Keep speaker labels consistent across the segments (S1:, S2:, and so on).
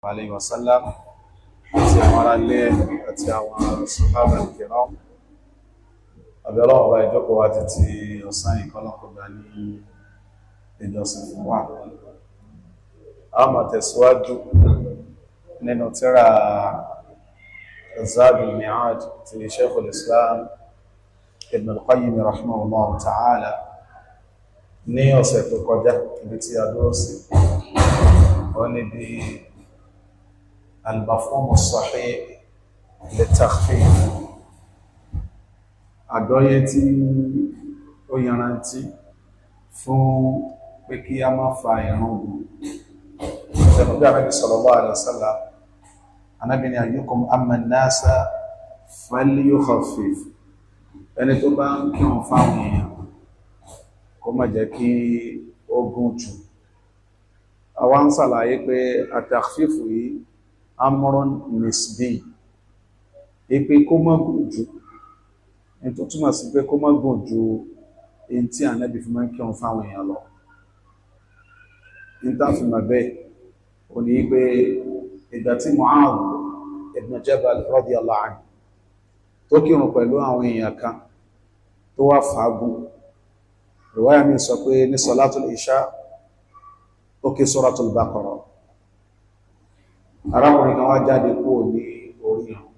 S1: alayhi wa sallam àti àwọn ará ilé àti àwọn sàhábà kiram abẹ́lọ́ ọba ìjókòó wa títí ọ̀sán ìkọlọ́kọ̀gbà ní ìjọsìn fún wa. A máa tẹ̀síwájú nínú tírà Zadul Mi'ad ti Shaykhul Islam Ibn al-Qayyim rahimahullah ta'ala. Ní ọ̀sẹ̀ tó kọjá ibi tí a dúró sí wọ́n ní bí al-mafhum as-sahih lit-takhfif, àgbọ́yé tí ó yanrantí fún pé kí a má fa ìrun gùn. Ṣẹ̀nùbí Ànábì sallallahu alaihi wasallam, Ànábì ní ayyukum amma an-nasa falyukhaffif, ẹni tó bá ń kírun fáwọn èèyàn kó má jẹ́ kí ó gùn jù. Àwa ń ṣàlàyé pé at-takhfifu yìí amrun nisbi, ìpé kó má gùn jù ní tó túnmọ̀ sí pé kó má gùn jù in tí Ànábì fi máa ń kírun fáwọn èèyàn lọ. Ní tá fi mọ̀ bẹ́ẹ̀ ó ní pé ìgbà tí Mu'adh ibn Jabal radiyallahu anhu tó kírun pẹ̀lú àwọn èèyàn kan tó wá fàágùn, riwaya mi sọ pé ní salatul isha ó ké suratul Baqara. Arákùnrin kan wá jáde kúrò ní orí ìrun.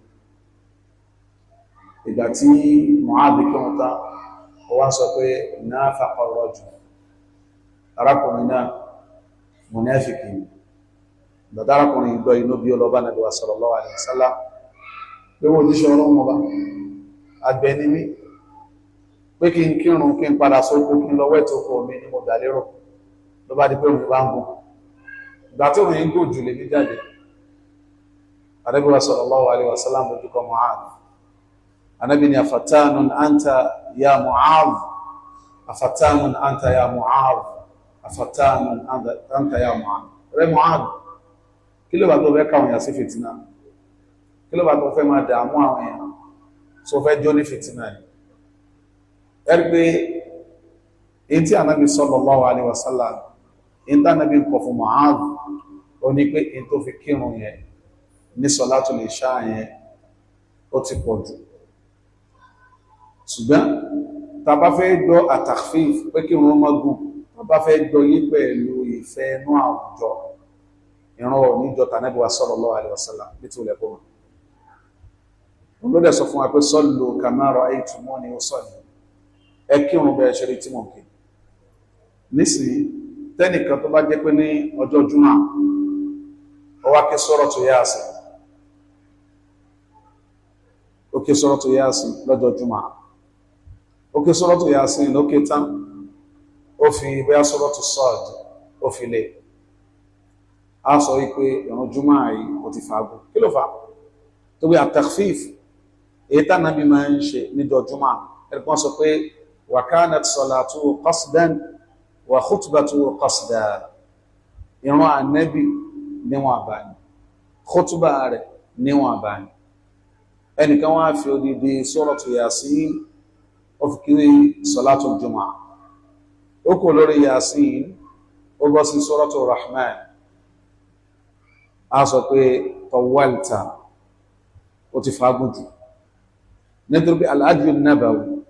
S1: Ìgbà tí Mu'adh kírun tán ó wá sọ pé nafaqa ar-rajul, arákùnrin náà mùnáfìkì ni. Ìgbà arákùnrin gbọ́ inú bí ọlọ́bá Ànábì sallallahu alaihi wasallam pé wọ́n jíṣẹ́ ọlọ́run ọba àgbẹ̀ ní mí, pé kí n kírun kí n padà sókó kí n lọ wẹ́ tó kọ mi ní mo gbà lérò, ló bá di pé òun bá ń gùn. Ìgbà tí òun ń gùn jù lè ní jáde, Ànábì sallallahu alaihi wasallam lójúkọ Mu'adh. Ànábì ni afatanun anta ya Mu'adh, afatanun anta ya Mu'adh, afatanun anta ya Mu'adh. Rẹ Mu'adh, kí ló bá tó fẹ́ káwọn èèyàn sí fìtínà? Kí ló bá tó fẹ́ máa dààmú àwọn èèyàn tó fẹ́ jó ní fìtínà yìí? Ẹ̀rí pé èyí tí Ànábì sallallahu alaihi wasallam in tá Ànábì ń kọ fún Mu'adh ó ní pé in tó fi kírun yẹn ní salatul isha yẹn ó ti pọ̀ jù. Ṣùgbọ́n tá bá fẹ́ gbọ́ at-takhfif pé kí wọ́n má gùn, tá bá fẹ́ gbọ́ yí pẹ̀lú ìfẹ́ inú àwùjọ, ìran ò ní jọ t'Ànábì sallallahu alaihi wasallam nítorí lẹ́kọ́ wọn. Wọ́n ló dẹ̀ sọ fún wa pé sallu kama ra'aytumuni usalli, ẹ kírun bẹ́ẹ̀ ṣe rí tí mò ń kí. Nísìnyí tẹ́nìkan tó bá jẹ́ pé ní ọjọ́ Júmà ó wá ké Suratu Yasin, ó ké Suratu Yasin lọ́jọ́ Júmà, ó ké Suratu Yasin lókè tán, ó fi bóyá Suratu Sad ó fi lé, a sọ wípé ìrun Júmà yìí ó ti fàágùn. Kí ló fà? tó bí at-takhfif èyí tí Ànábì máa ń ṣe níjọ́ Júmà, ẹ̀rùkún sọ pé wa kanat salatu qasdan wa khutbatu qasdan, ìrun Ànábì níwọ̀n àbáyé, khutba rẹ̀ níwọ̀n àbáyé. Ẹnìkan wá fi odidi Suratu Yasin ó fi kiri salatu Júmà, ó kò lórí Yasin ó bọ́ sí Suratu Rahman, a sọ pé tawalta, ó ti fagún jù. Nítorí pé al-hadyu an-nabawi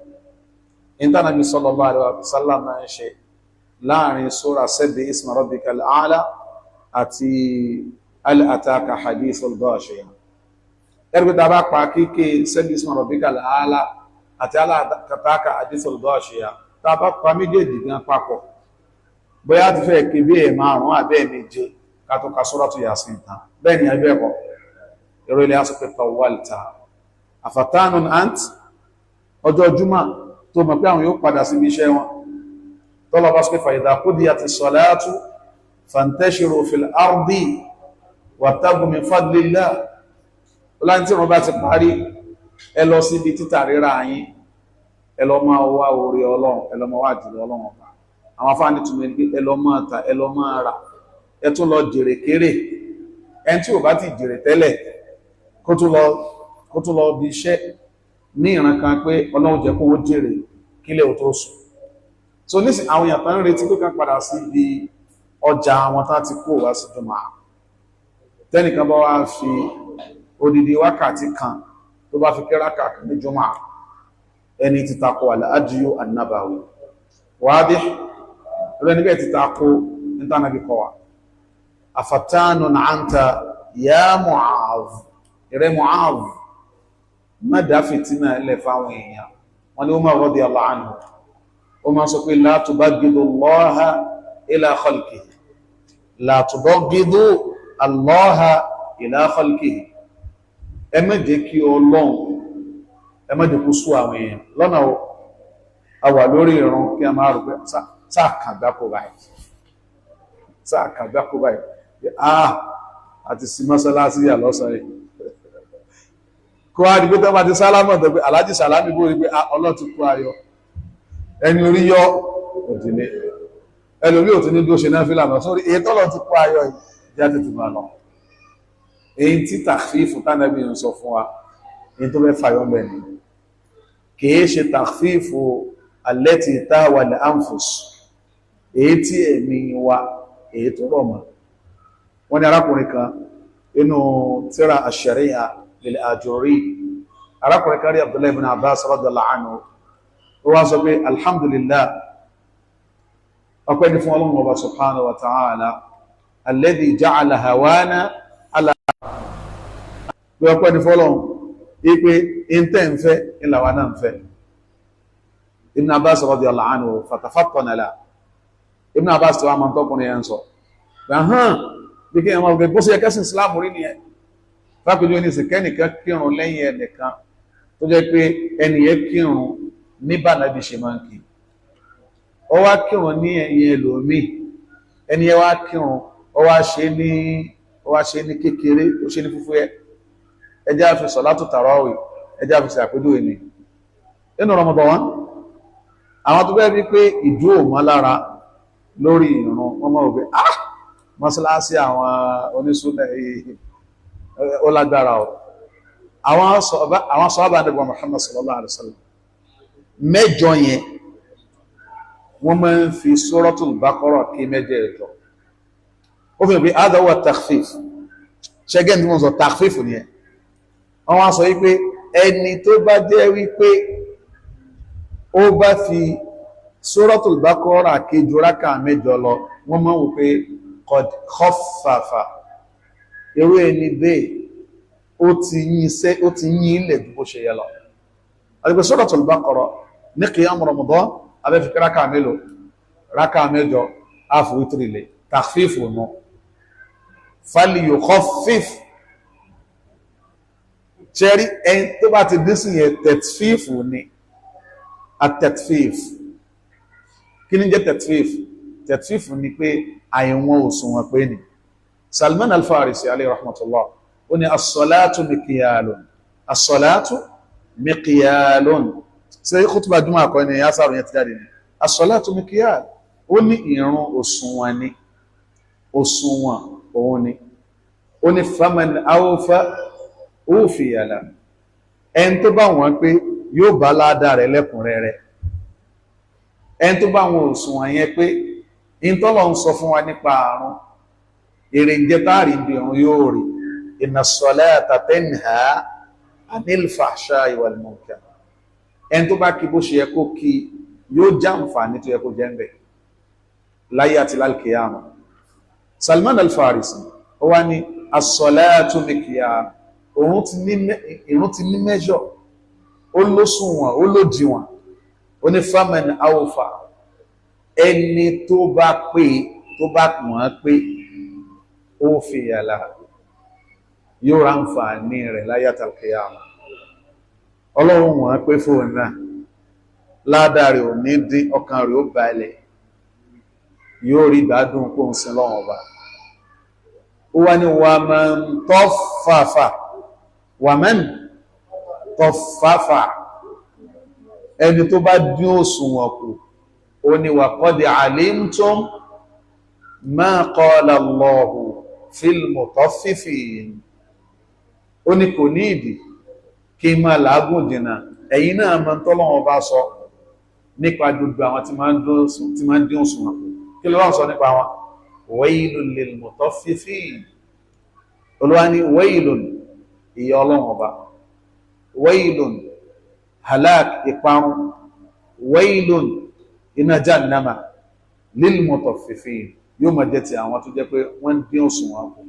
S1: in tá Ànábì sallallahu alaihi wasallam máa ń ṣe láàrin sura sabbih isma rabbikal a'la àti hal ataka hadithul ghashiya. Ẹgbẹ́ tá bá pa kíké sabbih isma rabbikal a'la àti hal ataka hadithul ghashiya, tá bá pa méjèèjì gan papọ̀, bóyá ti fẹ́ kí bí ẹ̀ márùn-ún àbẹ́ méje ká tó ka Suratu Yasin tán. Bẹ́ẹ̀ ni ẹgbẹ́ ẹ̀kọ́ ìrọ̀ ilẹ̀ aṣọ pé tawalta, afatanun ant, ọjọ́ Júmà tó mọ̀ pé àwọn yóò padà sí iṣẹ́ wọn. Tọ́lọ̀ bá sọ pé fa idha qudiyatis salatu fantashiru fil ardi wabtagu min fadlillah. Láti tí wọ́n bá ti parí, ẹ lọ sí ibi títà rírà yín, ẹ lọ máa wá orí Ọlọ́run, ẹ lọ máa wá jùlọ Ọlọ́run ọba. Àwọn afáàní túnmọ̀ ní pé ẹ lọ máa ta, ẹ lọ máa rà, ẹ tún lọ jèrè kéré. Ẹni tí ò bá ti jèrè tẹ́lẹ̀ kó tún lọ bí iṣẹ́ ní ìran kan pé Ọlọ́run jẹ́ kó wó jèrè kílẹ̀ ò tó sùn. So nísìn àwọn èèyàn tán ń retí pé ká padà sí ibi ọjà àwọn tán ti kó wá sí Jùmọ̀. tẹ́nìkan bá wá fi odidi wákàtí kan tó bá fi kíraka ní jùmọ́ ẹni ti tako al-adyu an-nabawi wadih rẹ̀ níbẹ̀ ti tako ìtànàbí kọwa afattanun anta ya Mu'adh ìrẹ́ Mu'adh má dá fìtínà ilẹ̀ fáwọn èèyàn wọn ni Umar radiyallahu anhu ó máa sọ pé la tubaghidu Allaha ila khalqihi la tubaghidu Allaha ila khalqihi ẹ má jẹ́ kí Ọlọ́run ẹ má jẹ́ kó sú àwọn èèyàn lọ́nà àwà lórí ìrun kí a máa rò pé sáàkàgbákò báyìí àti sí mọ́sálásí yà lọ́sàn yìí kó wá di pé tọ́ bá ti sálámọ̀ tó pé aláàjì sàlámì bó rí pé Ọlọ́run ti kó ayọ̀ ẹni orí yọ òdìlé ẹlòmí ò ti ní bí ó ṣe náà fílà náà sórí èyí tọ́lọ̀ ti kó ayọ̀ jáde ti máa lọ èyí tí tàfífù tánàbí ń sọ fún wa èyí tó fẹ́ fàyọ́ mẹ́ni kìí ṣe tàfífù allati tahwa al-anfus èyí tí ẹ̀mí wa èyí tó rọ̀ mọ́ wọ́n ní arákùnrin kan inú tíra ash-shari'a lil-Ajurri arákùnrin kan rí Abdullahi ibn Abbas radiyallahu anhu ó wá sọ pé alhamdulillah ọpẹ́ ní fún Ọlọ́run Ọba subhanahu wa ta'ala alladhi ja'ala hawana ala pé ọpẹ́ ní fọ́lọ́run ipé intẹ́ ń fẹ́ ìlàwà náà ń fẹ́ Ibn Abbas radiyallahu anhu fatafattana la Ibn Abbas tí wá ma ń tọ́kùnrin yẹn sọ gbàhán bí kí ẹmọ ọgbẹ̀ bó sí ẹkẹ́sìn Islam rí ni ẹ fápẹjọ ní sí kẹ́nìkan kírun lẹ́yìn ẹnìkan tó jẹ́ pé ẹnìyẹ kírun ní bànábì ṣe máa ń kí ó wá kírun ní ẹ̀yìn ẹlòmí ẹnìyẹ wá kírun ó wá ṣe ní kékeré ó ṣe ní fúfú ẹ ẹjá fi sọ̀látù tàràwì ẹjá fi ṣàpéjú ẹni inú Ramadan àwọn tó bẹ́ẹ̀ bí pé ìdúró mọ́ lára lórí ìrun wọ́n mọ́ ògbé mọ́sálásí àwọn onísúnnà ó lágbára ọ̀ àwọn sọ́ọ́bà Ànábì Muhammad sallallahu alaihi wasallam mẹ́jọ yẹn wọ́n máa ń fi Suratul Baqarah kí mẹ́jẹ̀ẹ̀jọ ó fi hàn pé hadha huwa takhfif ṣẹ́gẹ́ ní wọ́n sọ takhfif ni ẹ̀ wọ́n wá sọ wípé ẹni tó bá jẹ́ wípé ó bá fi Suratul Baqarah kejì rákà mẹ́jọ lọ wọ́n máa wò pé qad khaffafa irú ẹni bẹ́ẹ̀ ó ti yín ilẹ̀ bí bó ṣe yẹ lọ àdìgbò Suratul Baqarah ní qiyam Ramadan abẹ́fi rákà mélòó rákà mẹ́jọ áfù wítìrìlẹ̀ takhfifu nù falyukhaffif ṣẹ́rí ẹni tó bá ti dín sí yẹn tẹ̀tfífù ni at-tatfif kí ní jẹ́ tẹ̀tfífù ni pé àìwọ̀n òṣùwọ̀n pé ni Salman al-Farisi alayhi rahmatullah ó ní as-salatu miqyalun ṣe khutba jùmọ̀ àkọ́ ni yásàrò yẹn ti jáde ni as-salatu miqyal ó ní ìrun òṣùwọ̀n ni òṣùwọ̀n òun ni ó ní faman awfa ufiya lahu ẹni tó bá wọ́n pé yóò bá ládàá rẹ̀ lẹ́kùnrẹ́rẹ́ ẹni tó bá wọn òṣùwọ̀n yẹn pé ìtọ́lọ̀ ń sọ fún wa nípa àrùn èrè ń jẹ́ táàrí ibi ìrun yóò rí inna as-salata tanha anil fahsha'i wal munkar ẹni tó bá kí bó ṣe yẹ kó kí yóò jàǹfààní tó yẹ kó jẹ́ ń bẹ̀ láyé àti lálkìyàmà Salman al-Farisi ó wá ní as-salatu miqyal ìrun ti ní mẹ́jọ ó lóṣùwọ̀n ó lòdìwọ̀n ó ní faman awfa ẹni tó bá pé tó bá wọ́n pé ó fi yàlá yóò ránfààní rẹ̀ láyàtà kìyàmà ọlọ́run wọ́n pé fóòn náà ládàrí ò ní dín ọkàn rẹ̀ ó balẹ̀ yóò rí ìgbádùn kó ń sin lọ́wọ́ ọba ó wá ní wàmán tọ́fàfà ẹni tó bá dín òṣùwọ̀n kù ó ní wa qad alimtum ma qala Allahu fil mutaffifin ó ní kò ní ìdí kí máa làágùn dìnà ẹ̀yin náà mọ̀ tọ́lọ́wọ́ bá sọ nípa gbogbo àwọn tí máa ń dín òṣùwọ̀n kù kí lọ́wọ́ sọ nípa wọn wailul lil mutaffifin Olúwa ní waylun ìyà Ọlọ́run ọba, waylun halak ìparun, waylun iná jahannama lil mutaffifin yóò máa jẹ́ ti àwọn tó jẹ́ pé wọ́n dín òṣùwọ̀n kù.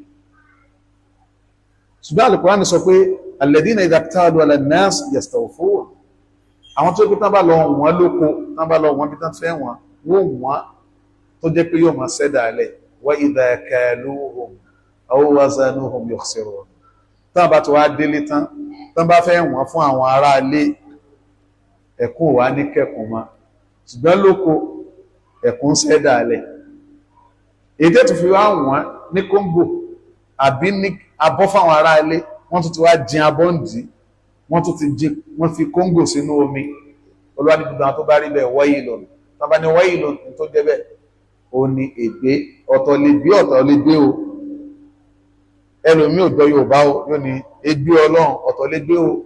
S1: Ṣùgbọ́n Al-Qur'an sọ pé alladhina idha iktalu ala an-nas yastawfun, àwọn tó gbé tán bá lọ wọ́n lóko, tán bá lọ wọ́n bí tán fẹ́ wọ́n wọ́n tó jẹ́ pé yóò máa sẹ́dà alẹ́ wa idha kaluhum aw wazanuhum yukhsirun. Tán bá tó wá délé tán bá fẹ́ wọ́n fún àwọn ará ilé, ẹ̀kún wà ní kẹ́kùn ma, ṣùgbọ́n lóko ẹ̀kún sẹ́dà alẹ́. Èdè tó fi wá wọ́n ní kóńgò àbí ní abọ́ fáwọn ará ilé, wọ́n tún ti wá jin abọ́ǹdì, wọ́n fi kóńgò sínú omi. Olúwa ní gbogbo àwọn tó bá rí bẹ́ẹ̀ waylun, tán bá ní waylun tó jẹ́ bẹ́ẹ̀ ó ní ègbé, ọ̀tọ̀ lè gbé ọ̀tọ̀ lè gbé o. Ẹlòmí ò gbọ́ Yorùbá o, yóò ní ègbé Ọlọ́run ọ̀tọ̀ lè gbé o,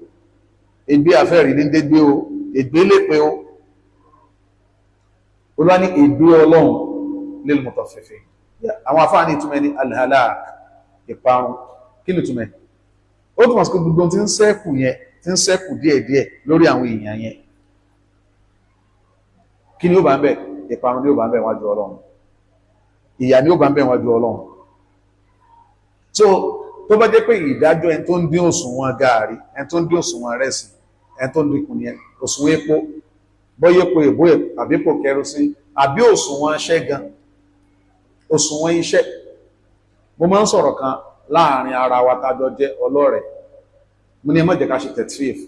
S1: ègbé àfẹ́rí ní dégbé o, ègbé lè pé o. Olúwa ní ègbé Ọlọ́run lil mutaffifin. Àwọn afáàní ìtumẹ̀ ní al-halak ìparun. Kí ni ìtumẹ̀? Ó túnmọ̀ sí pé gbogbo tí ń ṣẹ́kù yẹn, tí ń ṣẹ́kù díẹ̀díẹ̀ lórí àwọn èèyàn yẹn, kí ni ó bá ń bẹ̀? Ìparun ni ó bá ń bẹ̀ wájú Ọlọ́run, ìyà ni ó bá ń bẹ̀ wájú Ọlọ́run. Tó bá jẹ́ pé ìdájọ́ ẹni tó ń dín òṣùwọ̀n gààrí, ẹni tó ń dín òṣùwọ̀n rẹsì, ẹni tó ń dínkù yẹn, òṣùwọ̀n epo, bọ́yẹ́po èbó àbípò kẹrosí, àbí òṣùwọ̀n iṣẹ́ gan, òṣùwọ̀n iṣẹ́. Mo máa ń sọ̀rọ̀ kan láàrin ara wa tájọ jẹ́ ọlọ́rẹ̀, mo ní ẹ má jẹ́ ká ṣe tẹ̀tífìf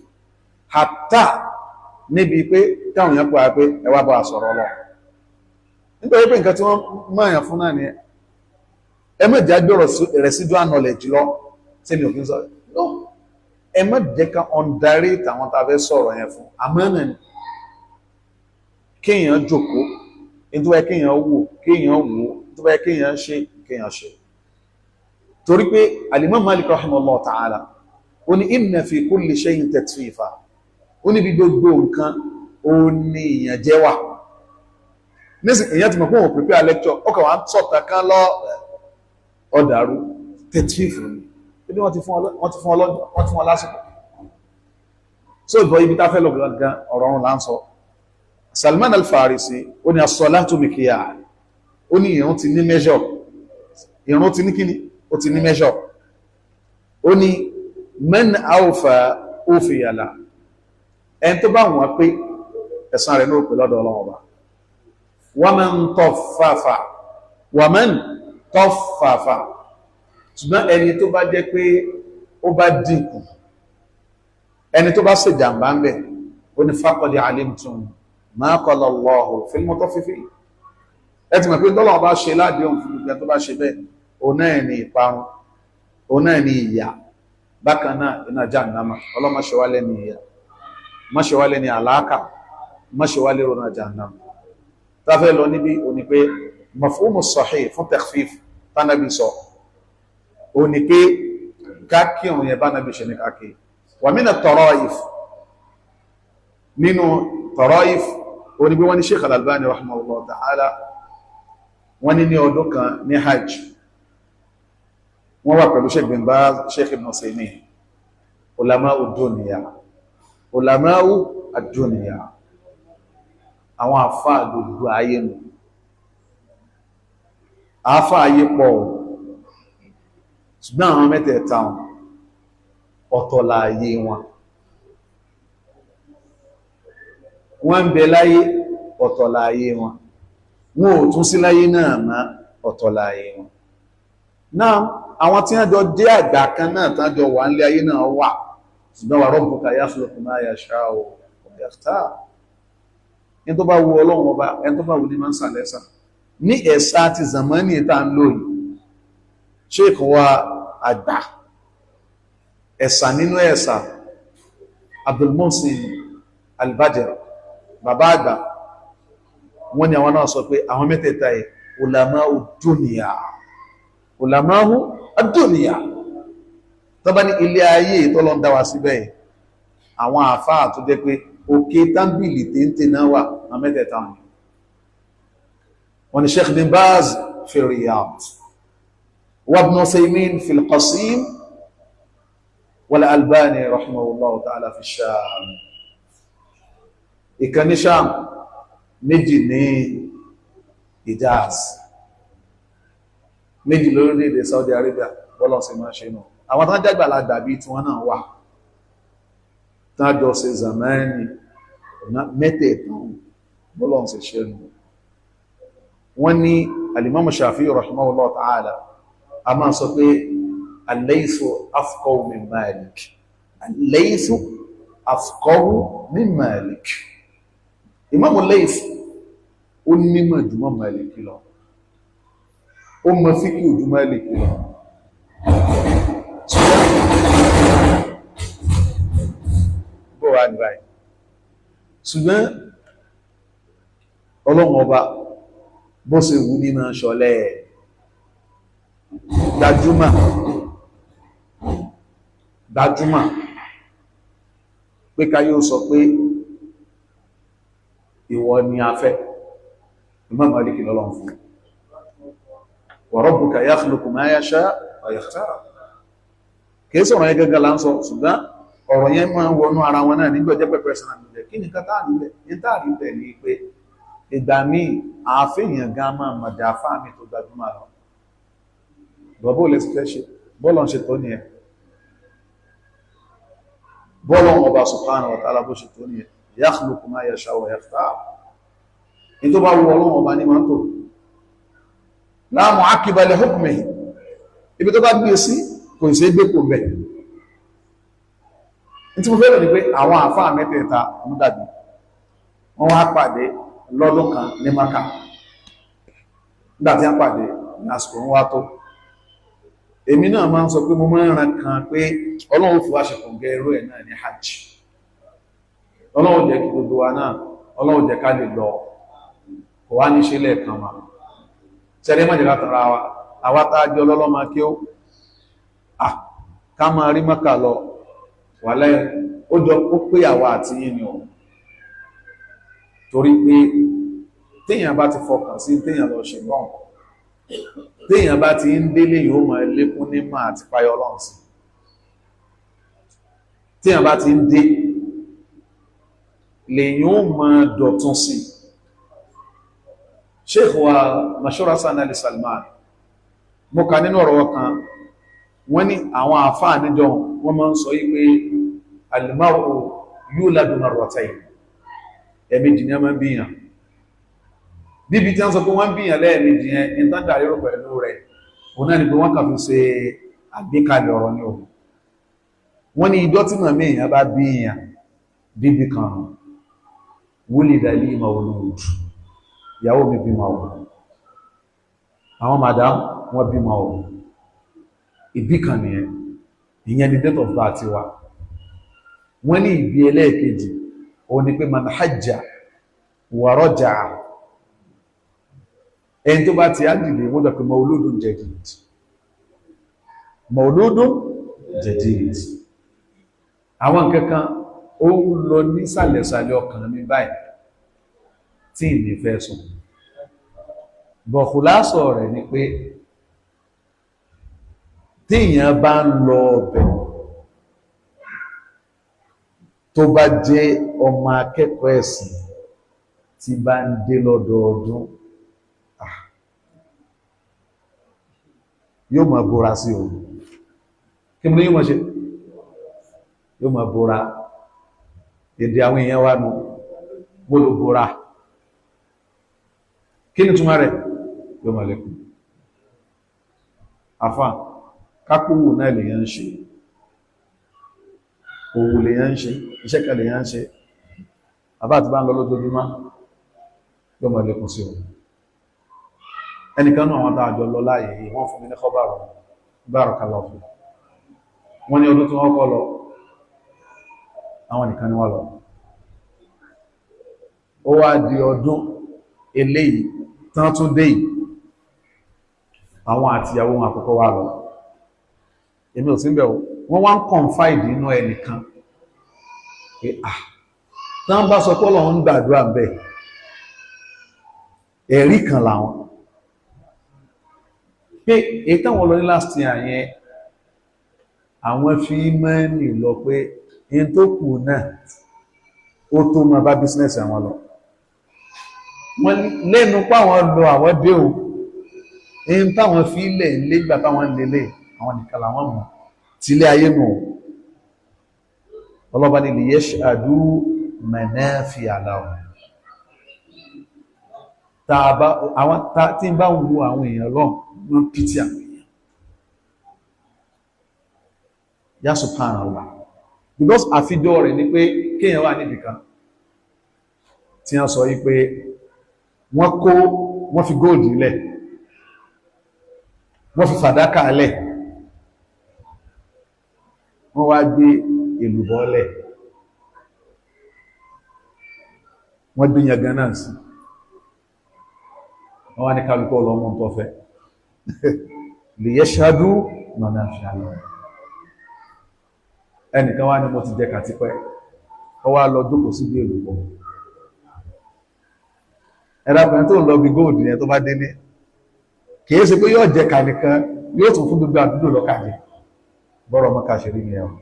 S1: hàtà níbi pé káwọn èèyàn pọ̀ pé ẹ wá bá a sọ̀rọ̀ lọ, nítorí pé nǹkan tí wọ́n mọ̀ọ́yàn fún náà ni ẹ má jẹ́ gbọ́rọ̀ residual knowledge lọ tí mi ò fi ń sọ̀rọ̀ no, ẹ má jẹ́ ká underrate àwọn tá a fẹ́ sọ̀rọ̀ yẹn fún. Àmọ́ náà ni kéèyàn jókòó, nítorí wáyé kéèyàn wò, nítorí wáyé kéèyàn ṣe. Torí pé Al-Imam Malik rahimahullah ta'ala ó ní inna fi kulli shay'in tatfifa, ó ní bí gbogbo nǹkan ó ní ìyànjẹ wà. Nísìn èyàn ti mọ̀ fún òun prepare lecture, ọkọ̀ wà ń sọ̀tà kan lọ ọ̀dàrú tatfifu ní ibi wọ́n ti fún ọ lásìkò. So ìbọ̀ ibi tá fẹ́ lọ gangan ọ̀rọ̀ ọ̀run là ń sọ. Salman al-Farisi ó ní as-salatu mikyah, ó ní ìrun ti ní measure, ìrun ti ní kíni, ó ti ní measure. Ó ní man awfa ufiya la, ẹni tó bá wọ́n pé ẹ̀san rẹ̀ ló pè lọ́dọ̀ Ọlọ́run Ọba. Wa man taffafa, ṣùgbọ́n ẹni tó bá jẹ́ pé ó bá dínkù, ẹni tó bá ṣe jàmbá ń bẹ̀, ó ní faqad alimtum ma qala Allahu fil mutaffifin. Ẹ ti mọ̀ pé tọ́lọ́run bá ṣe ládéhùn fún gbogbo tó bá ṣe bẹ́ẹ̀, òun náà ní ìparun, òun náà ní ìyà, bákan náà iná jahannama. Ọlọ́run má ṣe wá lẹ́ni ìyà, má ṣe wá lẹ́ni àlàákà, má ṣe wá lẹ́rọ náà jahannama. Tá fẹ́ lọ níbi òní pé mafhumu sahih fún takhfif tánàbí sọ, òní pé káàkiri òun yẹn bá nàbí ṣe ní káàkiri. Wa mina taraif, nínú taraif òní pé wọ́n ní Sheikh Al-Albani rahimahullah ta'ala, wọ́n ní ọdún kan ní hajj, wọ́n wà pẹ̀lú Sheikh bin Baz, Sheikh Ibn Usaymin, ulama'u ad-dunya, àwọn àfáà gbogbo ayé nù. Àfáà ayé pọ̀ ṣùgbọ́n àwọn mẹ́tẹ̀ẹ̀ta ọ̀tọ̀ láyé wọn. Wọ́n ń bẹ láyé, ọ̀tọ̀ láyé wọn. Wọn ò tún sí láyé náà má, ọ̀tọ̀ láyé wọn. Náà àwọn tí wọ́n jọ dé àgbà kan náà tán jọ wà nílé ayé náà wà, ṣùgbọ́n wa rabbuka yakhluqu ma yasha'u wa yakhtar. Ẹni tó bá wu Ọlọ́run Ọba, ẹni tó bá wu ní máa ń sàlẹ́sà. Ní ẹ̀sà àti zamani ìta ń lò yìí, Sheikh wa àgbà, ẹ̀sà nínú ẹ̀sà, Abdul Muhsin Al-Badr, bàbá àgbà, wọ́n ní àwọn náà sọ pé àwọn mẹ́tẹ̀ẹ̀ta yìí ulama'u ad-dunya, tó bá ní ilé ayé ìtọ́lọ́ ń dá wa síbẹ̀, àwọn àfáà tó jẹ́ pé òkè tábìlì téńté náà wà àwọn mẹ́tẹ̀ẹ̀ta wọn. Wọ́n ní Sheikh bin Baz fi Riyadh, وابن عثيمين في القصيم والألباني رحمه الله تعالى في الشام. ìkan ní Sham, méjì ní Hijaz, méjì lórílẹ̀-èdè Saudi Arabia. bọ́lọ̀ sí máa ṣe náà àwọn tán jágbàlagbà bí tí wọ́n náà wà tán jọ ṣe zamani mẹ́tẹ̀ẹ̀tàn bọ́lọ̀ sí ṣe nù. wọ́n ní al-Imam Shafi'i rahimahullah ta'ala a máa sọ pé al-laythu afqahu min Malik, al-laythu afqahu min Malik. Imam al-Layth ó nímọ̀ jùmọ̀ Malik lọ, ó mọ̀ fíkì ojú Malik lọ. bó wà ní báyìí ṣùgbọ́n Ọlọ́run ọba bó ṣe wù ní máa ṣọlẹ̀ gbajúmọ̀ pé ká yóò sọ pé ìwọ ni a fẹ́. Imam Malik lọ́lọ́run fún wa rabbuka yakhluqu ma yasha' wa yakhtar. kìí sọ̀rọ̀ yẹn gẹ́gẹ́ là ń sọ ṣùgbọ́n ọ̀rọ̀ yẹn máa ń wọnú ara wọn náà nígbà jẹ́ pẹ́pẹ́ sínú àmì kí ni kátà nílẹ̀ ní táàrí bẹ̀ ní pé ìgbà míì àfihàn gan máa mọ̀jà fáàmì tó gbajúmọ̀ lọ. bọ́bọ́ lè fẹ́ ṣe bọ́ọ̀lọ́ ń ṣe tó ní ẹ bọ́ọ̀lọ́ ọba subhanahu wa ta'ala bó ṣe tó ní ẹ yakhluqu ma yasha wa yakhtar. ní tó bá wù Ọlọ́run ọba ní máa ń tò la mu'aqqiba li hukmihi, ibi tó bá gbé sí kò sí gbé kò bẹ̀. ní tí mo fẹ́ lọ ní pé àwọn àfáà mẹ́tẹ̀ẹ̀ta ń dàbí wọ́n wá pàdé lọ́dún kan ní Mákà. nígbà tí wọ́n pàdé ní àsìkò ń wá tó, èmi náà máa ń sọ pé mo máa ń ran kan pé Ọlọ́run fi wá ṣe kò gẹ irú ẹ̀ náà ní hajj. Ọlọ́run jẹ́ kí gbogbo wa náà, Ọlọ́run jẹ́ ká lè lọ, kò wá ní ṣe lẹ́ẹ̀kan máa ṣẹ́rẹ́ mọ́jẹ̀ látara wa àwátájọ́ lọ́lọ́mà kí ó ká máa rí Mákà lọ wà lẹ́yìn ó jọ ó pé àwa àti yín ni ọ̀. torí pé téèyàn bá ti fọkàn sí téèyàn lọ ṣe náà, téèyàn bá ti ń délé yóò máa lékún ní máa àti páyọ Ọlọ́run sí. téèyàn bá ti ń dé lèyìn ó máa dọ̀tún sí. Sheikh wa Mashur Hasan Ali Salman mo kà nínú ọ̀rọ̀ kan, wọ́n ní àwọn àfáà níjọ wọ́n máa ń sọ yí pé al-mar'u yuladu marratayn, ẹ̀mejì ni a máa ń bíyàn. bíbi tí wọ́n sọ pé wọ́n ń bíyàn lẹ́ẹ̀mejì yẹn ní tán dàrí rò pẹ̀lú rẹ̀ òun náà ni pé wọ́n kà fi ṣe àgbékalẹ̀ ọ̀rọ̀ ní òun. wọ́n ní ìjọ tí màmí èèyàn bá bíyàn bíbí kan wulida li mawlud, ìyàwó mi bímọ ọ̀hún, àwọn madam wọ́n bímọ ọ̀hún, ìbí kan nìyẹn, ìyẹn ni date of birth wa. wọ́n ní ìbí ẹlẹ́ẹ̀kejì òun ni pé man hajja wa raja'a, ẹni tó bá ti ájìdè wọ́n dọ̀ pé mauludun jadid, mauludun jadid. àwọn kankan ó ń lọ ní sàlẹ̀sàlẹ̀ ọkàn mi báyìí tí ìní fẹ́ sùn. bọ̀kùlásọ̀ rẹ̀ ni pé tíyàn bá ń lọ ọbẹ̀ tó bá jẹ́ ọmọ akẹ́kọ̀ọ́ ẹ̀sìn tí bá ń dé lọ́dọọdún yóò máa bóra sí òun. kí mú ní yóò máa ṣe? yóò máa bóra. èdè àwọn èèyàn wà nù gbọ́dọ̀ bóra. kí ni túnmọ̀ rẹ̀? yóò máa lékún. àfà kápòwò náà lèyàn ń ṣe, òwò lèyàn ń ṣe, iṣẹ́ kan lèyàn ń ṣe, àbá àti bá ń lọ lójoojúmọ́ yóò máa lékún sí òun. ẹnìkan náà àwọn tààjọ lọ láàyè yìí wọ́n fún mi ní kọ́bàrọ̀ barakallahu fi. wọ́n ní ọdún tí wọ́n kọ́ lọ àwọn nìkan ni wọ́n lọ. ó wá di ọdún eléyìí tán tún dé yìí àwọn àtìyàwó wọn àkọ́kọ́ wá lọ. èmi ò sí bẹ̀ wọ́n wá ń confide inú ẹnìkan pé tán bá sọ pé Ọlọ́run ń gbàdúrà bẹ́ẹ̀ ẹ̀rí kan làwọn. pé èyí táwọn lọ ní last year yẹn àwọn fi mẹ́ni lọ pé in tó kù náà ó tó máa bá business àwọn lọ wọ́n lẹ́nu páwọn lọ àwọn dé o in táwọn fi ilẹ̀ lẹ́gbà táwọn lélẹ̀ àwọn nìkan làwọn mọ̀ tílé ayé nù ọlọ́ba ní liyashhadu manafi'a lahum tí ń bá wo àwọn èèyàn lọ́n wọ́n pìtì àwọn èèyàn ya subhanallah because àfidọ́ rẹ̀ ni pé kéèyàn wà níbìkan tí wọ́n sọ wípé wọ́n fi góòdì lẹ̀ wọ́n fi fàdákà lẹ̀ wọ́n wá gbé èlùbọ́ lẹ̀ wọ́n gbé yẹn gan sí wọ́n wá ní kálukọ́ ọlọ́mọ tó fẹ́ liyashhadu manafi'a lahum ẹnìkan wá ní mo ti jẹ kàtípẹ́ ọ wá lọ jókòó sí bí èlùbọ́ ẹ̀dàpẹ̀ tó ń lọ bí góòdù yẹn tó bá délé kìí ṣe pé yóò jẹ kà nìkan yóò tún fún gbogbo àdúgbò lọ́kàjẹ́ bọ́rọ̀ mọ́ká ṣe rí ní ẹ̀wọ̀n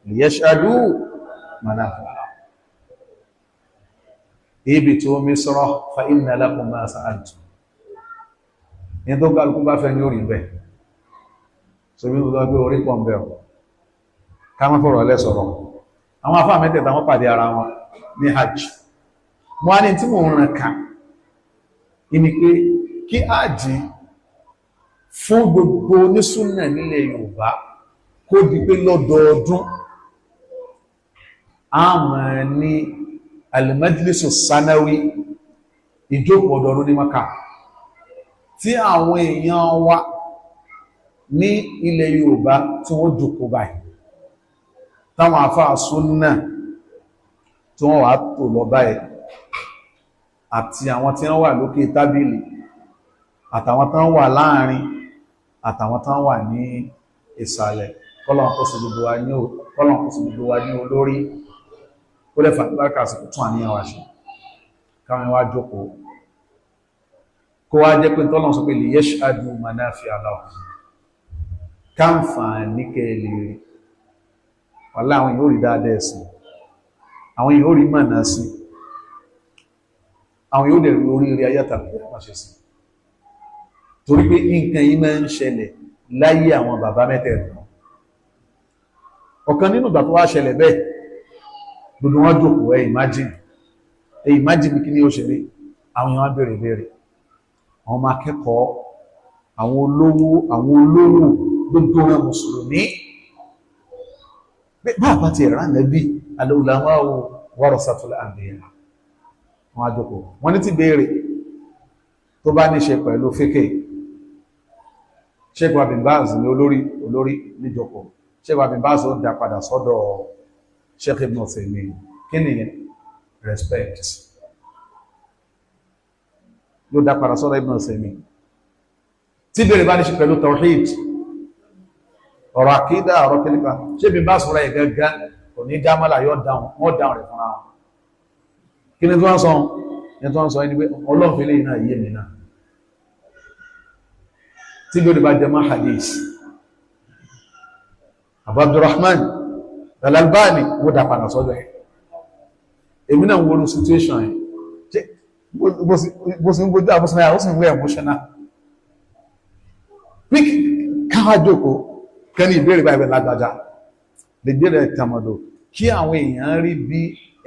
S1: liyashhadu manafi'a lahum ihbitu Misra fa inna lakum ma sa'altum ní tó kálukú bá fẹ́ ní orí bẹ́ẹ̀ so bí wọ́n gbé orí pọ̀ ń bẹ̀rù ká má fọ̀rọ̀ lẹ́ sọ̀rọ̀ àwọn afá mẹ́tẹ̀ẹ̀ta wọ́n pàdé ara wọn ní hajj wọ́n á ní tí mò ń ràn ká ní pé kí hajj fún gbogbo onísúnnà nílẹ̀ Yorùbá kó di pé lọ́dọọdún a máa ní al-majlisu sanawi ìjókòó ọdọọdún ní Mákà tí àwọn èèyàn wa ní ilẹ̀ Yorùbá tí wọ́n jókòó báyìí táwọn àfáà súnnà tí wọ́n wà tó lọ báyìí àti àwọn tí wọ́n wà lókè tábìlì àtàwọn tán wà láàrin àtàwọn tán wà ní ìsàlẹ̀ kọ́lọ̀n kó sì gbogbo wa ní olórí kó lè fàtíbákà sí tún àníyàn wa ṣe káwọn wá jókòó kó wá jẹ́ pé tọ́lọ̀ sọ pé liyashhadu manafi'a lahum káǹfààní kẹ́lẹ̀ rí wàlá àwọn yóò rí dáadáa sí àwọn yóò rí mọ̀nà sí àwọn yóò dẹ̀ rí oríire ayátàlẹ̀ pàṣẹ sí torí pé nǹkan yìí máa ń ṣẹlẹ̀ láyé àwọn bàbá mẹ́tẹ̀ẹ̀ta ọ̀kan nínú ìgbà tó wá ṣẹlẹ̀ bẹ́ẹ̀ gbogbo wọn jókòó imagine kí ni ó ṣẹlẹ̀ àwọn èèyàn bèèrè bèèrè àwọn ọmọ akẹ́kọ̀ọ́ àwọn olówó gbogbo wọn mùsùlùmí bá ti ẹ̀rọ ànẹ́bí al-ulama warasatul anbiya wọn àjọkọ̀ wọn ní ti béèrè tó bá ní ṣe pẹ̀lú fíkẹ́ Sheikh Bin Baz ní olórí níjọkọ̀ Sheikh Bin Baz ó dá padà sọ́dọ̀ Sheikh Ibn Uthaymeen kí ni respect ló dá padà sọ́dọ̀ Ibn Uthaymeen tí béèrè bá ní ṣe pẹ̀lú tawhid ọ̀rọ̀ àkídà ọ̀rọ̀ kílíkà ṣé bí bá sọ́rọ̀ ẹ̀gẹ́gẹ́ kò ní dámọ́lá yóò dáhùn wọ́n dáhùn rẹ̀ fúnra wọn kí ni tí wọ́n sọ ẹni pé ọlọ́fẹ́lẹ́ iná yé mi náà tí bí ó bá jẹ máa hadith Abu Abdurrahman Al-Albani wó dá padà sọ́dọ̀ ẹ̀ èmi náà wọ́n situation ẹ̀ bó sì ń gbójú àbúsùn náà ó sì ń wé emotional quick káwà jókòó kẹ́ni ìbéèrè báyìí lágbàjá lè gbére tàmọ̀dò kí àwọn èèyàn rí bí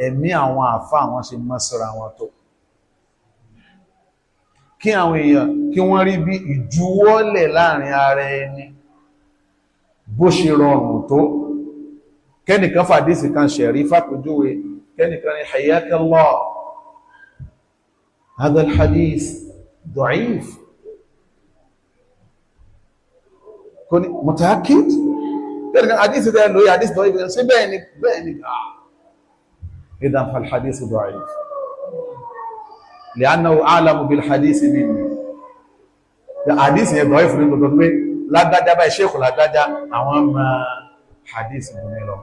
S1: ẹ̀mí àwọn àfá àwọn ṣe mọ́ síra wọn tó kí àwọn èèyàn kí wọ́n rí bí ìjuwọ́lẹ̀ láàrin ara ẹni bó ṣe rọrùn tó kẹ́nìkan fàdísì kan ṣẹ̀rí fàpójúwe kẹ́nìkan ní hayyakallah hadha al-hadith da'if koni mutakid tẹ́lẹ̀ hadith tẹ́lẹ̀ lórí hadith da'if sí bẹ́ẹ̀ ni idan fal hadith da'if li'annahu a'lamu bil hadith minni hadith yẹn da'if ní tó pé lágbájá báyìí sheikh lágbájá àwọn ma hadith ní lọ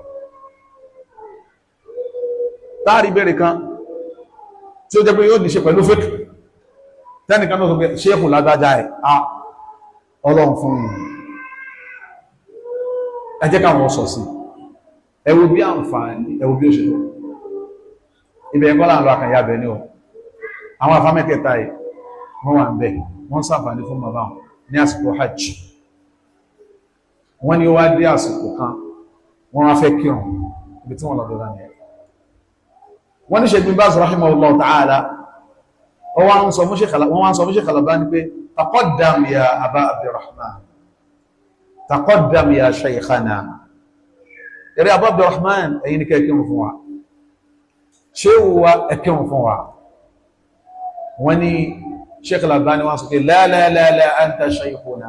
S1: táàrí bẹ̀rẹ̀ kan tí ó jẹ́ pé yóò ní ṣe pẹ̀lú fẹ́kì tẹ́nìkan náà sọ pé sheikh lágbájá ẹ̀ ọlọ́run fún yìí ẹ jẹ́ káwọn sọ sí ẹ wo bí àǹfààní ẹ wo bí ó ṣe lọ ibẹ̀ ẹ̀kọ́ láàrín àkànyà bẹ̀ ní ọ àwọn àfá mẹ́kẹta yìí wọ́n wà ń bẹ̀ wọ́n ṣàǹfààní fún bàbá wọn ní àsìkò hajj wọ́n ní ó wá dé àsìkò kan wọ́n wá fẹ́ kírun ibi tí wọ́n lọ dọ́dá ní ẹ̀ wọ́n ní Sheikh Bin Baz rahimahullah ta'ala wọ́n wá ń sọ fún Sheikh Al-Albani pé taqaddam ya Aba Abdurrahman taqaddam ya shaykhana eré Aba Abdurrahman ẹ̀yin ní kẹ́kírun fún wa ṣé wa ẹkírun fún wa wọ́n ní Sheikh Al-Albani wọ́n sọ pé la la la la anta shaykhuna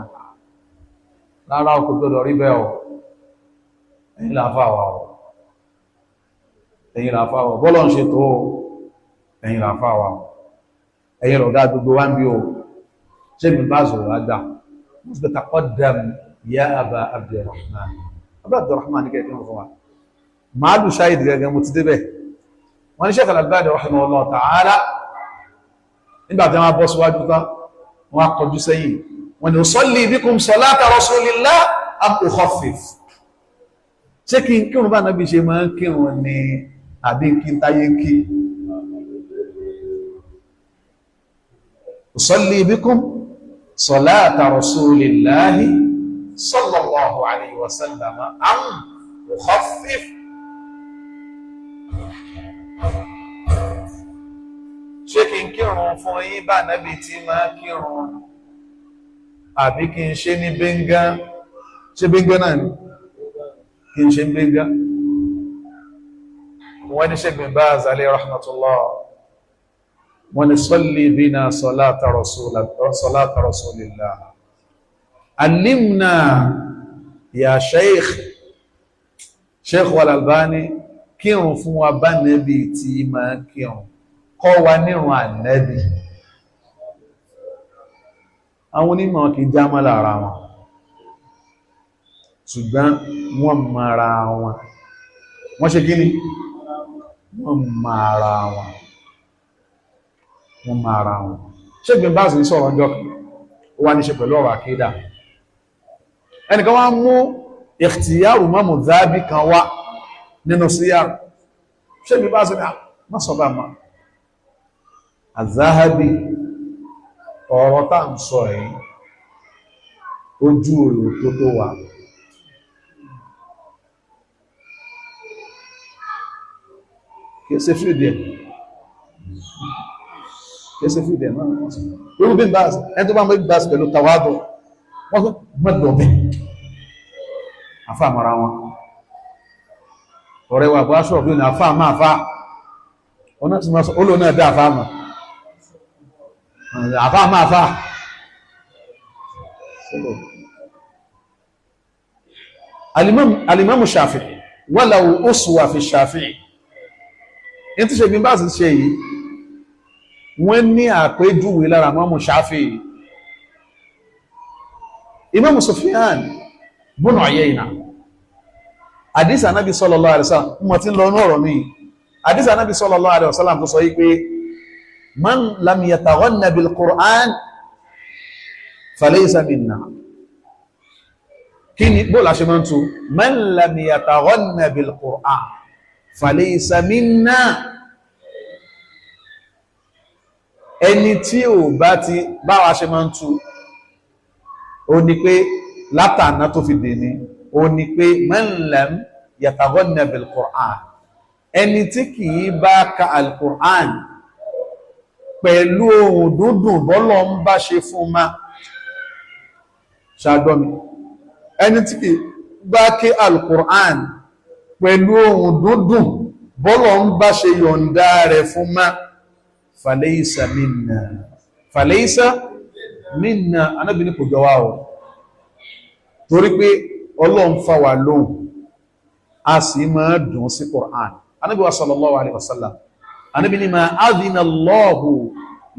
S1: lára ọkọ̀ gbọ́dọ̀ rí bẹ́ẹ̀ ọ̀ ẹ̀yin làfáwà ọ̀ ẹ̀yin làfáwà bọ́lọ̀ ń ṣe tó ẹ̀yin làfáwà ọ̀ ẹ̀yin lọ̀gá gbogbo wá ń bí o ṣe mi bá zọ̀rọ̀ àgbà mọ́sí taqaddam ya Aba Abdurrahman Aba Abdurrahman ní kẹ́kẹ́ fún wa máàlù ṣáyìdì gẹ́gẹ́ mo ti débẹ̀ wọ́n ní Sheikh Al-Albani rahimahullah ta'ala nígbà tí wọ́n bọ́ síwájú tán wọ́n kọjú sẹ́yìn wọ́n ní usalli bikum salata rasulillah am ukhaffif ṣé kí n kírun bá nábi ṣe máa ń kírun ní àbí kí n táyé kí usalli bikum salata rasulillah sallallahu alayhi wa sallam am ukhaffif ṣé kí n kírun fún yín bá nábi tí máa kírun àbí kí n ṣe ní bẹ́ngá ṣe bẹ́ngá náà ni kí n ṣe bẹ́ngá wọ́n ní Sheikh Bin Baz alayhi rahmatullah wọ́n ní salli bina salata rasulillah alimna ya Sheikh Al-Albani kírun fún wa bá nábi tí máa kírun kọ́ wa nírun ànábì àwọn onímọ̀ kì í jámọ́ lára wọn ṣùgbọ́n wọ́n mara wọn wọ́n ṣe gíní wọ́n mara wọn Sheikh Bin Baz ní sọ̀rọ̀ ọjọ́ kan ó wá ní ṣe pẹ̀lú ọ̀rọ̀ àkídà ẹnìkan wá mú ikhtiyaru Imam Dhahabi kan wá nínú síyàrù Sheikh Bin Baz ní má sọ bá máa Az-Zahabi ọ̀rọ̀ tá ń sọ yìí ojú rẹ̀ tó wà kẹsẹ̀ fìdẹ̀ náà lórí Bin Baz ẹni tó bá mọ́ Bin Baz pẹ̀lú tàwádọ̀ wọ́n tó mọ́dọ̀bẹ̀ afá mara wọn ọ̀rẹ́ wà bá ṣọ́ọ̀bí ní afá máa fá ọ̀nà tí wọ́n sọ olóò náà dá afá mọ̀ àfá máa fá alimamu Shafi'i walau uswa fi Shafi'i in tí Sheikh Bin Baz ṣe yìí wọ́n ní àpéjúwe lára imamu Shafi'i imamu Sufyan bin Uyayna hadith Ànábì sallallahu alaihi wasallam mo ti lọ ní ọ̀rọ̀ mi hadith Ànábì sallallahu alaihi wasallam tó sọ yí pé man lam yataghanna bil Qur'an falaysa minna kíni bó la ṣe máa ń tú man lam yataghanna bil Qur'an falaysa minna ẹni tí ò bá ti bá wa ṣe máa ń tú ó ní pé látàná tó fi dè ní ó ní pé man lam yataghanna bil Qur'an ẹni tí kìí bá ka al-Qur'an pẹ̀lú ohun dúndùn bọ́lọ̀ ń bá ṣe fún ma ṣàgbọ́mi ẹni tí kì bá ké al-Qur'an pẹ̀lú ohun dúndùn bọ́lọ̀ ń bá ṣe yọ̀ǹda rẹ̀ fún ma falaysa minna Ànábì ní kò jọ wá o torí pé Ọlọ́run fà wá lóhùn a sì máa dùn sí Qur'an Ànábì wa sallallahu alaihi wasallam Ànábì ní ma adhina Allahu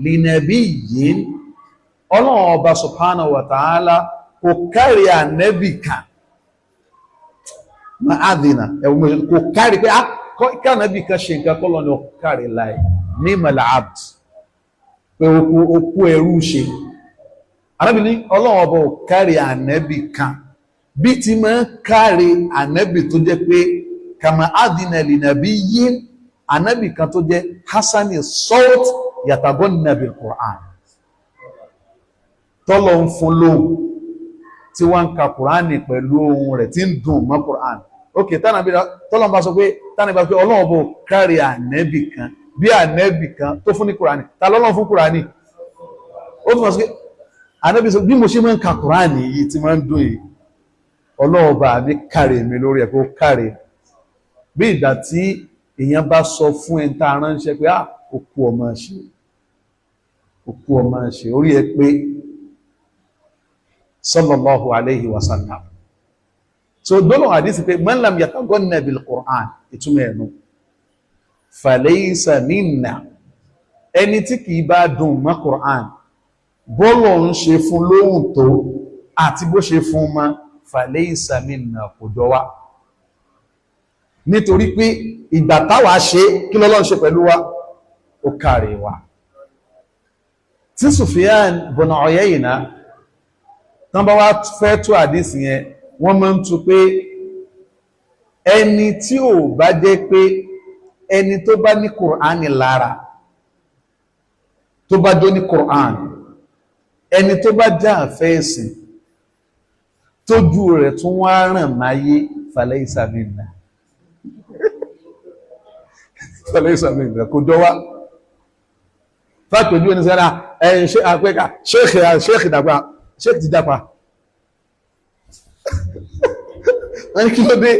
S1: li nabiyyin Ọlọ́run ọba subhanahu wa ta'ala kò kárí ànábì kan ma adhina kò kárí pé ká ànábì kan ṣe nǹkan kọ́lọ̀ ní ọkárí láì ní mal'abd pé okú ẹrú ṣe Ànábì ní Ọlọ́run ọba ò kárí ànábì kan bí ti máa ń kárí ànábì tó jẹ́ pé kàmá adìnà lìnàbí yí ànábì kan tó jẹ́ hasani salt yàtàgọ́nà bil Qur'an tọ́lọ ń fún lóhùn tí wọ́n ń ka Qur'ani pẹ̀lú ohun rẹ̀ tí ń dùn mọ́ Qur'an. Ok, tọ́lọ bá sọ pé tánàbí pé Ọlọ́run ọba ò kárí ànábì kan bí ànábì kan tó fún ní Qur'ani ta lọ́lọ́run fún Qur'ani ó tún mọ̀ sí ànábì sọ bí mo ṣe máa ń ka Qur'ani yìí tí máa ń dùn yìí Ọlọ́run ọba mi kárí mi lórí ẹ̀ kó kárí bí ìgbà tí èèyàn bá sọ fún ẹni tá a ránṣẹ́ pé òkú ọmọ ṣe orí ẹ pé sallallahu alayhi wa sallam. So gbọ́nà àdísì pé man lam yataghanna bil Qur'an ìtumọ̀ ẹ̀nu falaysa minna ẹni tí kìí bá dùn mọ́ Qur'an bọ́lọ̀ ń ṣe fún lóhùn tó àti bó ṣe fún mọ́ falaysa minna kò jọ wá nítorí pé ìgbà táwa ṣe kí lọ́lọ́ ṣe pẹ̀lú wa ó kárí wa. Tí Sufyan ibn Uyayna tán bá wá fẹ́ tú àdísì yẹn wọ́n máa ń tú pé ẹni tí ò bá jẹ́ pé ẹni tó bá ní Kùránì lára tó bá jó ní Kùránì ẹni tó bá já àfẹ́ẹ̀sì tójú rẹ̀ tún wá ràn máyé falaysa minna falaysa minna kò jọ wá fàtòjú ẹni sẹ́ra ẹ̀yìn ṣe àpẹ́ká ṣéèkì dàgbà ṣéèkì ti dápa wọ́n kí ló dé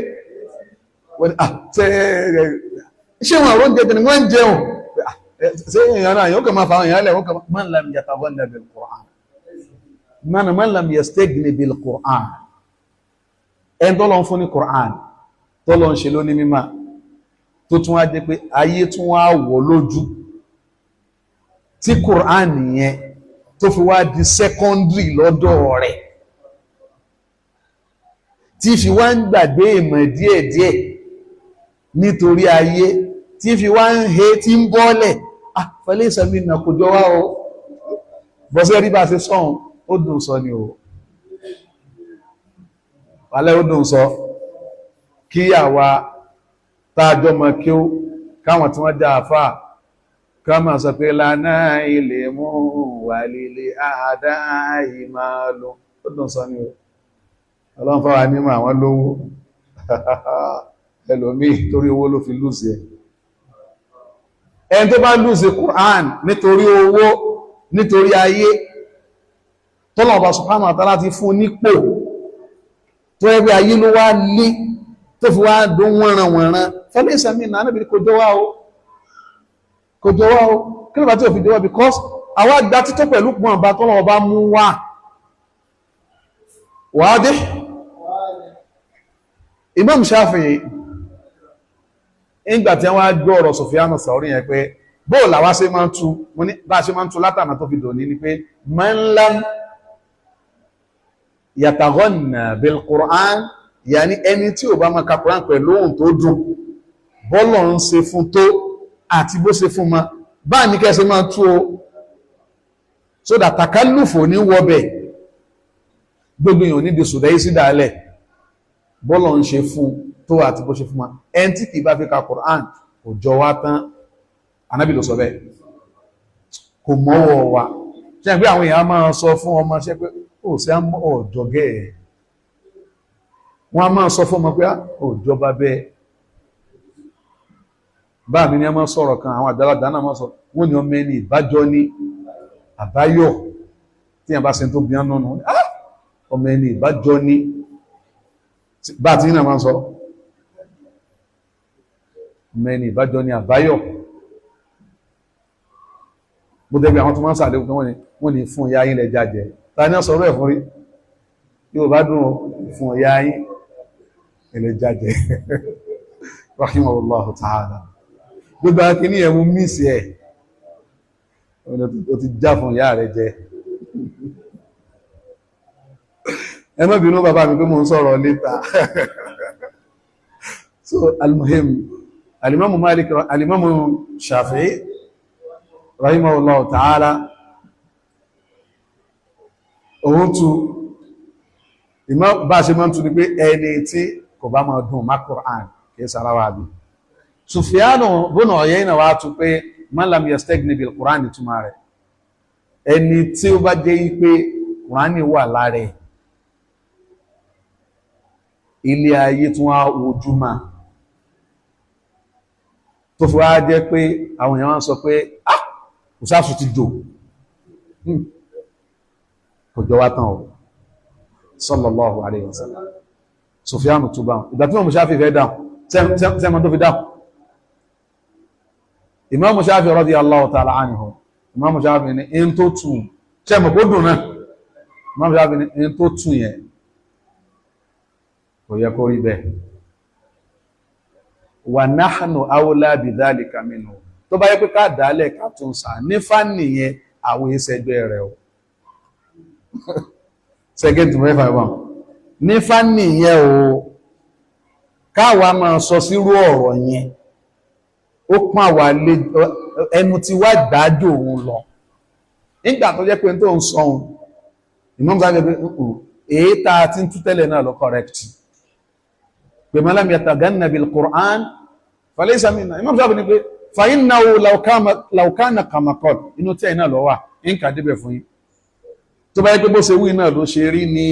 S1: ṣé wọn àrùn jẹ́ tẹ́ni wọ́n jẹun ṣe èèyàn náà yóò kàn máa fàwọn èèyàn lẹ̀ wọ́n kàn man lam yataghanna bil Qur'an man lam yastaghni bil Qur'an ẹn tó lọ ń fún ní Qur'an tó lọ ń ṣe lóní mímá tó tún wá jẹ́ pé ayé tún wá wọ̀ lójú tí Qur'an yẹn tó fi wá di secondary lọ́dọ̀ rẹ̀ tí fi wá ń gbàgbé ìmọ̀ díẹ̀díẹ̀ nítorí ayé tí fi wá ń he tí ń bọ́lẹ̀ falaysa minna kò jọ wá o bọ́sẹ̀ rí bá ṣe sọ́hun ó dùn sọ ni o wálẹ́ ó dùn sọ kí àwa tájọ́ mọ̀ kí ó káwọn tí wọ́n já àfáà ká máa sọ pé lánà ilé mú wà lílé àádá ìmáàlú ó dùn sọ ni o ọlọ́run fáwà nímọ̀ àwọn lówó ẹlòmí torí owó ló fi lùsì ẹni tó bá lùsì Qur'an nítorí owó nítorí ayé tọ́lọ̀ ọba subhanahu wa ta'ala ti fún nípò tó ẹgbẹ́ ayé ló wá lé tó fi wá dún wọ́nranwọ̀nran falaysa minna náà bí kò jọ wá o kí ló bá tí ò fi jọ wá because àwọn àgbà títọ́ pẹ̀lú pọ̀ ọba tọ́lọ̀ ọba mú wá wáádé Imam Shafi'i ìgbàtí wọ́n gbọ́ ọ̀rọ̀ Sufyanu Thawri yẹn pé bóò làwá ṣe máa ń tú bá ṣe máa ń tú látànà tó fi dòní ni pé man lam yataghanna bil Qur'an yàní ẹni tí ò bá máa ka Qur'an pẹ̀lú ohùn tó dùn bọ́lọ̀ ń ṣe fún tó àti bó ṣe fún ma bá ní kẹ́ ṣe máa tú o so that takallufo ní wọ́bẹ̀ gbogbo èèyàn ní dìsùdẹ̀ yìí sí dáálẹ̀ bọ́lọ̀ ń ṣe fún tó àti bó ṣe fún ma ẹn tí kìí bá fi ka Qur'an kò jọ wá tán Ànábì ló sọ bẹ́ẹ̀ kò mọ́wọ́ wa ṣe pé àwọn èèyàn máa sọ fún ọmọ ṣe pé ó sì á mọ́ ọ̀dọ̀gẹ́ ẹ̀ wọ́n á máa sọ fún ọmọ pé òjọba bẹ́ẹ̀ bá mi ní a máa sọ̀rọ̀ kan àwọn àgbàlagbà náà máa sọ wọ́n ní ọmọ ẹni ìbájọ́ ní àbáyọ̀ tí a bá ṣe tó bí án nánú ọmọ ẹni ìbájọ́ ní bá ti ní a máa sọ ọmọ ẹni ìbájọ́ ní àbáyọ̀ bó dẹ́gbẹ̀ àwọn tó máa ń sàlẹ̀ wọ́n ní fún ìyá yín lẹ jàjẹ́ ta ní ọ̀sọ̀rọ̀ ẹ̀ fún rí yóò bá dùn fún ìyá yín lẹ jàjẹ́ rahimahullahu ta'ala gbogbo akíní ẹ̀mú mísì ẹ̀ o ti já fún ìyá rẹ̀ jẹ ẹ má bínú bàbá mi pé mo ń sọ̀rọ̀ létà so al-muhim alimamu Malik alimamu Shafi'i rahimahullahu ta'ala òun tu ìmọ̀ bá ṣe máa ń tu ní pé ẹni tí kò bá máa dùn má Qur'an kìí sára wà bí Sufyanu bónà ọ̀yẹ́ ìnà wá tu pé man lam yastagni bil Qur'an ní túnmà rẹ̀ ẹni tí ó bá jẹ́ pé Qur'an wà lára ilé ayé tún wá ojúmọ́ tó fi wá jẹ́ pé àwọn èèyàn wá sọ pé ah kùsáàsù ti jò kò jọ wá tán o sallallahu alayhi wa sallam Sufyanu tó bá ìgbà tí wọ́n Shafi'i fẹ́ dáhùn sẹ́mọ̀ tó fi dáhùn Imam Shafi'i radiyallahu ta'ala anhu Imam Shafi'i ní in tó tún sẹ́mọ̀ kó dùn náà Imam Shafi'i ní in tó tún yẹn kò yẹ kó rí bẹ́ẹ̀ wa nahnu awla bi dhalika minhu tó bá yẹ pé ká dálẹ̀ ká tún sá ní fánì yẹn àwọn ìṣẹ́gbẹ́ rẹ̀ o second to mẹ́fà ìwọ̀n ní fánì yẹn o káwa máa sọ sírú ọ̀rọ̀ yẹn ó pọ́n àwà lé ẹnu tí wá dájò òun lọ nígbà tó jẹ́ pé tó ń sọ ohun Imam Shafi'i pé èyí tá a ti ń tú tẹ́lẹ̀ náà lọ correct pé man lam yataganna bil Qur'an falaysa minna Imam Shafi'i ní pé fa innahu law kana kama qala inú tí ẹ̀yìn náà lọ wà ń kà débẹ̀ fún yín tó bá yẹ pé bó ṣe wí náà ló ṣe rí ní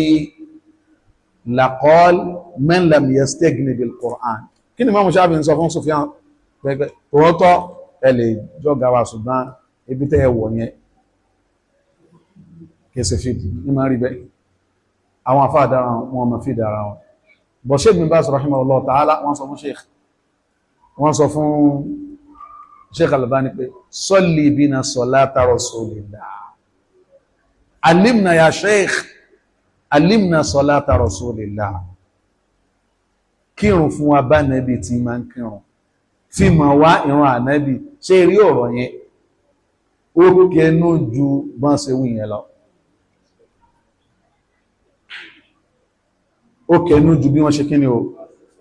S1: laqal man lam yastagni bil Qur'an kí ni Imam Shafi'i ń sọ fún Sufyan pẹ́pẹ́ òótọ́ ẹ lè jọ́gà wa ṣùgbọ́n ibi tẹ́ ẹ wọ̀ yẹn kẹsẹ̀ fìdí ní máa rí bẹ́ẹ̀ àwọn afá dára wọn ma fi dára wọn bọ̀ Sheikh bin Baz rahimahullah ta'ala wọ́n sọ fún Sheikh Albani pé salli bina salata rasulillah alimna ya Sheikh alimna salata rasulillah kírun fún wa bá Nábì tí máa ń kírun fi mọ̀ wá ìran ànábì ṣe rí ọ̀rọ̀ yẹn ó kẹnu ju bọ́n ṣe wí yẹn lọ ó kẹnu ju bí wọ́n ṣe kí ni o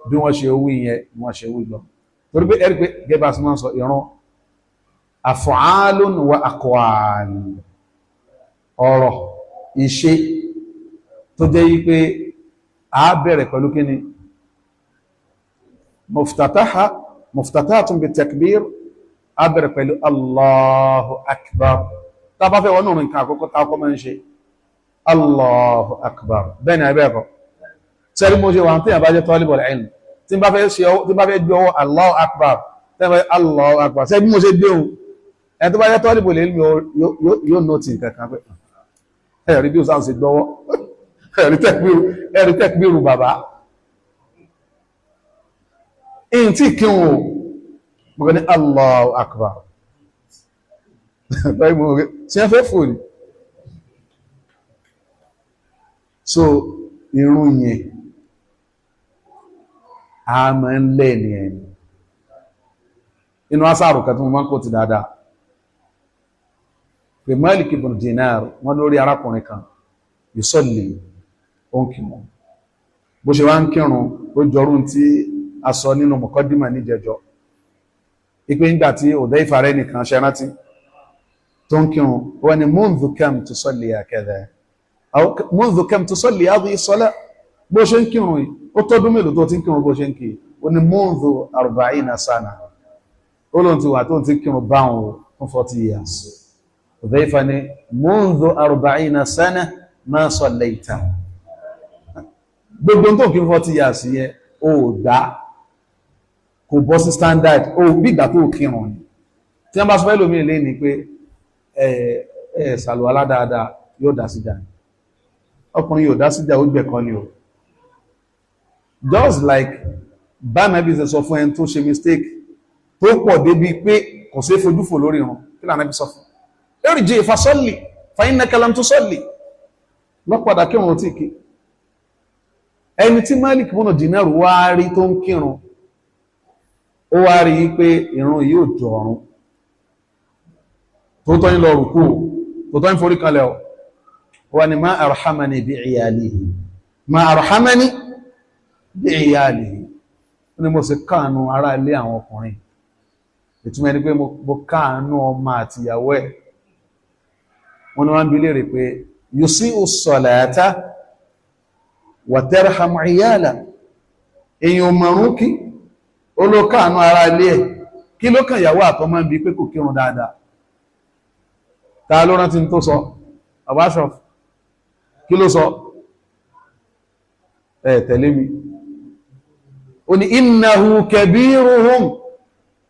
S1: bí wọ́n ṣe wí yẹn bí wọ́n ṣe wí lọ torí pé ẹ̀rí pé gẹ́bà sí máa ń sọ ìran af'alun wa aqwal ọ̀rọ̀ ìṣe tó jẹ́ yí pé a bẹ̀rẹ̀ pẹ̀lú kí ni muftatahatun bi takbir abẹ̀rẹ̀ pẹ̀lú Allahu akbar tá bá fẹ́ wọ́n náà nǹkan àkọ́kọ́ tá kọ́ mọ́ ń ṣe Allahu akbar bẹ́ẹ̀ ni àbẹ́ẹ̀kọ́ sẹ́rí mo ṣe wà tí àbájẹ́ talibul ilm tí bá fẹ́ gbé ọwọ́ Allahu akbar tẹ́fẹ́ Allahu akbar sẹ́rí mo ṣe gbé ohun ẹ̀ tó bá jẹ́ talibul ilm yóò nọ́tì kankan pé ẹ̀rí bí ó sáà ṣe gbọ́wọ́ ẹ̀rí tẹ́kbírù bàbá in tí kí wọn mọ̀ ní Allahu akbar tí wọ́n fẹ́ fòrí so irun yẹn a mọ́ ń lẹ́ ní ẹni inú asáàrù kan tí mo máa ń kó ti dáadáa pé Malik ibn Dinar wọ́n lórí arákùnrin kan yusalli oǹkìmọ̀ bó ṣe wá ń kírun ó jọrún tí a sọ nínú mọ̀kọ́dímà ní jẹjọ ipé ń gbà tí Hudayfa rẹ̀ nìkan ṣe rántí tó ń kírun wọ́n ni mundhu kam tusalli hakadha mundhu kam tusalli hadhihi salat bó ṣe ń kírun yìí ó tọ́dún mélòó tó ti ń kírun bó ṣe ń kí ó ní mundhu 40 sana ó lóun ti wà tó ti ń kírun báwọn fún 40 years Hudayfa ni mundhu 40 sana ma sallaita gbogbo tó kí 40 years yẹn ó dá kò bọ́ sí standard ó bí ìgbà tó kírun ni tí wọ́n bá sọ fẹ́lò mí lè ní pé ṣàlùwàlá dáadáa yóò dá síjà ọkùnrin yóò dá síjà ó gbẹ̀kan ni o just like bá Nábì ṣe sọ fún ẹni tó ṣe mistake tó pọ̀ débi pé kò sí fojúfò lórí ìrun kí là Nábì sọ fún irji fasalli fa innaka lam tusalli lọ́pàdà kírun tí kí ẹni tí Malik ibn Dinar wá rí tó ń kírun ó wá rí pé ìrun yóò jọrún tó tọ́ ní lọ rùkú tó tọ́ ní forí kalẹ̀ ọ wà ní ma arhamani bi iyalihi ma arhamani bi iyalihi ní mo sì káànú ará ilé àwọn ọkùnrin ìtumọ̀ ẹni pé mo káànú ọmọ àti ìyàwó ẹ̀ wọ́n ni wọ́n bí léèrè pé yusi'u as-salata wa tarhamu 'iyala èyàn mọ̀rún kí olókàánú ara ilé ẹ̀ kí ló kàn ìyàwó àtọmọ bí pé kò kírun dáadáa ta ló rántí tó sọ àbáṣọ kí ló sọ tẹ̀lé mi ó ní innahu kabiruhum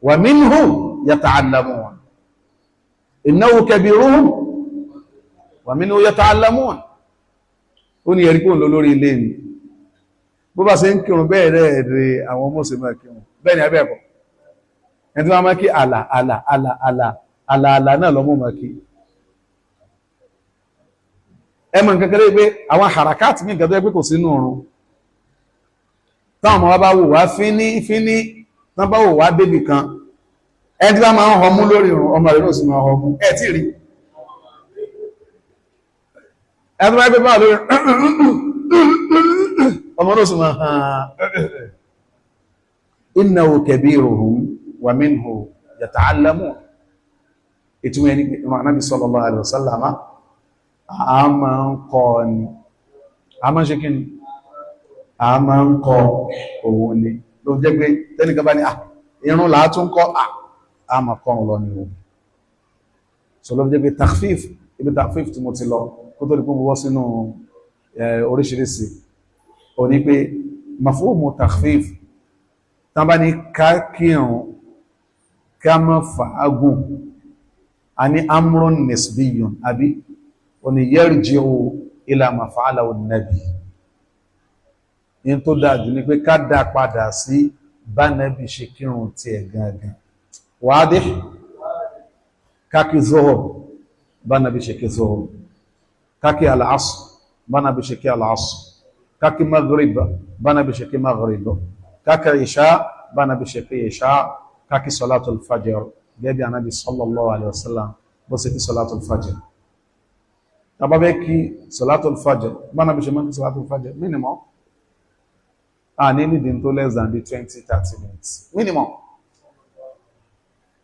S1: wa minhum yata'allamun innahu kabiruhum wa minhum yata'allamun ó ní ẹ̀rí kò ń lọ lórí ilé mi bó bá ṣe ń kírun bẹ́ẹ̀ rẹ̀ àwọn ọmọ òsè máa kírun bẹ́ẹ̀ ni abẹ́ẹ̀kọ́ ẹni tí wọ́n máa kí àlà àlà àlà àlà àlà àlà náà lọ́mọ máa kí ẹmọ nǹkan kéré pé àwọn harakat ní nǹkan tó yẹ pé kò sínú ọ̀run táwọn ọmọ wa bá wò wá fíní fíní tán bá wò wá débì kan ẹni tí wọ́n máa ń họmú lórí ìrùn ọmọ rẹ̀ ló sì máa họmú ẹ̀ tí rí ẹni tó bá gbé bá lórí ọmọ ló sì máa hàn innahu kabiruhum wa minhu yata'allamun ìtumọ̀ ẹni pé Ànábì sallallahu alaihi wasallam a máa ń kọ́ ni a máa ń ṣe kí ni a máa ń kọ́ òun ni ló jẹ́ pé tẹ́nìkan bá ní irun látún kọ́ a máa kọ́ lọ ni o so ló jẹ́ pé takhfif ibi takhfif tí mo ti lọ kó tó di pé mo wọ́ sínú oríṣiríṣi o ní pé mafhumu takhfif tán bá ní kákírùn ká má fàágùn a ní amrun nisbiyun àbí o ní yarji'u ila ma fa'alahu an-nabi in tó dájú ní pé ká dá padà sí bá nabi ṣe kírun tí ẹ̀ gangan wadih kákí zuhur bá nabi ṣe kí zuhur kákí al-asr bá nabi ṣe kí al-asr kákí maghrib bá nabi ṣe kí maghrib kákí ìṣá bá nabi ṣe kí ìṣá kákí salatul fajr gẹ́bí anábi sallallahu alaihi wasallam bó ṣe kí salatul fajr tàbá bẹ́ kí salatul fajr bá nabi ṣe mọ́ kí salatul fajr minimum a ní nìdí tó less than 20-30 minutes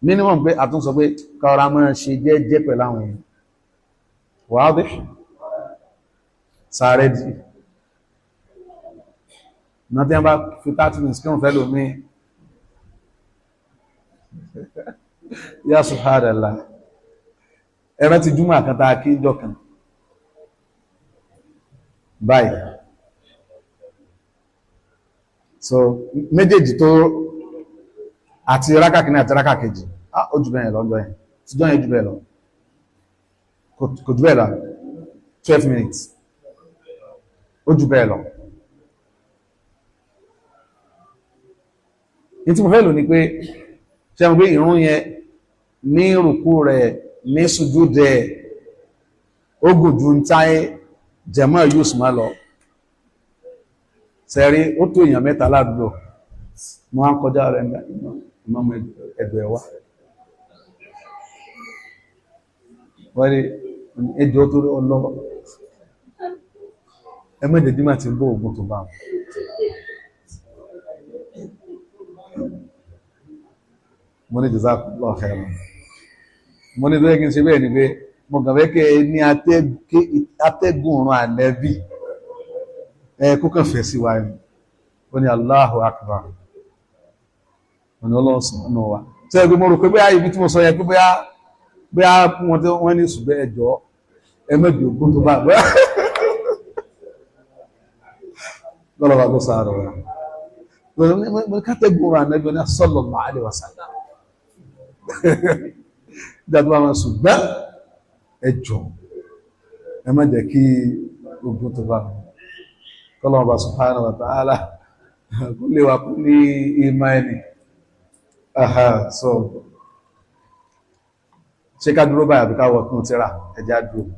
S1: minimum pé àtúnsọ pé káwàrá mọ́ ṣe jẹ́ pẹ̀lú àwọn èèyàn wáàdí sáré dì náà tí wọ́n bá fi 30 minutes kí wọ́n fẹ́ lò mí ya subhanallah ẹ̀rẹ́ ti júmọ̀ àkàtà kí jọ kan báyìí so méjèèjì tó àti rákàkì ní àti rákàkejì ó jù bẹ́ẹ̀ lọ́jọ́ ẹ̀ tí jọ́ yẹn jù bẹ́ẹ̀ lọ kò jù bẹ́ẹ̀ lọ 12 minutes ó jù bẹ́ẹ̀ lọ ní tí mo fẹ́ lò ní pé ṣe mọ̀ pé ìrun yẹn ní rùkú rẹ̀ ní sùjúdẹ̀ ó gùn ju ń táyé jẹ̀mọ́ yóò sì máa lọ sẹ́rí ó tó èèyàn mẹ́ta ládùúgbò mo á ń kọjá rẹ̀ ìmọ̀mọ̀ ẹ̀dọ̀ ẹ̀wà wọ́n rí ẹjọ́ tó ọlọ́ ẹmẹ́dẹ̀dí máa ti ń bó ogun tó bá wọn mo ní jazakallahu khairan mo ní tó yẹ kí n ṣe bẹ́ẹ̀ ni pé mo kàn fẹ́ kẹ́ ní atẹ́gùn ọ̀run ànẹ́bí kókàn fẹ́ sí wa ní ó ní Allahu akbar ọ̀nà ọlọ́sàn ọ̀nà wa tí ẹgbẹ́ mo rò pé bóyá ibi tí mo sọ yẹ pé bóyá wọ́n ní ṣùgbẹ́ ẹjọ́ ẹmẹ́bí ogun tó bá bóyá lọ́lọ́wà tó sáàrọ̀ wa kátẹ́gùn ọ̀run ànẹ́bí ní sallallahu alaihi wasallam jàdùwà wọn ṣùgbẹ́ ẹjọ́ ẹ má jẹ́ kí ogun tó bá kọ́lọ̀ ọba subhanahu wa ta'ala kó lè wà kú ní ìmọ̀ ẹni so ṣe ká dúró báyà bí ká wọ̀ tún tíra ẹjá dúró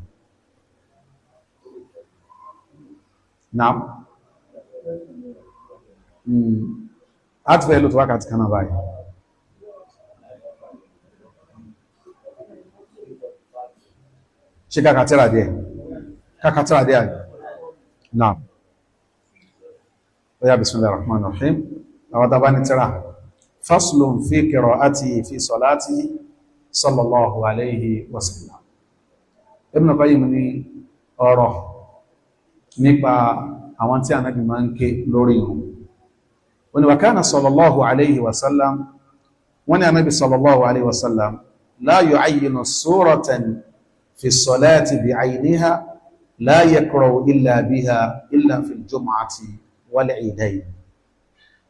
S1: náà a ti fẹ́ lò tó wákàtí kan náà báyìí ṣe kákàtírà díẹ̀ náà ó yá bismillahir rahmanir rahim àwọn tàbá ní tíra faslun fi qira'atihi fi salatihi sallallahu alayhi wa sallam Ibn Qayyim ní ọ̀rọ̀ nípa àwọn tí ànábì máa ń ké lórí ìrun. Wọ́n ní wa kana sallallahu alayhi wa sallam, wọ́n ní ànábì sallallahu alayhi wa sallam la yu'ayyinu suratan fi salati bi'ayniha la yaqra'u illa biha illa fil jum'ati wal 'idayn.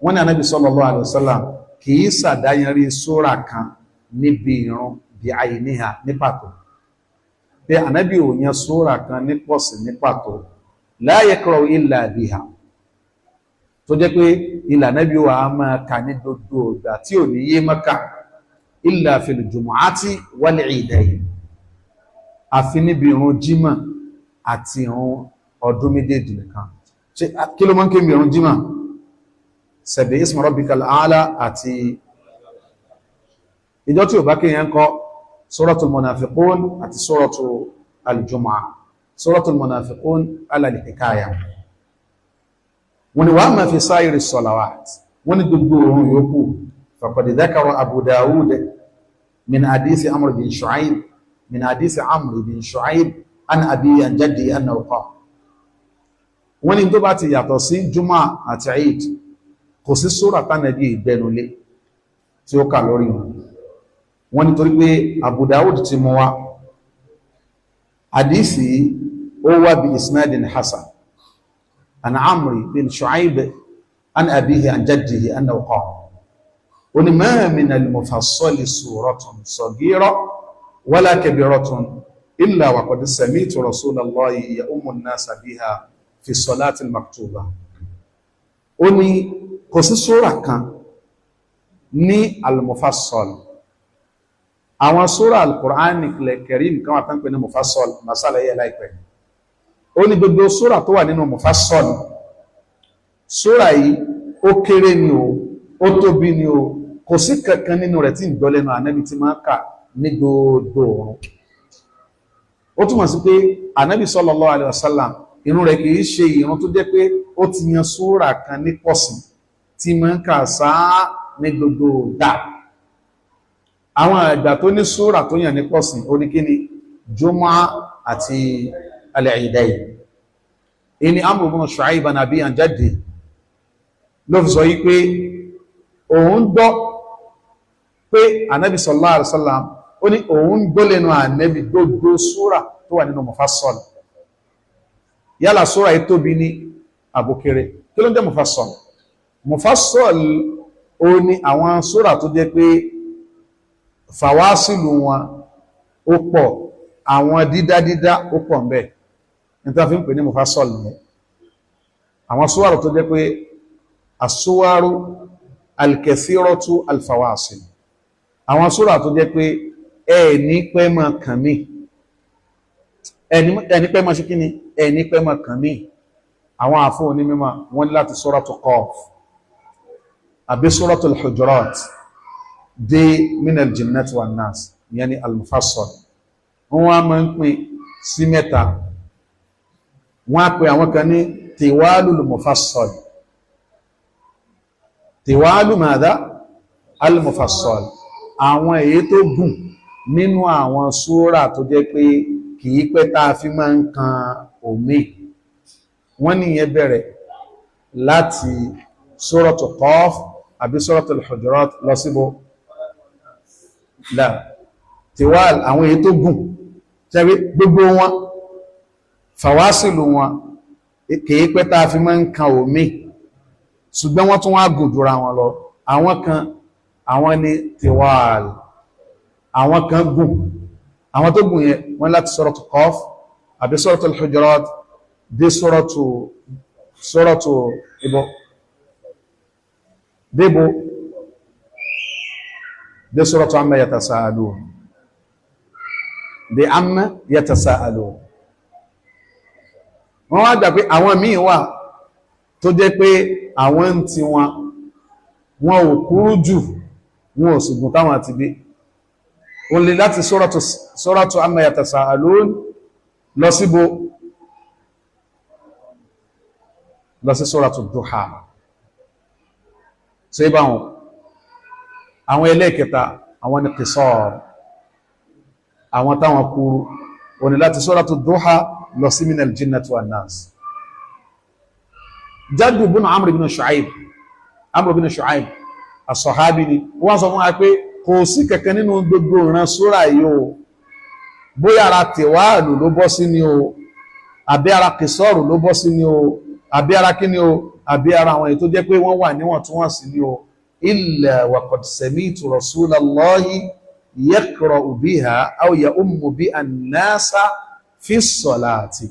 S1: Wọ́n ní ànábì sallallahu alayhi wa sallam kìí sàdáyẹrí sóra kan níbi ìrun bi'ayniha ní pàtó, pé ànábì ò yẹn sóra kan ní pọ̀sí ní pàtó la yaqra'u illa biha, tó jẹ́ pé ìlànà bí wà á máa kà ní gbogbo ìgbà tí ò ní yé mọ́ká illa fil jumu'ati wal 'idayn, àfi níbi ìrun jímọ̀ àti ìrun ọdún méjèèjì nìkan. Kí ló mọ́ ń ké bí ìrun jímọ̀? Sabbih isma rabbikal a'la àti ìjọ tí ò bá kéèyàn kọ́ suratul munafiqun àti suratul al-jumu'ah, suratul munafiqun ala al-hikaya. Wọ́n ní wa amma fi sa'iri salawat, wọ́n ní gbogbo ohun yòókù faqad dhakara Abu Dawud min hadisi Amr bin Shu'ayb, min hadisi Amr bin Shu'ayb an abi an jaddi annahu qala. Wọ́n ní tó bá ti yàtọ̀ sí Jumu'ah àti Eid, kò sí sura tánàbí ìgbẹnulé tí ó kà lórí wọn. Wọ́n ní torí pé Abu Dawud ti mú wá hadisi ó wá bí isnadin hasan an Amri bin Shu'ayb an abihi an jaddihi annahu qala. Ó ní ma min al-mufassali suratun saghira wala kabiratun illa wa qad sami'tu rasulallahi ya'ummu an-nasa biha fi salati al-maktuba. Ó ní kò sí sura kan ní al-mufassal, àwọn sura al-Qur'an al-Karim kan wà tán pé ní mufassal, masala yẹ láìpẹ́. Ó ní gbogbo sura tó wà nínú mufassal, sura yìí ó kéré ni o, ó tóbi ni o, kò sí kankan nínú rẹ̀ tí ń gbọ́ lẹ́nu ànábì tí máa kà ní gbogbo ọ̀run. Ó túmọ̀ sí pé ànábì sallallahu alaihi wasallam ìrun rẹ̀ kìí ṣe ìrun tó jẹ́ pé ó ti yan sura kan ní pọ̀sìn tí máa kà sáá ní gbogbo dà. Àwọn àgbà tó ní sura tó yàn ní pọ̀sìn ó ní kíni Jumu'ah àti al-Eidayn. Ìní Amr ibn Shu'ayb an abi an jaddi ló fi sọ yí pé òun gbọ́ pé ànábì sallallahu alaihi wasallam ó ní òun gbọ́ lẹ́nu ànábì gbogbo súra tó wà nínú mufassal, yálà súra yìí tóbi ní àbókéré. Kí ló ń jẹ́ mufassal? Mufassal ó ní àwọn súra tó jẹ́ pé fàwásìlù wọn ó pọ̀, àwọn dídá ó pọ̀ ń bẹ, níta fi ń pè ní mufassal nìyẹn. Àwọn súra tó jẹ́ pé as-suwaru al-kathiratu al-fawasil, àwọn súra tó jẹ́ pé ẹni pẹ́ mọ́ kàn mí, ẹni pẹ́ mọ́ ṣe kí ni, ẹni pẹ́ mọ́ kàn mí. Àwọn àfún oní mímọ̀ wọ́n ní láti suratu Qaf àbí suratul Hujurat dé minal jinnati wan nas, ìyẹn ni al-mufassal. Wọ́n wá máa ń pín sí mẹ́ta. Wọ́n á pè àwọn kan ní tiwalul mufassal, tiwalu madha al-mufassal, àwọn èyí tó gùn nínú àwọn súrà tó jẹ́ pé kìí pẹ́ tá a fi máa ń kan omi. Wọ́n ní ìyẹn bẹ̀rẹ̀ láti suratu Qaf àbí suratul Hujurat lọ síbò là tiwal, àwọn èyí tó gùn tẹ́rí gbogbo wọn fàwásìlù wọn kìí pẹ́ tá a fi máa ń kan omi, ṣùgbọ́n wọ́n tún wá gùn jùra wọn lọ. Àwọn kan àwọn ni tiwal, àwọn kan gùn, àwọn tó gùn yẹn wọ́n láti suratu Qaf àbí suratul Hujurat dé suratu ibo débò dé suratu amma yatasaalun, dé amma yatasaalun. Wọ́n wá gbà pé àwọn míì wà tó jẹ́ pé àwọn tí wọn ò kúrú jù, wọn ò sì gùn táwọn àti bí. O lè láti suratu amma yatasaalun lọ síbò, lọ sí suratu Duha. Ṣé bá wọn àwọn ẹlẹ́ẹ̀kẹta àwọn ni qisar, àwọn táwọn kúrú. O ní láti suratu Duha lọ sí minal jinnati wan nas. Jaddu ibn Amr ibn Shu'aib, Amr ibn Shu'aib as-sahabi ni wọ́n sọ fún wa pé kò sí kankan nínú gbogbo ìran súra yìí o, bóyá ara tìwáàlù ló bọ́ sí ni o, àbí ara kìsọ́ọ̀rù ló bọ́ sí ni o, àbí ara kí ni o, àbí ara àwọn èyí tó jẹ́ pé wọ́n wà níwọ̀ntúnwọ̀nsì ni o, illa wa qad sami'tu rasulallahi yaqra'u biha aw ya'ummu biha an-nasa fi s-salati.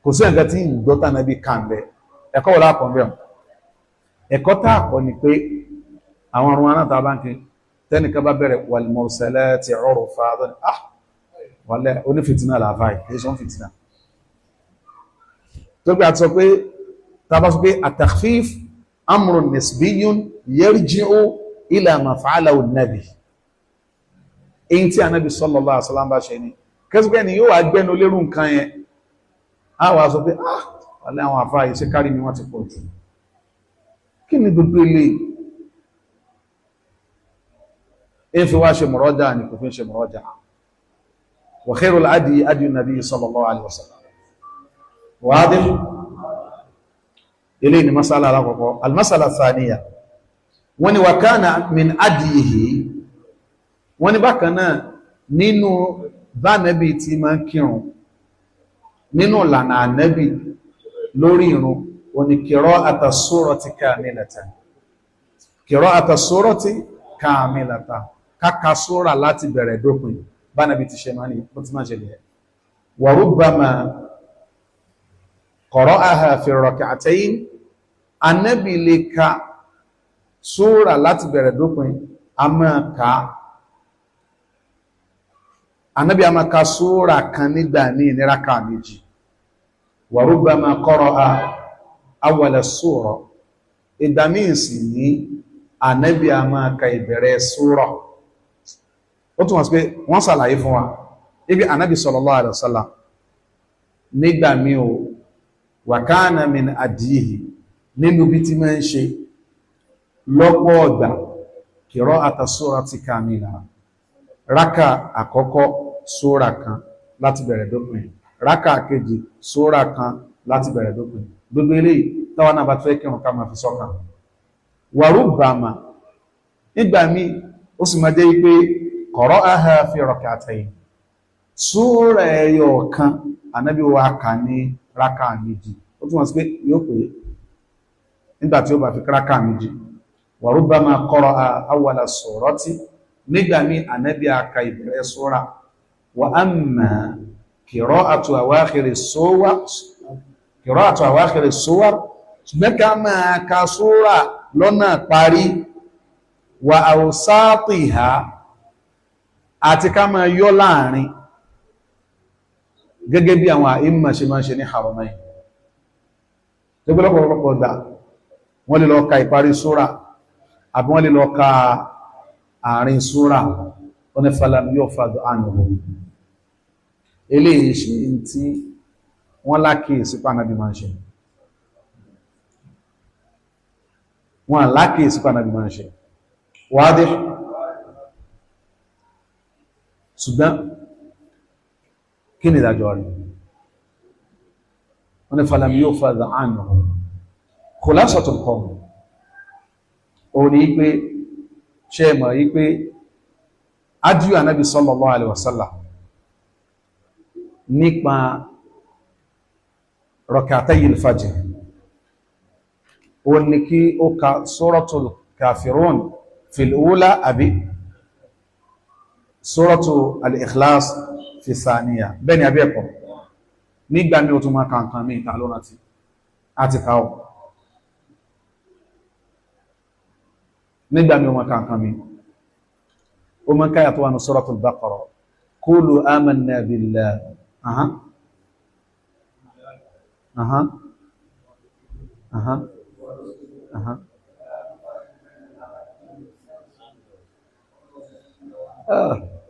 S1: Kò sí nǹkan tí ìgbọ́ta nàbí kàǹbẹ̀ ẹ̀kọ́ wọlé àkọ́bẹ̀ ẹ̀kọ́ tá àkọ́ ni pé àwọn ọ̀run anáta bá ń kí tẹ́nìkan bá bẹ̀rẹ̀ wal mursalati urfa wọlé onífìtínà làfáì ẹ̀ṣọ́n fìtínà tó gbé àti sọ pé tàbá sọ pé at-takhfif amrun nisbiyyun yarji'u ila ma fa'alahu an-nabi, èyí tí Ànábì sallallahu alaihi wasallam bá ṣe ní kẹsùgbẹ́ ni yóò wá gbẹ́nu lérú nǹkan yẹn a wà sọ pé wọlé àwọn àfáà yìí ṣe kárí mi wọ́n ti pọ̀ jù, kí ni gbogbo ilé in fi wá ṣe mọ̀rọ́jà ní kò fi ṣe mọ̀rọ́jà. Wa khairul hadi hadi nabi sallallahu alaihi wasallam. Wadih ilé ni masala alákọ̀ọ́kọ́. Al-masala thaniya wọ́n ni wa kana min hadihi, wọ́n ni bákan náà nínú bá nẹ́bí tí ma ń kírun nínú lànà nẹ́bí lórí ìrun wọ́n ni qira'ata surati kamilatan, qira'ata surati kamilatan, káka sóra láti bẹ̀rẹ̀ dópin bá nàbí ti ṣe máa ní bó ti máa ṣe lè wa rubbama qara'aha fi rak'atayn, Ànábì lè ka sóra láti bẹ̀rẹ̀ dópin a máa ka Ànábì a máa ka sóra kan nígbà ní ìníraka méjì. Wa rubbama qara'a awwala sura, ìgbà míì sì ní Ànábì a máa ka ìbẹ̀rẹ̀ sóra. Ó tún wọ́n sí pé wọ́n sàlàyé fún wa ibi Ànábì sallallahu alaihi wasallam nígbà mí o wa kana min hadihi, nínú bí tí máa ń ṣe lọ́pọ̀ ọ̀gbà qira'ata surati kamila, rákà àkọ́kọ́ sóra kan láti bẹ̀rẹ̀ dópin, rákà kejì sóra kan láti bẹ̀rẹ̀ dópin. Gbogbo eléyìí táwọn náà bá fẹ́ kírun ká máa fi sọ́kàn. Wa rubbama nígbà mí ó sì máa jẹ́ pé qara'aha fi rak'atayn, súra ẹyọ kan Ànábì wa kà ní rákà méjì. Ó túnmọ̀ sí pé yóò pé nígbà tí ó bá fi rákà méjì. Wa rubbama qara'a awwala surati, nígbà mí Ànábì a ka ìbẹ̀rẹ̀ súra. Wa amma qira'atu awakhiri suwar, ṣùgbọ́n ká máa ka súra lọ́nà parí, wa awsatiha, àti ká máa yọ láàrin gẹ́gẹ́ bí àwọn àìmà ṣe máa ń ṣe ní Haramain. Tó gbé lọ́pọ̀lọpọ̀ dà wọ́n lè lọ ka ìparí súra àbí wọ́n lè lọ ka àárín súra, wọ́n ní falam yu'fad anhu. Eléyìí ṣe tí wọ́n lákèésí pànàbí máa ń ṣe, wọ́n lákèésí pànàbí máa ń ṣe. Wádìí ṣùgbọ́n kí ni ìdájọ́ rẹ̀? wọ́n ní falam yu'fad anhu. Khulasatul qawl ó ní pé ṣe mọ̀ yí pé adíyù Ànábì sallallahu alaihi wasallam nípa rak'atayil fajr ó ní kí ó ka suratul kafirun fil ula àbí suratu al-ikhlas fi thaniya, bẹ́ni àbí ẹ̀kọ́. Nígbà mí ó tún máa kankan mí ìta lónà tí a ti káwọ̀, nígbà mí ó máa kankan mí ó máa káyà tó wà ní suratul baqara, qulu amanna billah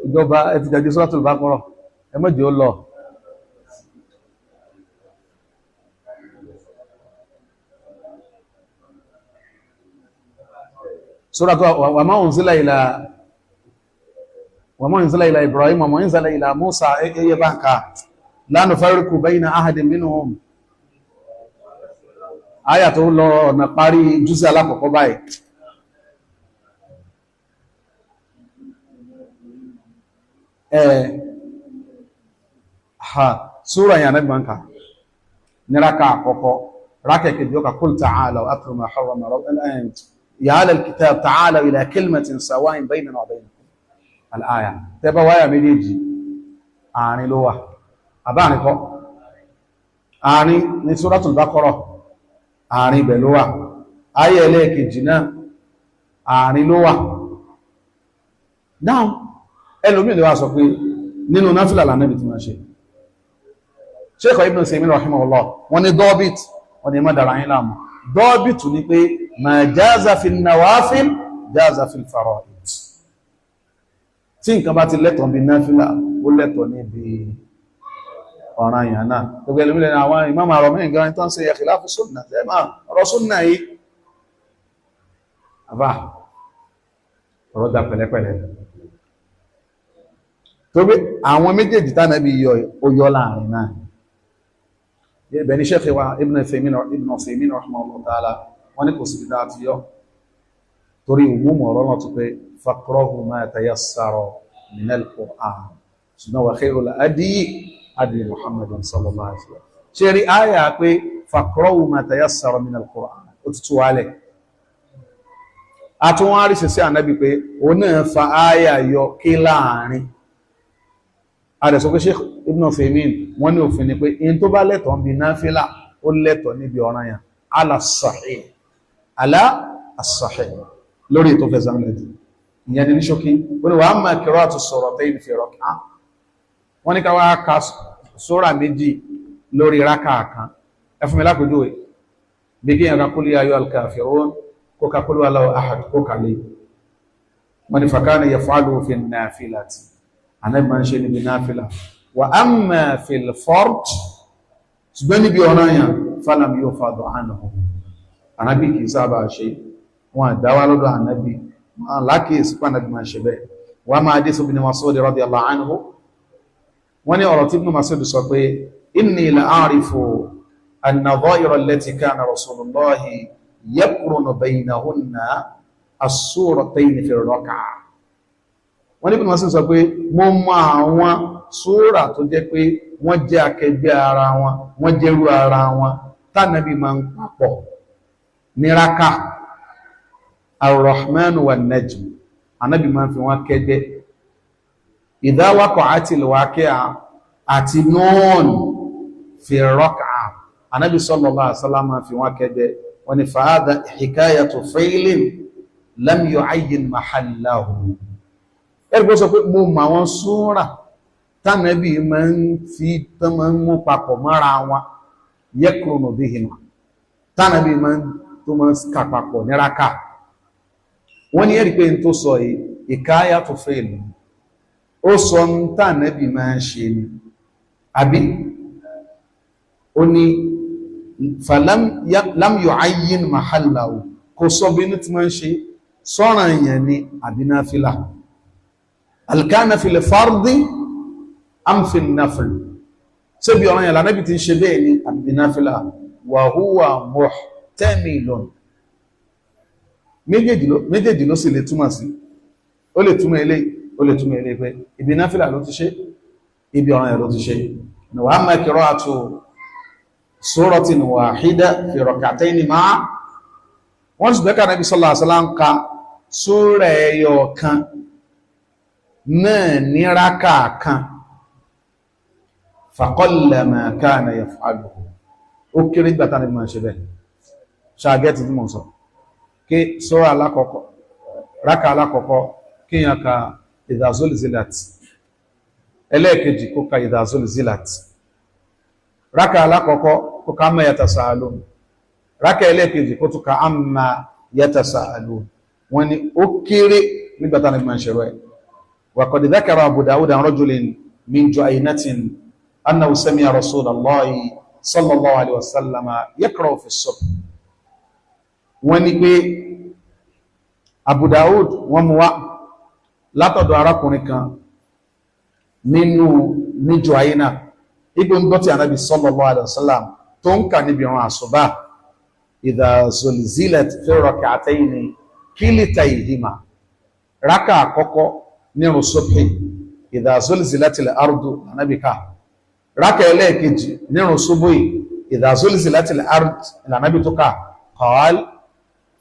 S1: ìjọba ẹ̀tì jàjí Suratul Baqara ẹmọ́jì ó lọ. Suratu wa ma unzila ila Ibrahim wa ma unzila ila Musa ẹyẹ bá ń ka la nufarriqu bayna ahadin minhum àyà tó lọ ọ̀nà parí jùsí alákọ̀ọ́kọ́ báyìí. Súra yà náà gbọ́nkà ní rákà àkọ́kọ́ rákà kejì ọkà qul ta'alaw atlu ma harrama ya ahlal kitab ta'alaw ila kalimatin sawa'in baynana wa baynakum al-aya tẹ́bá wáyà méjèèjì àárín ló wà àbáàrin kọ́ àárín ní Suratul Baqarah àárín ibẹ̀ ló wà ayé ẹlẹ́ẹ̀kejì náà àárín ló wà dáhùn ẹlòmí lè wá sọ pé nínú náfílà lànàbì tí wọ́n ṣe Sheikh Ibn Uthaymeen rahimahullah wọ́n ní dọ́bìt wọ́n ní má dára yín láàmú dọ́bìt ní pé ma jaza fi nawafil jaza fi fara'id tí nǹkan bá ti lẹ́tọ̀ọ́ bí náfílà ó lẹ́tọ̀ọ́ níbi ọ̀ràn yàn náà gbogbo ẹlòmílẹ̀ àwọn imam àrọ̀ mẹ́rin gan tán ṣe khilafu sunnah tẹ́mà ọ̀rọ̀ súnnà yìí àbá ọ̀rọ̀ dá pẹ̀lẹ́pẹ̀lẹ́ tó bí àwọn méjèèjì tánàbí ó yọ láàrin náà ibẹ̀ ni Sheikh wa Ibn Uthaymeen rahimahullah ta'ala wọ́n ní kò sí dídá àti yọ torí ìwúmọ̀ ọ̀rọ̀ náà tó pé faqrahu ma tayassara min al-Qur'an ṣùgbọ́n wa khairul hadyi hadyi Muhammadin sallallahu alaihi wasallam ṣe rí áyà pé faqrahu ma tayassara min al-Qur'an ó ti tú wálẹ̀ àtúnwárí sí ànábì pé ó náà fa áyà yọ kí láàrin àdẹ̀sọ pé Sheikh Ibn Uthaymeen wọ́n ní òfin ni pé in tó bá lẹ́tọ̀ọ́ bí náfílà ó lẹ́tọ̀ọ́ níbi ọ̀ranyàn ala as-sahih lórí ètò fẹ́sàn lẹ́tì ìyẹn ni ní ṣókí ó ní wa amma qira'atu suratayn fi rak'ah wọ́n ní ká wá ka sóra méjì lórí rákà kan ẹ fún mi lápòjúwe bí kí ẹ̀ka qul ya ayyuhal kafirun kó ka qul huwallahu ahad kó kàlẹ̀ wọ́n ní fa kana yaf'alu fi an-nafilati Ànábì máa ń ṣe níbi náfílà wa amma fil fard ṣùgbọ́n níbi ọ̀ranyàn falam yufadu anhu Ànábì kìí sábà ṣe wọn àdáwà lọ́dọ̀ Ànábì lákìísí pé Ànábì máa ń ṣe bẹ́ẹ̀ wa ma hadith Ibn Mas'ud radiyallahu anhu wọ́n ní ọ̀rọ̀ tí Ibn Mas'ud sọ pé inni la a'rifu an-nadha'ira allati kana rasulullahi yaqrunu baynahunna as-suratayn fi ar-rak'ah wọ́n ní Ibn Mas'ud sọ pé mo mọ àwọn súrà tó jẹ́ pé wọ́n jẹ́ akẹgbẹ́ ara wọn wọ́n jẹ́rú ara wọn tánàbí máa ń papọ̀ ní rákà ar-Rahman wan-Najm Ànábì máa ń fi wọ́n kẹgbẹ́ idha waqa'atil waqi'a àti Nun fi rak'a Ànábì sallallahu alaihi wasallam máa fi wọ́n kẹgbẹ́ wọ́n ní fa hadha hikayatu fi'lin lam yu'ayyin mahallahu ẹgbẹ́ sọ pé mo mọ̀ àwọn súnrà tánàbí máa ń fi tán máa ń mú papọ̀ mọ́ra wọn yaqrunu bihima tánàbí máa ń tó máa ń kà papọ̀ ní rákà wọ́n ní ẹ̀rí pé n tó sọ ìkáyà tó fẹ́ ìlú ó sọ ń tánàbí máa ń ṣe ni àbí ó ní lam yu'ayyin mahallahu kò sọ bí ní ti máa ń ṣe sọ́ràn èèyàn ni àbí náfílà alkana fil fardi am fil nafl ṣé bí ọ̀ranyàn la Nábì tí ń ṣe bẹ́ẹ̀ ni àbí náfílà wa huwa muhtamilun méjèèjì ló sì lè túmọ̀ sí ó lè túmọ̀ ilé pé ibi náfílà ló ti ṣe ibi ọ̀ranyàn ló ti ṣe wa amma qira'atu suratin wahida fi rak'atayn ma'a wọ́n sì bẹ́ka Nábì sallallahu alaihi wasallam ka sura ẹyọ kan náà ní rákà kan faqalla ma kana yaf'aluhu ó kéré gbàtà ní ma ṣe bẹ́ ṣàgẹ́tì tí mọ̀ sọ kí sura alákọ̀ọ́kọ́ rákà alákọ̀ọ́kọ́ kí yàn ka idha zulzilat ẹlẹ́ẹ̀kejì kó ka idha zulzilat rákà alákọ̀ọ́kọ́ kó ka amma yatasaalun rákà ẹlẹ́ẹ̀kejì kó tún ka amma yatasaalun wọ́n ní ó kéré nígbàtà ní ma ṣe rẹ̀ وقد ذكر أبو داود عن رجل من جعينة أنه سمع رسول الله صلى الله عليه وسلم يقرأ في الصبح wọ́n ní pé Abu Dawud wọ́n mú wá látọ̀dọ̀ arákùnrin kan nínú ní Juhayna ibo ń gbọ́ tí Ànábì sallallahu alaihi wasallam tó ń kà níbi ìran àsùbá idha zulzilat fi rak'atayn kiltayhima rákà àkọ́kọ́ nírun subhi idha zulzilatil ardu Ànábì ká rákà ẹlẹ́ẹ̀kejì nírun subhi idha zulzilatil ardu Ànábì tó ká qal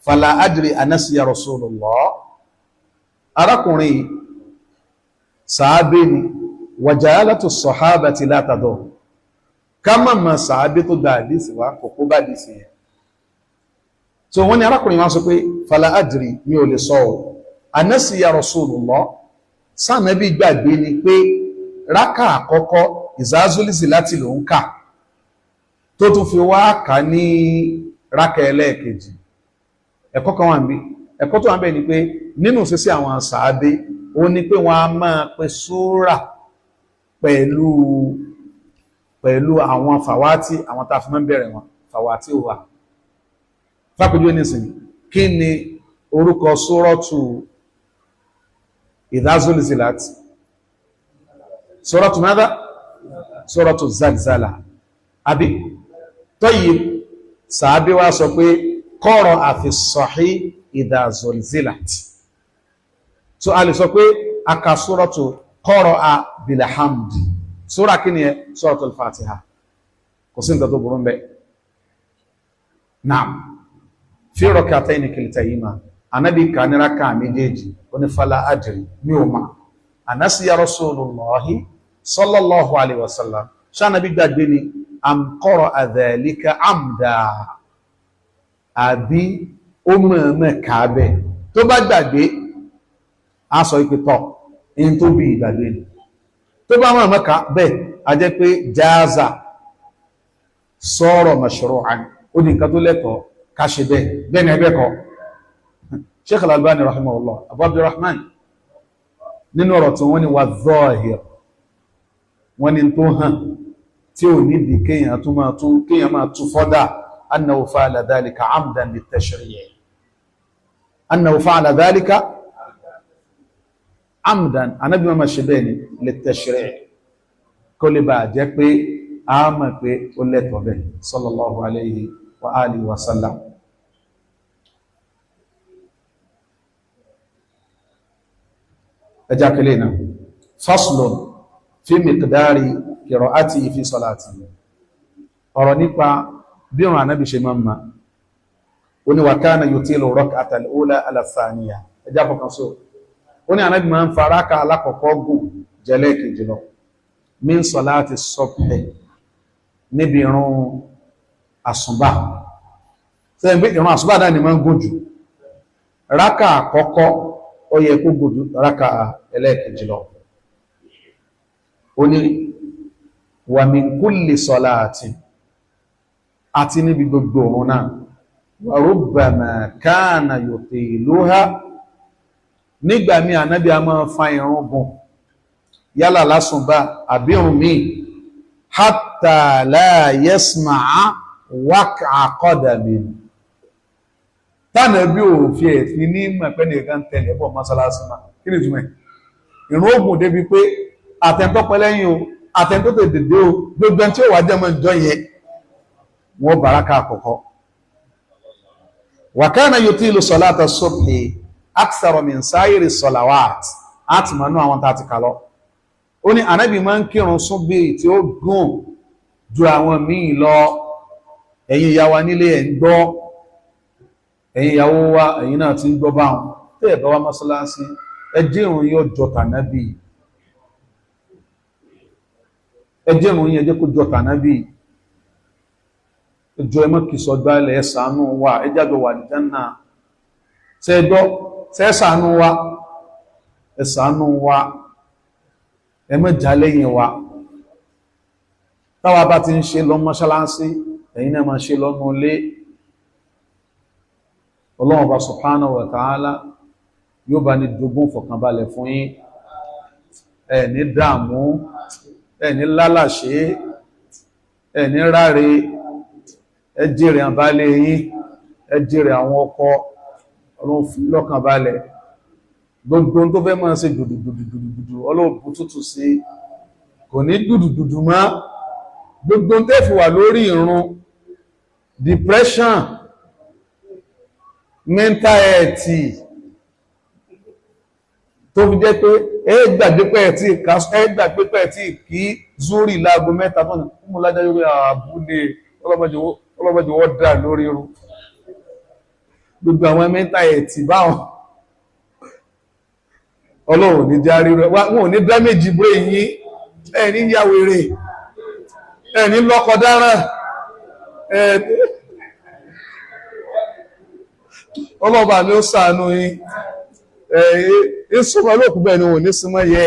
S1: fala adri anasiya rasulullah arákùnrin sàábé ni wàjálàtò sọ̀hábàtì látàdọ̀ ká mọ̀ mọ̀ sàábé tó gba àdísì wá kòkó bá dìsì yẹn so wọ́n ni arákùnrin wọ́n sọ pé fala adri mi ò lè sọ ọ̀ anasiya rasulullah sànàbí gbàgbé ni pé rákà àkọ́kọ́ ìzázúlìsì láti ló ń kà tó tún fi wá kà ní rákà ẹlẹ́ẹ̀kejì ẹ̀kọ́ kan wà ń bí ẹ̀kọ́ tó wà ń bẹ̀ ni pé nínú sísí àwọn sàábé ó ní pé wọ́n á máa pe súrà pẹ̀lú àwọn fàwátì àwọn tá a fi máa ń bẹ̀rẹ̀ wọn fàwátì ó wà fápẹ́jú nísìnyí kí ni orúkọ súrọ́tù ìdázólìsìláti súrọ́tù mẹ́ta súrọ́tù zalzala àbí tọ́yìí sàábé wá sọ pé kọ́rọ̀ àfi sọ̀hí ìdázólìsìláti so a lè sọ pé aka súrọ́tù kọ́rọ̀ a bilhamdi súra kí ni ẹ súrọ́tù al-fatiha kò sí nǹkan tó burú ń bẹ náà fi rak'atayn kiltayhima Ànábì kà ní rákà méjèèjì ó ní fala adri mi ò mà anasiya rasulullahi sallallahu alaihi wasallam ṣáànàbí gbàgbé ni am qara'a dhalika amda àbí ó mọ̀ọ́mọ̀ kàábẹ̀ tó bá gbàgbé a sọ ìpé tọ́ in tó bí ìgbàgbé ni tó bá mọ̀ mọ́ká bẹ́ẹ̀ a jẹ́ pé jáza sọ́rọ̀ mashru'an ó di nǹkan tó lẹ́tọ̀ọ́ ká ṣe bẹ́ẹ̀ ni ẹgbẹ́ kọ́ Sheikh Al-Albani rahimahullah Abu Abdurrahman nínú ọ̀rọ̀ tí wọ́n ni wà zahir wọ́n ni tó hàn tí ò níbi kéèyàn máa tún fọ́dá annahu fa'ala dhalika amdan lit-tashri' annahu fa'ala dhalika amdan Ànábì ma ṣe bẹ́ẹ̀ ni lit-tashri' kó lè bá jẹ́ pé a mọ̀ pé ó lẹ́tọ̀ bẹ́ẹ̀ sallallahu alayhi wa alihi wa sallam ẹjá kìlẹ̀ náà faslun fi miqdari qira'atihi fi salatihi ọ̀rọ̀ nípa bí ọ̀rọ̀ Ànábì ṣe máa ma ó ní wa kana yutilu rak'ata al-ula ala thaniya ẹjá fọkàn só ó ní Ànábì máa ń fa rákà alákọ̀ọ́kọ́ gùn jẹ́lẹ̀ kejì lọ min salati subhi níbi ìrun àsùnbà sẹ́yìn pé ìrun àsùnbà náà ni máa ń gùn jù rákà àkọ́kọ́ ó yẹ kó gùn jù rákà ẹlẹ́ẹ̀kejì lọ ó ní wa min kulli salati àti níbi gbogbo òun náà wa rubbama kana yutiluha nígbà mí Ànábì a máa fa ìrun gùn yálà lásùnbà àbí ìrun míì hatta la yasma'a waq'a qadamin tánàbí ò fi ẹ̀fì ní mọ̀pẹ́ nìkan tẹ̀lẹ̀ bọ̀ mọ́sálásí máa kí ni túnmẹ̀ ìrun ogun débi pé àtẹ́ntọ́pẹ́ lẹ́yìn o àtẹ́ntọ́pẹ́ dèdè o gbogbo tí ó wà jẹ́ mọ́ ìjọ yẹn wọ́n bàrákà àkọ́kọ́ wa kana yutilu salata subhi akthara min sa'iri salawat àti mọ̀nú àwọn tàti kalọ́ ó ní Ànábì máa ń kírun súnbí tí ó gùn ju àwọn míì lọ ẹ̀yin ìyàwó nílé ẹ̀ ń gbọ́ ẹ̀yin ìyàwó wa ẹ̀yin náà ti ń gbọ́ bá wọn tẹ́ ẹ̀ bá wá mọ́sálásí ẹjẹ́ ìrun yóò jọ tànábì ẹjẹ́ ìrun yẹn jẹ́ kó jọ tànábì ẹjọ́ ẹmọ́ kìsọ̀ gbálẹ̀ ẹ̀sànú wa ẹjájọ wà ní Jánnà ṣẹ́ẹ̀dọ́ ṣẹ́ẹ̀sànú wa ẹ̀sànú wa ẹmọ́ jálẹ́yìn wa táwa bá ti ń ṣe lọ mọ́sálásí ẹ̀yin náà máa ṣe lọ́nà ilé Ọlọ́run Ọba subhanahu wa ta'ala yóò bá ní jogún fọ̀kànbalẹ̀ fún yín ẹ ní dààmú ẹ ní lálàṣe ẹ ní ráre ẹ jèrè àbálẹ̀ yín ẹ jèrè àwọn ọkọ Ọlọ́run fi lọ́kànbalẹ̀ gbogbo tó fẹ́ máa ṣe dùdùdùdùdùdù Ọlọ́run bú tútù sí kò ní dùdùdùdù mọ́ gbogbo ń tẹ́fì wà lórí ìrun depression mental health tó fi jẹ́ pé ẹgbàgbé pẹ̀ tí kí zúrì láago mẹ́ta tó ní mú lájá yóò rí àbúlé ọlọ́mọdé wọ́n dà lórí irun gbogbo àwọn mental health báwọn ọlọ́run ní járí rẹ̀ wọn ò ní dáméjì bó èyí ẹni yàwèrè ẹni lọ́kọ dáràn ọlọ́ba ni ó ṣàánú yín ìsúnmọ́ lókùn bẹ́ẹ̀ ni wọ́n ní súnmọ́ yẹ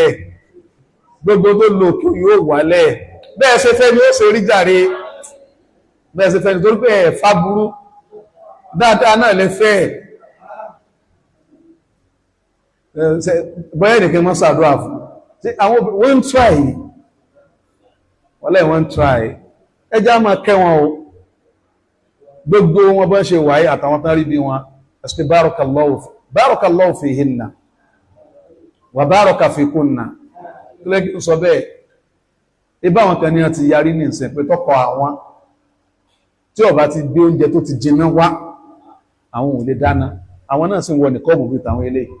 S1: gbogbo tó lò kí yóò wálẹ̀ bẹ́ẹ̀ ṣe fẹ́ ni ó ṣe rí jàre bẹ́ẹ̀ ṣe fẹ́ ni torí pé ẹ̀fà burú dáadáa náà lè fẹ́ bọ́yẹ̀ nìkan mọ́ ṣàdúrà fún àwọn wọ́n ń try wọ́n ń try ẹjá máa kẹ́ wọn o gbogbo wọn bọ́ ṣe wáyé àtàwọn tán rí bí wọn ẹ̀sùn barakallahu fihinna wa baraka fikunna tó lẹ́gbẹ̀ẹ́ sọ bẹ́ẹ̀ ibá wọn kan ní a ti yarí ní ìsìn pé tọ́kọ àwọn tí ó bá ti gbé oúnjẹ tó ti jiná wá àwọn ò lè dáná àwọn náà sì wọ nìkọ́ bùbí tàwọn eléyìí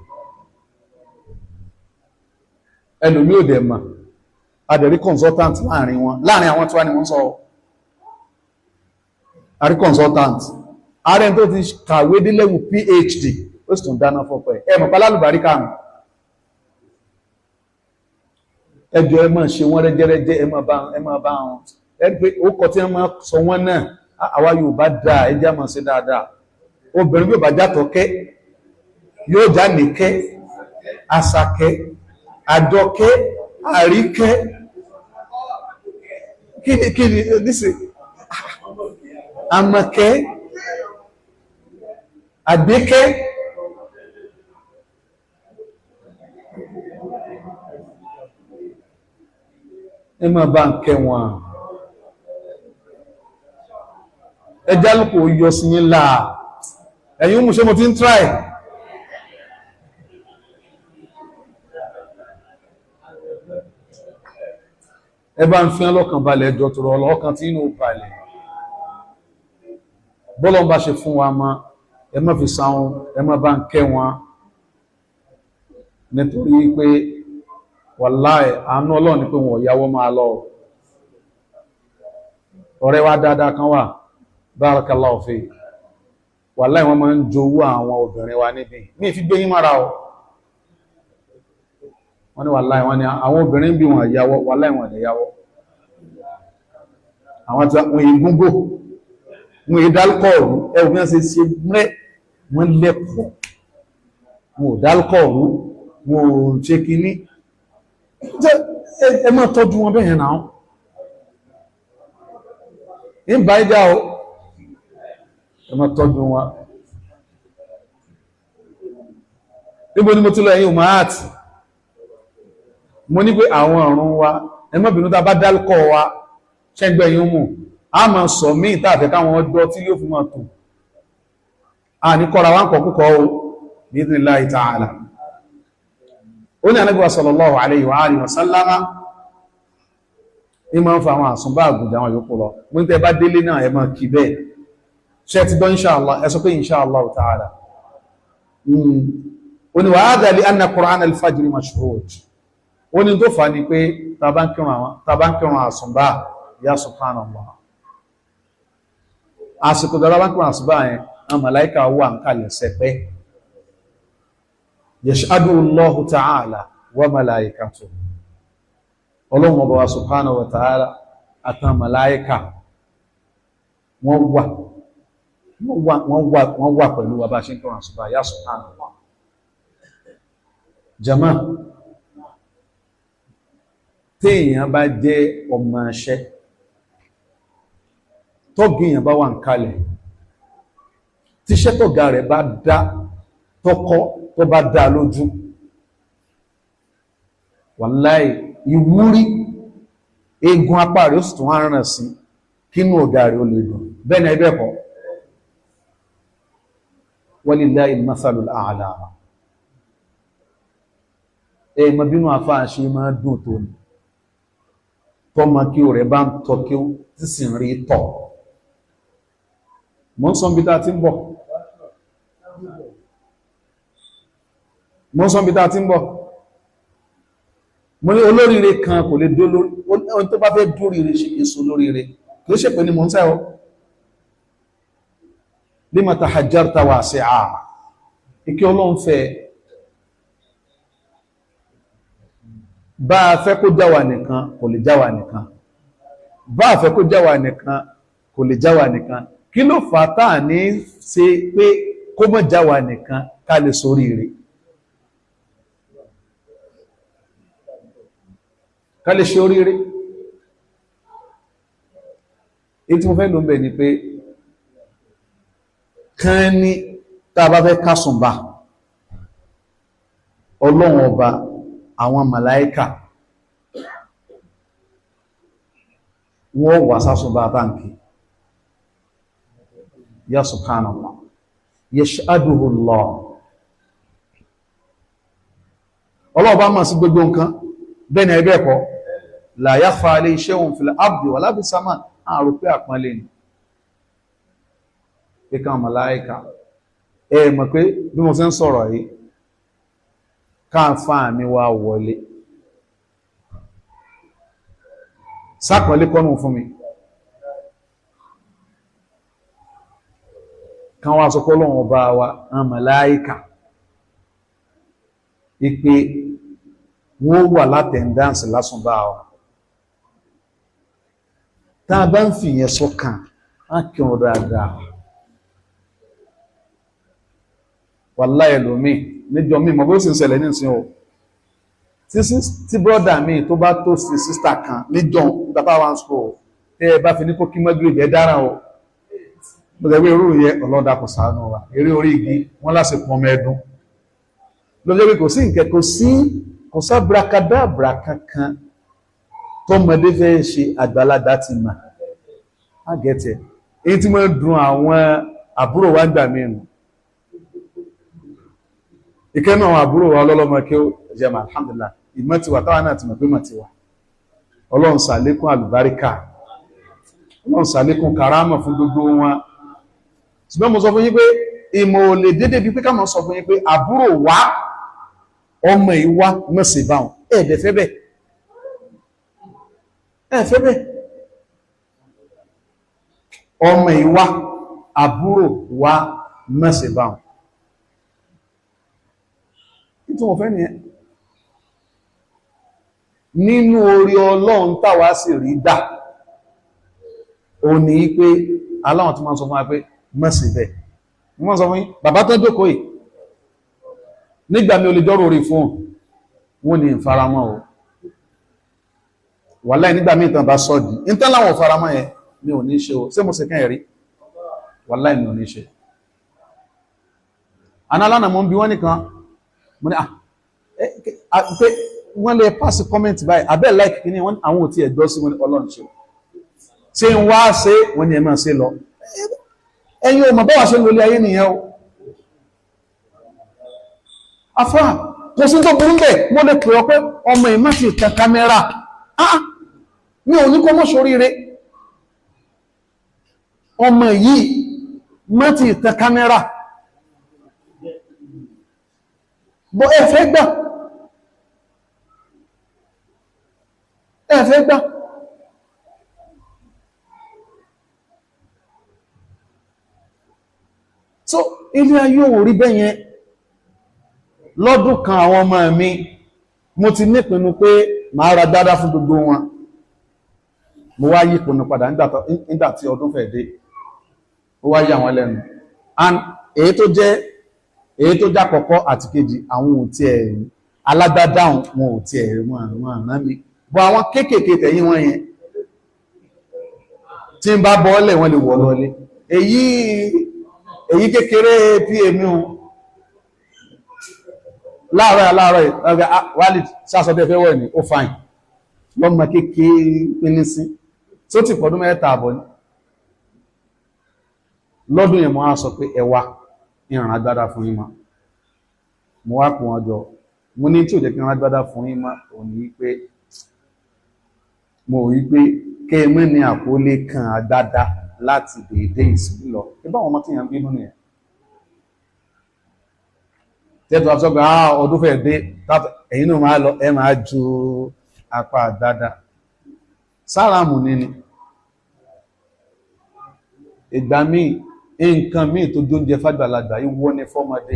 S1: ẹlòmí ò dẹ̀ mà adẹ̀rí consultant láàrin àwọn tí wá ní wọ́n sọ àrí consultant ààrẹ tó ti kàwé dé level PhD ó sì tún dáná fọ́pọ̀ ẹmọ̀ pálálùbárí kàánù ẹjọ́ ẹ máa ṣe wọ́n rẹ́jẹ́rẹ́jẹ́ ẹ máa bá wọn ẹni pé ó kọ tí wọ́n máa sọ wọ́n náà àwa yóò bá dáa ẹjá máa ṣe dáadáa obìnrin yóò bá játọ̀kẹ́ yóò já nìkẹ́ àṣàkẹ́ àjọkẹ́ àríkẹ́ kíni nísì àmọ̀kẹ́ àgbékẹ́ ẹ máa bá ń kẹ́ wọn ẹjá lókò yọ sí yín láà ẹ̀yin mú ṣe mo ti ń try ẹ bá ń fi ọlọ́kàn balẹ̀ ẹjọ́ tó rọ ọlọ́kàn tí inú balẹ̀ bọ́lọ̀ bá ṣe fún wa ma ẹ má fi sáwọn ẹ má bá ń kẹ́ wọn nítorí pé wàláì àánú Ọlọ́run ni pé wọn ò yáwọ́ máa lọ ọ̀rẹ́ wa dáadáa kan wà barakallahu fi wàláì wọ́n máa ń jowú àwọn obìnrin wa níbi ní ìfi gbé yín mára ọ wọ́n ní wàláì wọ́n ní àwọn obìnrin bí wọn yáwọ́ wàláì wọn lè yáwọ́ àwọn tí wọ́n yìí gúngò wọ́n yìí dálkọ̀ọ̀rù ẹwù bí wọ́n ṣe mẹ́ wọ́n lẹ́kọ̀ọ́ wọn ò dálkọ̀ọ̀rù wọn ò ṣe kìíní ẹ máa tọ́jú wọn bẹ́ẹ̀ náà ń bá ìjà o ẹ máa tọ́jú wọn níbo ni mo ti lọ ẹ̀yìn òmáàtì mo ní pé àwọn ọ̀run wa ẹ má bínú tá bá dálkọ̀ wa ṣẹ́gbẹ́ yín mú a máa sọ mí ìtàfẹ́ káwọn ọdọ́ tí yóò fi máa tò a ní kọ́ra wá ń kọ̀ púpọ̀ o bí idhnillahi ta'ala ó ní Ànábì sallallahu alayhi wa alihi wa sallama ní máa ń fa àwọn àsùnbá àgùjà àwọn yòókù lọ mú ní tẹ́ bá délé náà ẹ máa kì bẹ́ẹ̀ ṣe ti dán inṣáàlá ẹ sọ pé inṣáàlá ta'ala ó ní wa hadha li anna Qur'an al-fajr mashhud ó ní tó fà ní pé tàbá ń kírun àsùnbá ya subhanallah àsìkò tàbá ń kírun àsùnbá yẹn àwọn màláíkà wà ń kalẹ̀ sẹpẹ́ yashhadu Allahu ta'ala wa malaikatuhu ọlọ́run ọba wa subhanahu wa ta'ala àtàn màláíkà wọ́n wà pẹ̀lú wa bá ṣe ń kírun àsùnbá ya subhanallah jama téèyàn bá jẹ́ ọmọ ṣẹ́ tọ́gìyàn bá wà ń kalẹ̀ tíṣẹ́ tọ́gà rẹ̀ bá dá tọ́kọ́ tó bá dá lójú wàláì ìwúrí egun apá rẹ̀ ó sì tún rán sí kínú ọ̀gá rẹ̀ ó lè dùn bẹ́ẹ̀ ni ẹgbẹ́ kọ́ walillahi al-mathalul a'la ẹ̀mọ̀ bínú àfáà ṣe máa dùn tó ní tọ́mọ kí o rẹ̀ bá ń tọ́ kí o tí sì ń rí tọ̀ mọ́ sọ bí ta ti ń bọ̀ mọ́ sọ bí ta ti ń bọ̀ mo ní olóríire kan kò lè dó lórí ohun tó bá fẹ́ dóríire ṣe èso olóríire kì í ṣe pé ní mò ń sẹ́ ọ lima tahajjarta wasi'a ìkí ọlọ́run fẹ́ bá a fẹ́ kó jáwà nìkan kò lè jáwà nìkan bá a fẹ́ kó jáwà nìkan kò lè jáwà nìkan kí ló fà táà ní ṣe pé kó mọ́ jáwà nìkan ká lè ṣoríire ká lè ṣe oríire èyí tí mo fẹ́ ló ń bẹ̀ ni pé kán ní tá a bá fẹ́ kásùnbà ọlọ́run ọba àwọn màláíkà wọ́n wà sásùnbà báǹkì ya subhanallah yash'aduhu Allah ọlọ́ọ̀bá mọ̀ sí gbogbo nǹkan bẹ́ẹ̀ ni ẹgbẹ́ ẹ̀kọ́ la yakhfa alayhi shay'un fil ardi wala bis sama àrò pé àpọ́nlé ni pé káwọn màláíkà mọ̀ pé bí mo ṣe ń sọ̀rọ̀ yìí káàfà mi wá wọlé sápọ̀lé kọ́nù fún mi kan wá sọ pọ́lọ́wọ́n ọba wa àwọn màláíkà ipe wọ́n wà látẹ̀ndánsì lásùn bá wa tá a bá ń fi yẹn sọ́kàn á kírun dáadáa wàláhì ẹlòmí níjọ mi mọ̀ bí ó sì ń ṣẹlẹ̀ ní ìsìn o tí brọ́dà mi tó bá tó sí sísítà kan níjọ bàbá wa ń sọ tẹ́ ẹ bá fi ní kó kí mọ́gírì ẹ dára o mo tẹ̀wé irú yẹ ọlọ́dà kò ṣàánú wa eré orí igi wọ́n lásìkò ọmọ ẹdún lọ́jọ́ pé kò sí nǹkan kò sá brakadabra kankan tọ́mọdé fẹ́ ṣe àgbàlagbà ti mà á gẹ̀tẹ̀ èyí tí wọ́n dùn àwọn àbúrò wa ń gbà mìíràn ìkẹ́ náà àwọn àbúrò wa ọlọ́lọ́mọ kí ó jẹma alhamdulillah ìmọ̀ tiwa táwa náà ti mọ̀ pé mọ̀ tiwa ọlọ́run ṣàlékún àlùbáríkà ọlọ́run ṣàlékún karama fún gbogbo wọn ṣùgbọ́n mo sọ fún yín pé ìmọ̀ ò lè dédé bí pé ká mọ̀ sọ fún yín pé àbúrò wa ọmọ ìwá mọ̀sí báwọn ẹ̀ẹ̀dẹ̀ fẹ́ bẹ́ẹ̀ ẹ̀ẹ̀fẹ́ bẹ́ẹ̀ ọmọ ìwá àbúrò wa mọ̀sí báwọn tí wọ́n fẹ́ nìyẹn nínú orí ọlọ́run táwa sì rí dà ó ní pé aláwọn tí wọ́n sọ fún wa pé mọ̀sí bẹ́ẹ̀ wọ́n sọ fún yín bàbá tó jókòó yìí nígbà mi ò lè jọ́rò orí fún wọn ni ìfaramọ́ o wàláhì nígbà mi ìtàn bá sọ́dì ìtàn láwọn ìfaramọ́ yẹn mi ò ní ṣe o ṣé mo ṣe kẹ́ ẹ̀rí wàláhì mi ò ní ṣe análànà mo ń bi wọ́n nìkan mo ní pé wọ́n lè pass comment báyìí abẹ́ like kí ni àwọn ò tí ẹ̀gbọ́ sí wọn ní ọlọ́run ṣe ń wá ṣe wọ́n ni ẹ máa ṣe lọ ẹ̀yin ò mọ̀ báwa ṣe ń lólé ayé nìyẹn o afá kò sí tó burú bẹ̀ mo lè pè ọ pé ọmọ ìmọ̀ ti tẹ kámẹ́rà mi ò ní kó mọ́ ṣoríire ọmọ yìí mọ́ ti tẹ kámẹ́rà bọ́ ẹ̀fẹ́ gbà so ilé ayé ò rí bẹ́yẹn lọ́dún kan àwọn ọmọ mi mo ti nípinnu pé màá ra dáadáa fún gbogbo wọn mo wá yí ìpinnu padà nígbà tí ọdún fẹ́ dé ó wá yà wọ́n lẹ́nu and èyí tó já kọ́kọ́ àti kejì àwọn ò tiẹ̀ alágbádáhùn wọn ò tiẹ̀ wọn àná mi bọ́ àwọn kéékèèké tẹ̀yìn wọn yẹn tí ń bá bọ́ọ̀lẹ̀ wọn lè wọ̀ lọlé èyí kékeré pmi láàárọ̀ ìgbà Walid sáàsọ́dẹ̀ fẹ́ wọ́ ní ó fine lọ́mọ kéèkéé pínín sí tó ti pọ̀dún mẹ́ta àbọ̀ ní lọ́dún yẹn mo á sọ pé ẹwà ìrìn agbádá fún yín mọ́ mo wá pọ̀ wọn jọ mo ní tí ò jẹ́ kí ìrìn agbádá fún yín mọ́ ò ní pé mo rí pé kẹ́ẹ̀mọ́ ní àkólé kan àgbádá láti dèédé ìsinmi lọ ẹbá àwọn ọmọ tí yàn bínú nìyẹn tẹ́tù àfisọ́gbà ọdún fẹ́ dé ẹ̀yin náà máa lọ ẹ máa ju apá àgbádá sáramù níní ìgbà míì nǹkan míì tó jóúnjẹ fàgbàlagbà ìwọ ni fọ́mọdé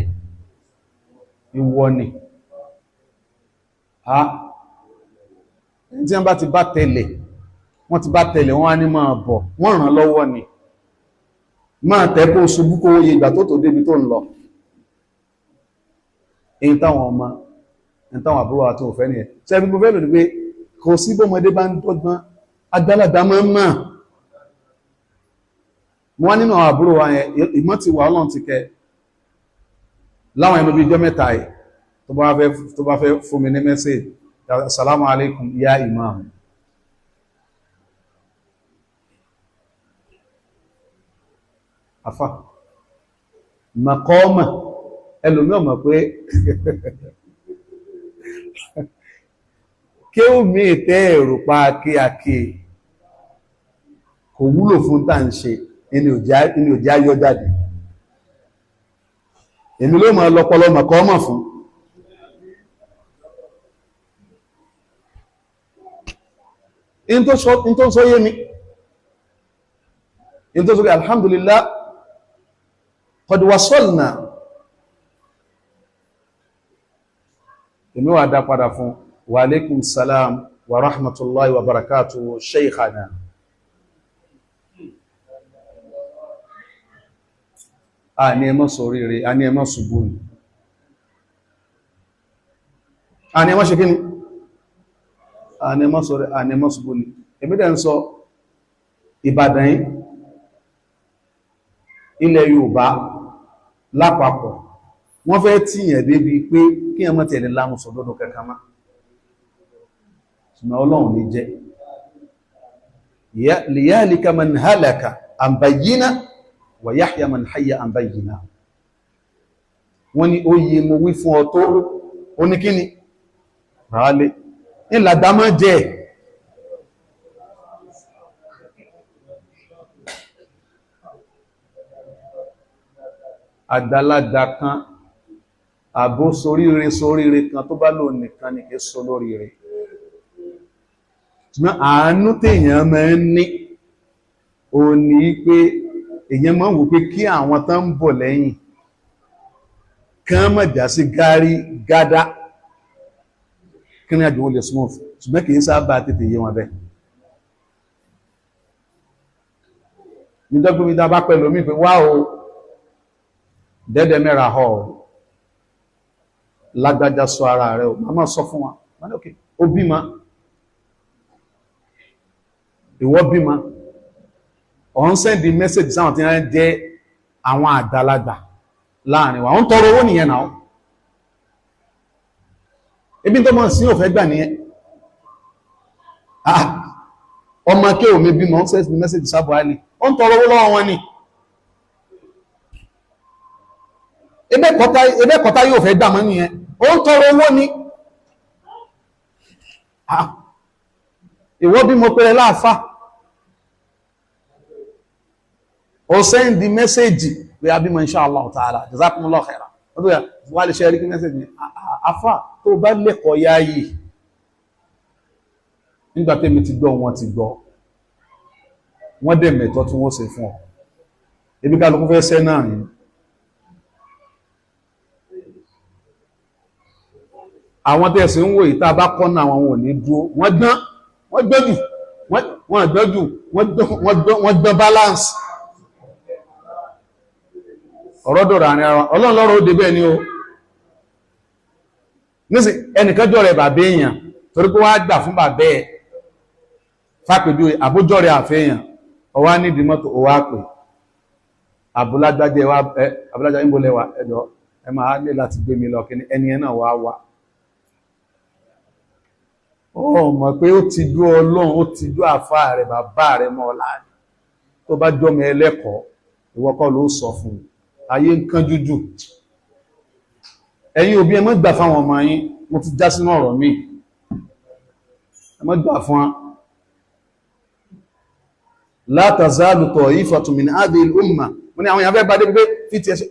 S1: ìwọ ni tí wọ́n bá ti bá tẹ̀lẹ̀ wọ́n ti bá tẹ̀lẹ̀ wọ́n á ní máa bọ̀ wọ́n ràn lọ́wọ́ ni máa tẹ́kọ́ ṣubú kó yẹ ìgbà tó débi tó ń lọ èyí táwọn ọmọ èyí táwọn àbúrò àti òfẹ́ nìyẹn tí ẹbí gbogbo ẹlò ní pé kò sí bọ́mọdé bá ń dọ́gbọ́n àgbàlagbà máa ń mọ̀ wọ́n nínú àwọn àbúrò wa yẹn ìmọ̀ ti wà ọlọ́run ti kẹ láwọn ẹnu bí ijọ́ mẹ́ta yìí tó bá fẹ́ fún mi ní mẹ́sẹ̀jì assalamu alaikum ya imam afa makọ́ọ̀mà ẹlòmí ọmọ pé kí ó mí tẹ́ èrò pa kíákí kò wúlò fún tá ń ṣe inú òjá yọ jáde èmi ló mọ̀ lọ́pọlọ makọ́ọ̀mà fún in tó sọ yé mi in tó sọ yé alhamdulillah qad wasalna èmi wà dá padà fún wa alaikum salam wa rahmatullahi wa barakatuhu shaykhana a ní ẹmọ́ sórí rẹ̀ a ní ẹmọ́ ṣubú ni a ní ẹmọ́ ṣe kí ni ànẹ́mọ́ ṣubú ni ẹ̀mídẹ̀ ń sọ Ìbàdàn yìí ilẹ̀ Yorùbá lápapọ̀ wọ́n fẹ́ tíyàn débi pé kí ẹmọ́ tẹ̀lé lámùsọ lọ́dún kẹkà má ṣùgbọ́n Ọlọ́run ní jẹ́ liyahlika man halaka an bayyina wa yahya man hayya an bayyina wọ́n ní ó yí mo wí fún ọ tó ó ní kíni rálé ìlàdámọ́ jẹ́ àgbàlagbà kan àbó soríire kan tó bá lò nìkan ní kí so lóríire ṣùgbọ́n àánú tèèyàn máa ń ní o ní pé èyàn máa ń wò pé kí àwọn tán ń bọ̀ lẹ́yìn kán má já sí gárí gádá kí ní àjò olè smooth ṣùgbọ́n kìí sábà tètè yé wọn bẹ́ẹ̀ nídọ́gbùmí dábá pẹ̀lú omi pé wá o dẹ́dẹ̀ mẹ́ra họ lágbájá sọ ara rẹ̀ o máa sọ fún wa wọ́n ní òkè ó bímọ ìwọ bímọ ọ̀hún sẹ́ndì mẹ́sẹ̀jì sáwọn tí wọ́n jẹ́ àwọn àgbàlagbà láàrin wa wọ́n tọrọ owó nìyẹn náà ebi tó mọ́ sí òfẹ́ gbà nìyẹn ọmọ kí o mi bímọ sẹ́ndì mẹ́sẹ̀jì sábọ̀ alì ó ń tọrọ owó lọ́wọ́ wọn ni ebe kọta yóò fẹ́ gbà mọ́ nìyẹn ó ń tọrọ owó ni ìwọ bí mo pẹ̀rẹ̀ láàfá ó sẹ́ndì mẹ́sẹ̀jì pé abímọ insha Allah ta'ala jazakumullahu khairan ọdún ya wà lè ṣe rí kí mẹ́sẹ̀jì afá tó bá lẹ́kọ̀ọ́ yáyì nígbàtí mi ti gbọ́ wọn ti gbọ́ wọ́n dẹ̀ mẹ́tọ́ tí wọ́n ṣe fún ọ ebi kálukú fẹ́ sẹ́ náà ni àwọn tẹ́ẹ̀sì ń wò ìta bá kọ́nà àwọn ò ní dúró wọ́n gbọ́n balance ọ̀rọ̀ dọ̀rọ̀ àrin ara ọlọ́run lọ́rọ̀ ó débẹ̀ ni ó nísìn ẹnìkanjọ́ rẹ̀ bàbá èèyàn torí pé wá gbà fún bàbá ẹ̀ fàpèjú àbójọ́ rẹ̀ àfẹ́yàn ọwá ní ìdímọ́tò ọwá pè àbúlájájẹ́ ìbólẹ́wà ẹ̀dọ̀ ẹ máa lè láti gbé mi lọ kí ẹni ẹ náà wá wá ó mọ̀ pé ó ti dú ọlọ́run ó ti dú àfá rẹ̀ bàbá rẹ̀ mọ́ ọlá tó bá jọ́mọ ẹlẹ́kọ̀ọ́ ìwọ kọ́ ló sọ fún ayé ń kán jújù ẹ̀yin òbí ẹ má gbà fáwọn ọmọ yín mo ti já sínú ọ̀rọ̀ mi ẹ má gbà fún la tazalu ta'ifatun min hadhihi al-ummah wọ́n ní àwọn èèyàn fẹ́ bá dé pé fi ti ẹsẹ̀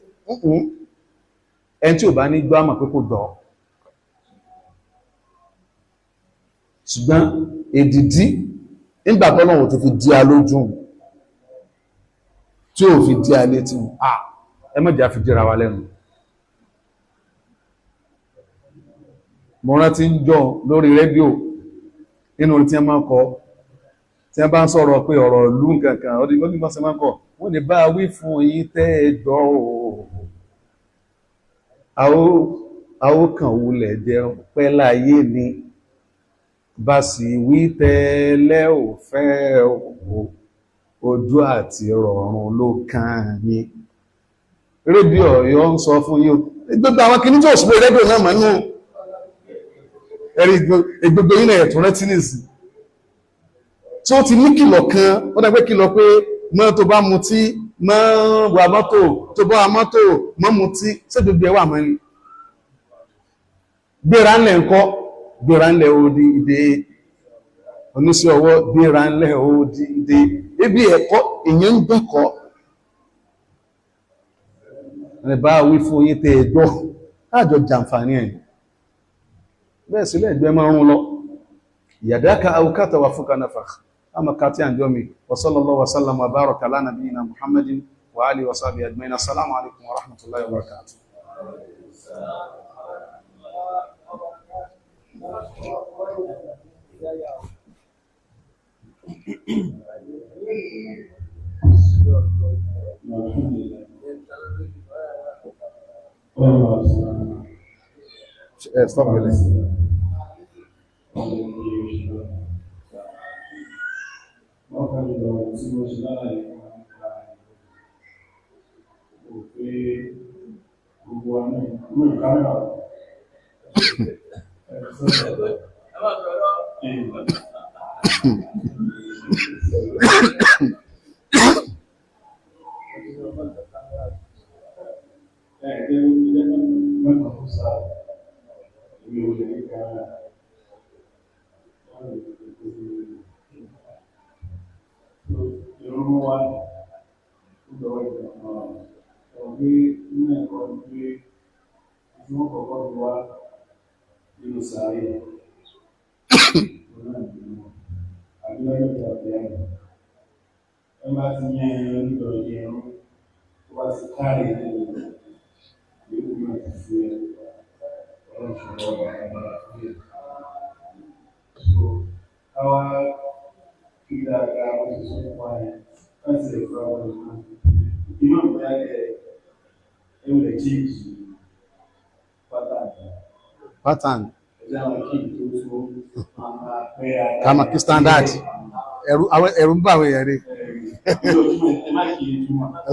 S1: ẹni tí ò bá ní gbọ́ àmà pé kò gbọ́ ṣùgbọ́n èdìdí nígbà tọ́lọ́run ti fi dí a lójú tí ò fi dí a létí ẹ má jẹ́ a fi díra wa lẹ́nu. mo rántí ń jọ lórí rédíò nínú tí a máa ń kọ tí a bá ń sọ̀rọ̀ pé ọ̀rọ̀ ìlú nǹkankan ó ní bá ṣe máa ń kọ wọ́n ní bá wí fún yín tẹ́ ẹ gbọ́ a ó kàn wulẹ̀ jẹ́ pẹ́ láyé ni bá sì wí tẹ́lẹ̀ ò fẹ́ ojú àti rọ̀rùn ló kàn yín. Rédíò Ọ̀yọ́ ń sọ fún yín gbogbo àwọn kìíní tó ṣùgbọ́n rédíò náà mọ̀ nínú ẹ̀rí gbogbo yín náà ẹ̀tún rẹ́tí nìsí tí ó ti ní kìlọ̀ kan ó dàgbé kìlọ̀ pé mọ́ tó bá mutí mọ́ wà mọ́tò tó bá wà mọ́tò mọ́ mutí ṣé gbogbo ẹ̀ wà mọ́ ni gbéra ńlẹ̀ ńkọ́ gbéra ńlẹ̀ odi ìdè oníṣẹ́ ọwọ́ gbéra ńlẹ̀ odi ìdè ibi ẹ̀kọ́ èèyàn ń gbẹ́kọ̀ọ́ rẹ̀ bá wí fún yín tẹ́ ẹjọ́ láàjọ jàǹfààní ẹ̀ bẹ́ẹ̀ sílẹ̀ ẹgbẹ́ máa rún lọ yàdáka àwòkátà wà fúnka náfà àmà kàtí àjọmi wa sallallahu wa sallam wa baraka ala nabiyyina muhammadin wa alihi wa sahbihi ajma'in. Assalamu alaikum wa rahmatullahi wa barakatuh. Stop it. Pattern kama kí standard ẹ̀rù ń bá àwọn èèyàn rí.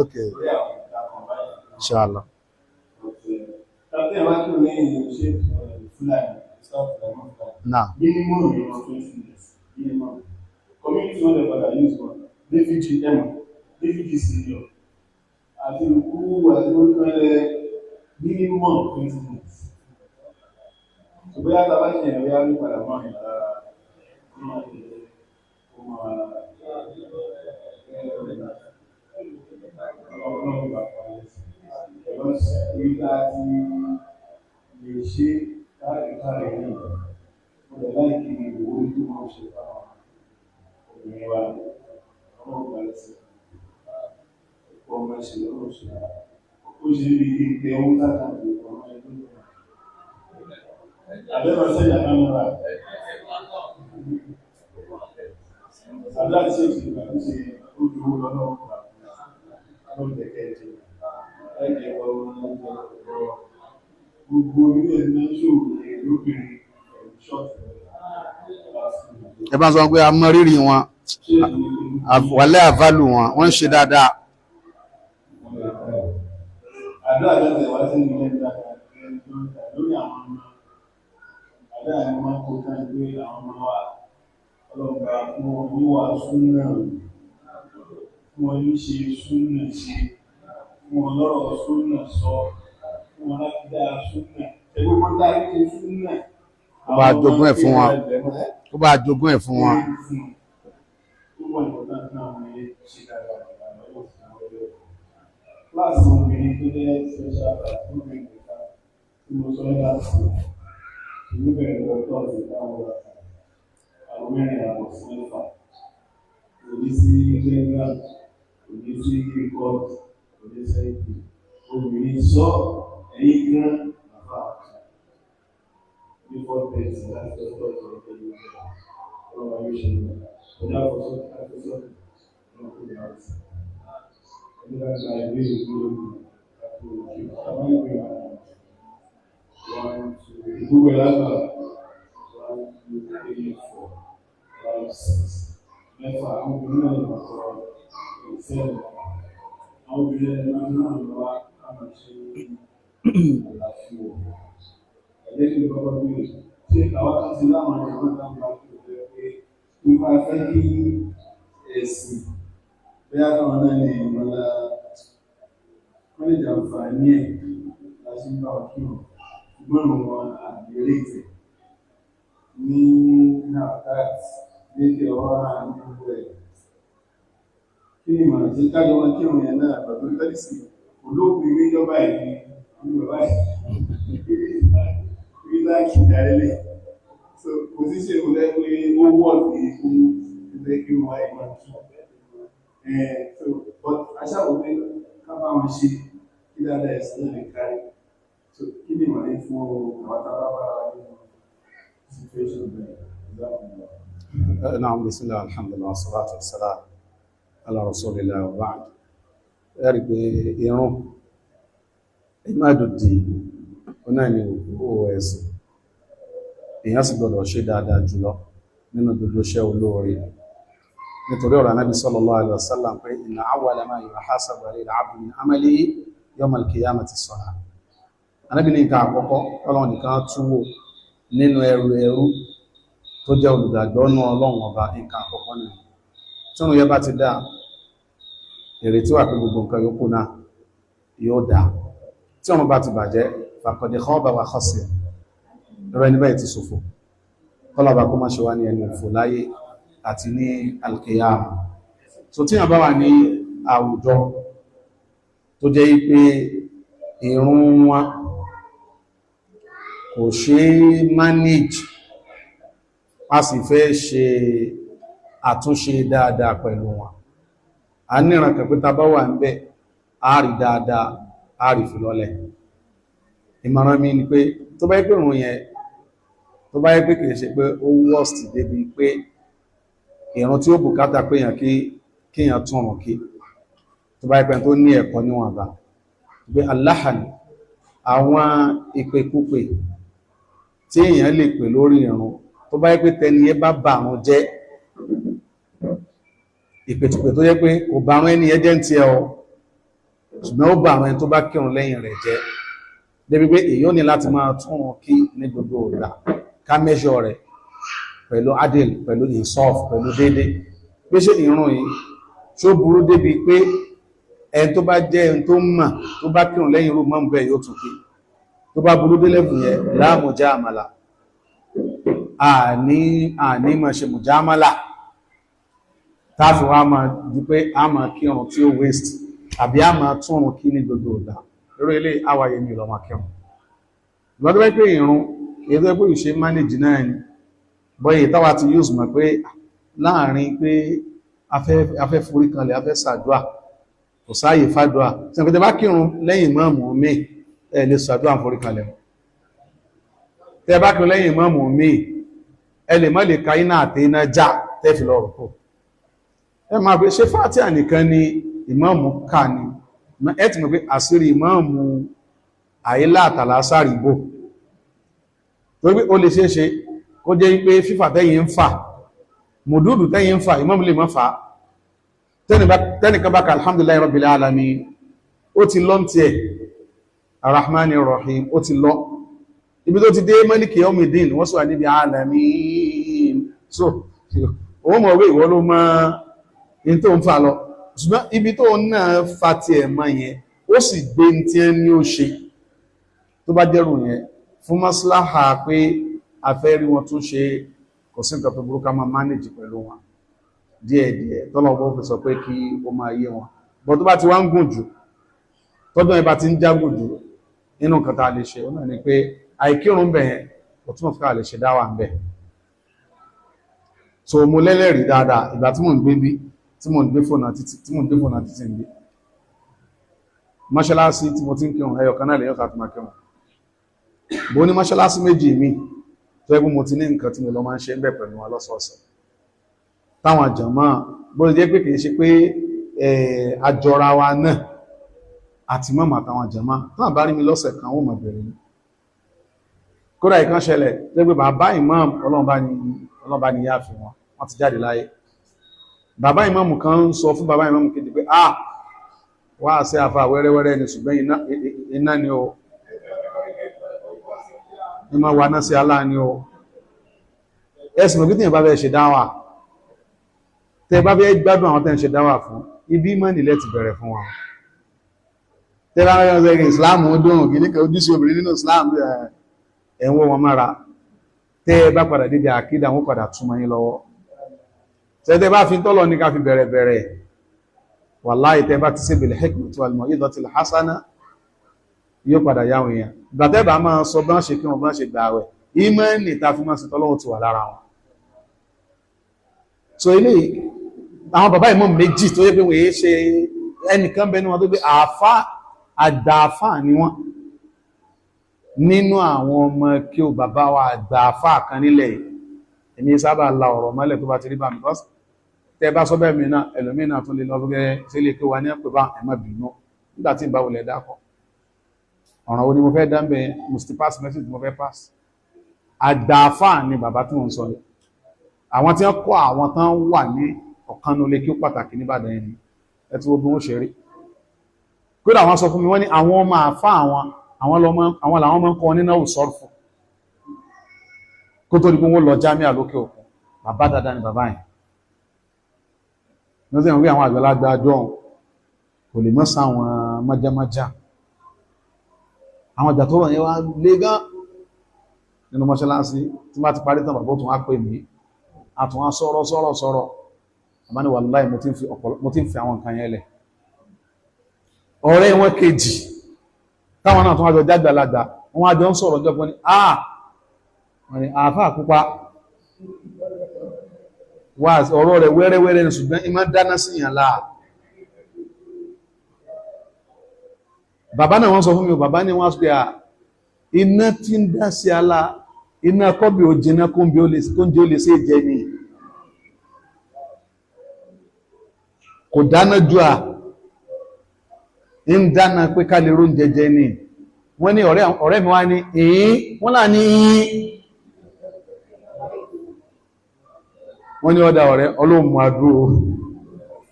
S1: Okay, inshallah. Now,
S2: community whatever I use one, DVG senior. I think who was minimum 20 minutes. So we are talking we are looking at money. Because we are the shape that carry for the life in the world too much.
S1: Ẹ bá sọ pé a mọ rírì wọn wàlẹ́ àválù wọn wọ́n ń ṣe dáadáa.
S2: Àdúrà lọ́sẹ̀ wá sí ilé ìdájọ́ lórí àwọn ọmọ. Àdúrà ni wọ́n kó ká gbé àwọn ọmọ wa ọlọ́gbà fún wọn níwà súnà, fún wọn ní ṣe súnà ṣe, fún wọn lọ́rọ̀ súnà sọ, fún wọn láti dá súnà. Ẹgbẹ́ wọn dá ike súnà.
S1: Ó bá jogún ẹ̀ fún wọn.
S2: Ó
S1: bá jogún ẹ̀ fún wọn.
S2: wà ní ọ̀dá náà wọ̀nyí. sí obìnrin tó jẹ́ special class tó bẹ̀rẹ̀ nìkan tí mo sọ ẹ́ láti ìlú bẹ̀rẹ̀ lọ́tọ̀ sí táwọn àwọn mẹ́rin àwọn sí mẹ́fà òní sí general òní sí record òní sẹ́yìn obìnrin sọ ẹ̀yìn gan àfà ní 4:30 láti lọ́tọ̀ sí ọ̀pẹ̀lú ọ̀rọ̀ ayé ṣe lọ ọjà àkọsọ́ àkọsọ́ ọ̀pẹ̀lú àti nígbà tí a gbé ìlú àti òkè àwọn ìwé àwọn ìgbúgbẹ̀ lágbà 1, 2, 3, 4, 5, 6 mẹ́fà àwọn obìnrin náà lọ sọ ìṣẹ́lẹ̀ àwọn obìnrin náà lọ́wọ́ àmà ṣe àlàáfíà ẹ̀jẹ̀ ní kọ́kọ́ bí ṣe àwọn àti láwọn ọmọ náà bá tó fẹ́ pé nípa fẹ́ kí ẹ̀sìn bí a kàn náà ní ìmọ̀lá wọ́n lè jàǹfààní ẹ̀ láti bá ọkí wọn wọn àgbèrè ìfẹ́ ní nàkàt níbi ọwọ́ àmì gbogbo ẹ̀ kí ni màá tí kájọ wọn kí wọn yẹn náà pẹ̀lú tẹ́lifí olóògùn ilé ìjọba ẹ̀ ní bàbá ẹ̀ rí láàkì ìdárẹ́lẹ̀ so kò sí ṣe kò lẹ́ pé ó wọ̀ ní fún ilé kí wọ́n ẹ̀ máa tún so but aṣáwò pé ká bá wọn ṣe kí dáadáa ẹ̀sìn náà lè kárí so kí ni màá ní fún àwọn tábàbára nínú situation bẹ́ẹ̀ ìdáhùn.
S1: نعم بسم الله الحمد لله والصلاة والسلام على رسول الله وبعد ẹ̀rí pé irun ìmádùdì ọ̀nà ni òkú ẹ̀sìn èyàn sì gbọdọ̀ ṣe dáadáa jùlọ nínú gbogbo iṣẹ́ olóore nítorí ọ̀rọ̀ Ànábì sallallahu alaihi wasallam pé inna awwala ma yuhasabu alayhi al-'abdu min amalihi yawm al-qiyamati as-salah Ànábì ní nǹkan àkọ́kọ́ Ọlọ́run nìkan túwò nínú ẹrú tó jẹ́ olùgbàgbọ́ nínú Ọlọ́run ọba nǹkan àkọ́kọ́ náà tí wọ́n yẹ bá ti dá èrè tí wà pé gbogbo nǹkan yòókù náà yóò dá tí wọ́n bá ti bàjẹ́ faqad khaba wa khasir rẹ̀ níbẹ̀ ti ṣòfò kọ́lọ̀bà kó má ṣe wá ní ẹni òfò láyé àti ní al-qiyama so tí wọ́n bá wà ní àwùjọ tó jẹ́ pé ìrun wọn kò ṣe manage a sì fẹ́ ṣe àtúnṣe dáadáa pẹ̀lú wọn a níran kẹpẹta bá wà ń bẹ àárí dáadáa àárí fìlọ́lẹ̀ ìmọ̀ràn mi ni pé tó bá yẹ pé ìrun yẹn tó bá yẹ pé kìí ṣe pé ó worst débi pé ìrun tí ó bùkátà pé yàn kíyàn túnrùn kí tó bá yẹ pé tó ní ẹ̀kọ́ níwọ̀n bá pé aláhàn àwọn ìpèkúpè tí èèyàn lè pè lórí ìrun tó bá yẹ pé tẹni ẹ bá bà àrùn jẹ́ ìpètùpè tó yẹ pé kò bá àrùn ẹni ẹjẹ́ ń tí ẹ ọ ṣùgbọ́n ó bá àrùn ẹni tó bá kírun lẹ́yìn rẹ̀ jẹ́ débi pé èyí ò ní láti máa túnrùn kí ní gbogbo ìgbà ká mẹ́ṣọ́ rẹ̀ pẹ̀lú adil pẹ̀lú insaf pẹ̀lú dédé pé ṣe ìrun yìí tó burú débi pé ẹni tó bá jẹ́ ẹni tó mọ̀ tó bá kírun lẹ́yìn irú mọ́ bẹ́ẹ̀ yóò tún kí tó bá burú dé lẹ́bùn yẹn la mujamala àní máa ṣe mujamala táàfi wá máa di pé a máa kírun tí ó waste àbí a máa túnrun kí ní gbogbo ìgbà lórí ilé àwáyé ní ìlọ́mà kírun lọ́dọ́ wẹ́ pé ìrun èdè pé ìṣe manage náà ni bọ́yẹ̀ táwà ti use mọ̀ pé láàrin pé afẹ́ forí kanlẹ̀ afẹ́ sàdúà kò sáàyè fàdúà tí wọ́n bá kírun lẹ́yìn ìmáàmù mi ẹ lè sàdúà forí kanlẹ̀ tẹ́ bá kírun lẹ́yìn ìmáàmù mi ẹ lè má lè ka iná àti iná já tẹ́fì lọ́rọ̀ kò ẹ máa pé ṣe Fátíhà nìkan ni ìmáàmù ká ni ẹ ti mọ̀ pé àṣírí ìmáàmù àyílá àtàlásàrì bò torí pé ó lè ṣeé ṣe kó jẹ́ pé fífà tẹ́yìn ń fà mùdúdù tẹ́yìn ń fà ìmáàmù lè má fà tẹ́nìkan bá ka alhamdulillahi rabbil alamin ó ti lọ́n tí ẹ̀ arrahmanir rahim ó ti lọ ibi tó ti dé maliki yawmiddin wọ́n sọ níbi alamin so owó mọ̀ wé ìwọ́ ló mọ́ in tó ń fà lọ ṣùgbọ́n ibi tó náà fa ti ẹ̀ mọ́ yẹn ó sì gbé tí ẹ ní ó ṣe tó bá jẹ́rù yẹn fún maslaha pé a fẹ́ rí wọn tún ṣe kò sí nǹkan tó burú ká máa manage pẹ̀lú wọn díẹ̀díẹ̀ tọ́lọ̀bọ̀ fi sọ pé kí ó máa yé wọn bọ́ tó bá ti wá ń gùn jù tọ́jọ́ ìbá ti ń jágùdù nínú nǹkan tá a lè ṣe ó náà ni pé àìkírun bẹ̀yẹn kò túnmọ̀ fún ká lè ṣe dáwà ń bẹ̀. So mo lẹ́lẹ́rìí dáadáa ìgbà tí mò ń gbé bí tí mò ń gbé fóònù títí ń gbé mọ́ṣáláṣí tí mo ti ń kírun ẹyọ kan náà lè yọ́ ká tó máa kírun bó ní mọ́ṣáláṣí méjì mi tó ẹgbẹ́ mo ti ní nǹkan tí mo lọ máa ń ṣe ń bẹ̀ pẹ̀lú wọn lọ́sọ̀ọ̀sẹ̀ táwọn jàmáà bó jẹ́ pé kìí ṣe pé àjọra wa náà àti mọ́mọ́ àtàwọn jàmáà táwọn bá rí mi lọ́sẹ̀ kan ó mọ̀ bẹ̀rẹ̀ ni kódà ìkan ṣẹlẹ̀ lẹ́gbẹ́ bàbá imam ọlọ́ba ni yá fi wọ́n ti jáde láyé bàbá imam kan ń sọ fún bàbá imam kejì pé wá sí àfà wẹ́rẹ́wẹ́rẹ́ ni ṣùgbọ́n iná ni o iná wa náà sí alá ni o ẹ̀sìn mọ̀ pítìyàn bá fẹ́ ṣe dáwà tẹ́ bá fẹ́ gbádùn àwọn tẹ́ ń ṣe dáwà fún ibi mọ́ nílẹ̀ ti bẹ̀rẹ̀ fún wa tẹ́ bá fẹ́ ṣe Islam ó dùn kìíníkà ojúṣe obìnrin nínú Islam ẹ̀wọ̀n wọn mára tẹ́ bá padà débi àkídà wọn padà túnmọ̀ yín lọ́wọ́ tẹ́ bá fi tọ́lọ ní ká fi bẹ̀rẹ̀ wàláhì tẹ́ bá ti ṣe bil hikmati wal mau'izatil hasana yóò padà yáwọn èèyàn gbàtẹ́ bá máa sọ bá ń ṣe kí wọn bá ń ṣe gbààwẹ̀ ìmánì ta fi máa ṣe tọ́lọ́wọ́ ti wà lára wọn. So ilé àwọn bàbá ìmọ̀ méjì tó yẹ pé wọ́n yé ṣe ẹnìkan bẹnu wọn tó gbé àgbààfà ni wọ́n nínú àwọn ọmọ kí o bàbá wa àgbààfà kan nílẹ̀ yìí èmi sábà la ọ̀rọ̀ mọ́lẹ̀ tó bá ti rí bá mi kọ́ tẹ́ bá sọ bẹ́ẹ̀ mi náà ẹlòmínà tún lè lọ gẹ́gẹ́ sí ilé kí wa ní ẹ̀pẹ̀ bá ẹ̀mọ́ bínú nígbà tí ìbá wulẹ̀ dákọ̀ ọ̀ràn wo ni mo fẹ́ dáńbẹ̀ musti pass message mo fẹ́ pass àgbààfà ni bàbá tí wọ́n sọ yìí àwọn tí wọ́n kọ́ àwọn tán wà ní ọ̀kanú lé kí ó pàtàkì níbàdàn yìí ẹ tí ó bí wọ́n ṣe rí kódà wọ́n sọ fún mi wọ́n ní àwọn ọmọ àfá àwọn làwọn máa ń kọ́ nínú sọ́rfù kó tó di pé wọ́n lọ jámíà lókè òkun bàbá dáadáa ni bàbá yìí ní ọdún ìwé àwọn àgbàlagbà àjọ kò lè mọ́ sáwọn májámájá àwọn ìjà tó rọ̀ yẹn wá lé gán nínú mọ́ṣáláṣí tí má ti parí tán bàbá tún wá pè mí àtún wá sọ̀rọ̀ àmá ní wàláhì mo ti ń fi àwọn nǹkan yẹn lẹ̀ ọ̀rẹ́ wọn kejì táwọn náà tún wájọ jágbàlagbà wọn wájọ ń sọ̀rọ̀ ọjọ́ pọ̀ ní àfáà pupa wà ọ̀rọ̀ rẹ̀ wẹ́rẹ́wẹ́rẹ́ ní ṣùgbọ́n ìmọ̀ dáná sí ìyàn láà bàbá náà wọ́n sọ fún mi bàbá ní wọ́n sọ pé iná tí ń dá sí alá iná kọ́bí ò jẹná kóńbí ó lè sí ìjẹ ni kò dáná jù ń dáná pé ká lè rón jẹjẹ ni wọ́n ní ọ̀rẹ́ mi wá ní wọ́n là ní wọ́n ní ọ̀dá ọ̀rẹ́ ọlọ́mù àdúró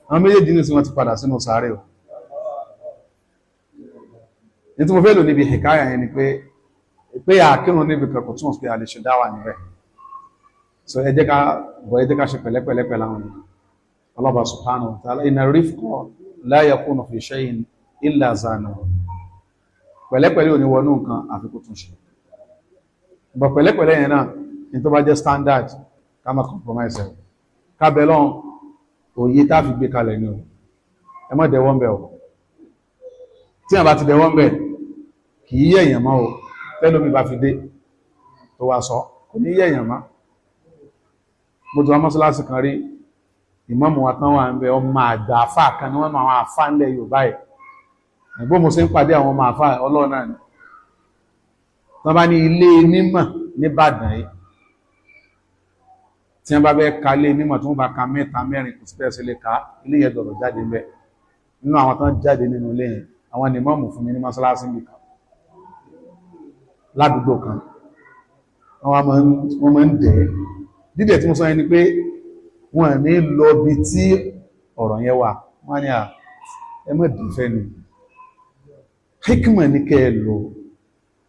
S1: àwọn méjèèjì ní sí wọ́n ti padà sínú sàárè ọ̀ ní tí mo fẹ́ lò níbi hikaya yẹn ni pé àkírun níbi kẹ̀kọ̀ tún pé a lè ṣe dáwà níbẹ̀ so ẹ jẹ́ ká ṣe pẹ̀lẹ́pẹ̀lẹ́ pẹ̀láwọn ni Allah subhanahu wa ta'ala inna rifqa la yakunu fi shay'in illa zanahu pẹ̀lẹ́pẹ̀lẹ́ ò ní wọnú nǹkan àfikún tún ṣe bọ̀ pẹ̀lẹ́pẹ̀lẹ́ yẹn náà ní tó bá jẹ́ standard ká má compromise ẹ̀ kábẹ̀lọ́n òye tá fi gbé kalẹ̀ ní o ẹ má dẹ̀wọ́n bẹ̀ o tí a bá ti dẹ̀wọ́n bẹ̀ kì í yẹ̀yàn mọ́ o tẹ́lómi bá fi dé tó wá sọ kò ní yẹ̀yàn mọ́ mo jọ mọ́sálásí kan rí ìmáàmù wa tán wà ń bẹ ọmọ àgbà àfà kan ní wọ́n mọ àwọn àfà ńlẹ̀ Yorùbá ẹ̀ ẹ̀gbọ́n mo ṣe ń pàdé àwọn ọmọ àfà Ọlọ́run náà ni wọ́n bá ní ilé mímọ̀ níbàdàn yìí tí wọ́n bá bẹ́ ka ilé mímọ̀ tí wọ́n bá ka mẹ́ta mẹ́rin kò sí bẹ́ẹ̀ sí lè ka ilé yẹn dọ̀rọ̀ jáde ń bẹ nínú àwọn tán jáde nínú ilé yẹn àwọn ni ìmáàmù fún mi ní mọ́sálásí nìkan ládùúgbò kan wọ́n máa ń dẹ̀ dídẹ̀ tí mo sọ yẹn ni pé wọ́n ní lọ bí tí ọ̀rọ̀ yẹn wà wọ́n ní ẹ mọ́ dìfẹ́ ni hikmah ní kẹ́ ẹ lò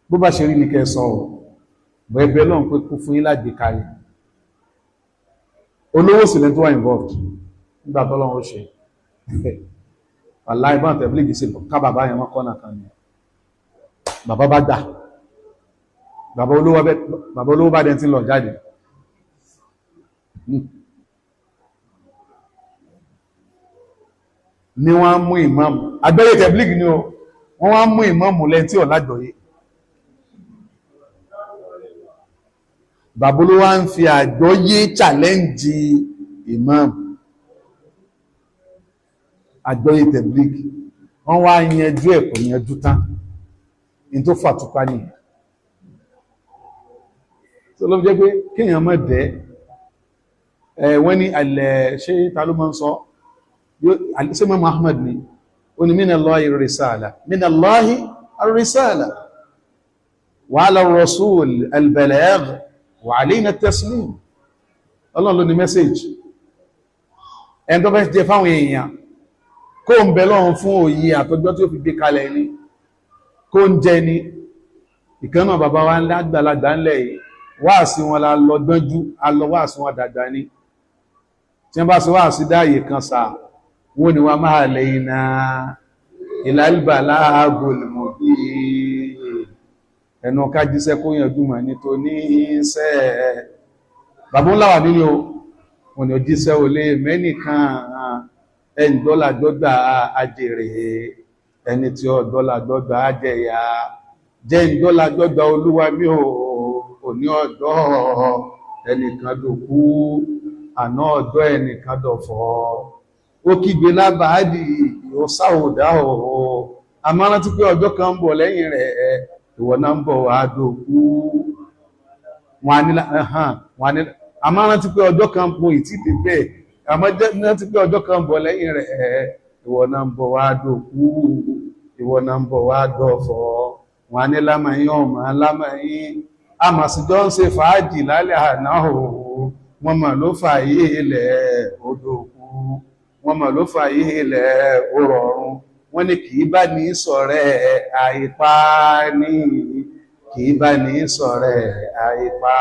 S1: bó bá ṣe rí ní kẹ́ ẹ sọ̀rọ̀ bẹ̀ẹ̀bẹ̀ lọ́n pé kú fún yín lágbè kalẹ̀ olówó sílẹ̀ tó wà involved nígbà tọ́lọ́run ó ṣe wàláhì ìbọn tẹ̀blígì sí ká bàbá yẹn wọ́n kọ́nà kan ni bàbá bá gbà bàbá olówó bá dẹ̀ tí ń lọ jáde ni wọ́n mú ìmáàmù agbẹ́rẹ́ tẹ̀blígì ni wọ́n wá mú ìmáàmù lẹ́yìn tí ọ̀lájọ̀yé bàbá ló wá ń fi àjọyé challenge ìmáàmù àjọyé tẹ̀blígì wọ́n wá yanjú ẹ̀kọ́ yanjú tán in tó fàtúkà nìyẹn tó ló jẹ́ pé kíyàn mọ́ dẹ́ wọ́n ní alẹ́ ṣe ta ló mọ́ ń sọ ṣe mọ́ Muhammad ni ó ní minallahi ar-risala minallahi ar-risala wa ala ar-rasul al-balagh wa alayna at-taslim Ọlọ́run ló ní mẹ́sẹ̀jì ẹni tó fẹ́ jẹ fáwọn èèyàn kó ń bẹ lọ́run fún òye àtọjọ́ tí ó fi gbé kalẹ̀ ní kó ń jẹ ní ìkànnà bàbá wa ńlá àgbàlagbà ńlẹ̀ yìí wáàsí wọn la lọ gbọ́njú alọ wáàsí wọn dàgbà ní tí wọ́n bá sọ wáàsí dáàyè kan sáà wọ́n ni wọ́n máa lè iná ìlàlìbàlá agolùmọ̀bí ẹnu ká jíṣẹ́ kó yànjú mọ̀ ní tó ní iṣẹ́ bàbá ńlá wà nínú wọn ni ó jíṣẹ́ olè mẹ́nìkan ẹni dọ́là gbọ́gbà ajèrè ẹni tí ó dọ́là gbọ́gbà ajẹ̀yà jẹ́ ìdọ́là gbọ́gbà olúwa mi ò ní ọ̀dọ́ ẹnìkan dòkú àná ọ̀dọ́ ẹnìkan dọ̀fọ́ ó kígbe lábàádì ó sáwòdá ọ̀họ̀ àmọ́rán tí pé ọjọ́ kan ń bọ̀ lẹ́yìn rẹ̀ ìwọ náà ń bọ̀ wá dòkú àmọ́rán tí pé ọjọ́ kan bọ̀ ìtìdí bẹ́ẹ̀ àmọ́rán tí pé ọjọ́ kan ń bọ̀ lẹ́yìn rẹ̀ ìwọ náà ń bọ̀ wá dòkú ìwọ náà ń bọ̀ wá dọ̀fọ́ wọn ní lámàáyín ọmọ lámàáyín àmàsíjọ́ ń ṣe fàájì lálẹ́ àná wọn mọ̀ ló fàáyé ilẹ̀ odòkú wọn mọ̀ ló fàáyé ilẹ̀ orọ̀run wọ́n ní kìí bá ní ṣọ̀rẹ́ àìpá ní kìí bá ní ṣọ̀rẹ́ àìpá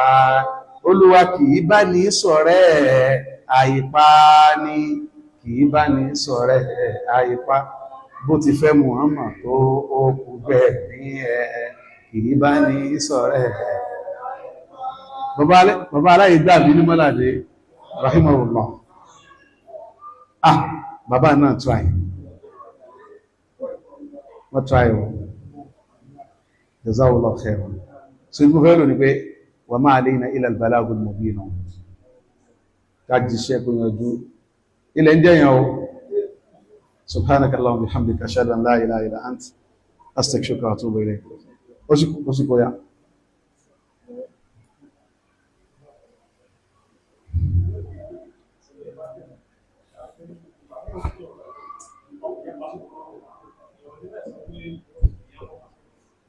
S1: olúwa kìí bá ní ṣọ̀rẹ́ àìpá ní kìí bá ní ṣọ̀rẹ́ àìpá bó ti fẹ́ Muhammad tó ókú bẹ́ẹ̀ ní kìí bá ní ṣọ̀rẹ́ bàbá aláyé gbàbí ní mọ́làdé rahimahullah bàbá náà try wọ́n try wọ́n jazakallahu khairan so ìgbò fẹ́ lò ní pé wa ma alayna illa al-balagul mubin kájíṣẹ́ kò yanjú ilẹ̀ ń jẹ́yàn o subhanaka allahumma bihamdika ashhadu an la ilaha illa ant astaghfiruka wa atubu ilayk ó sì kó ya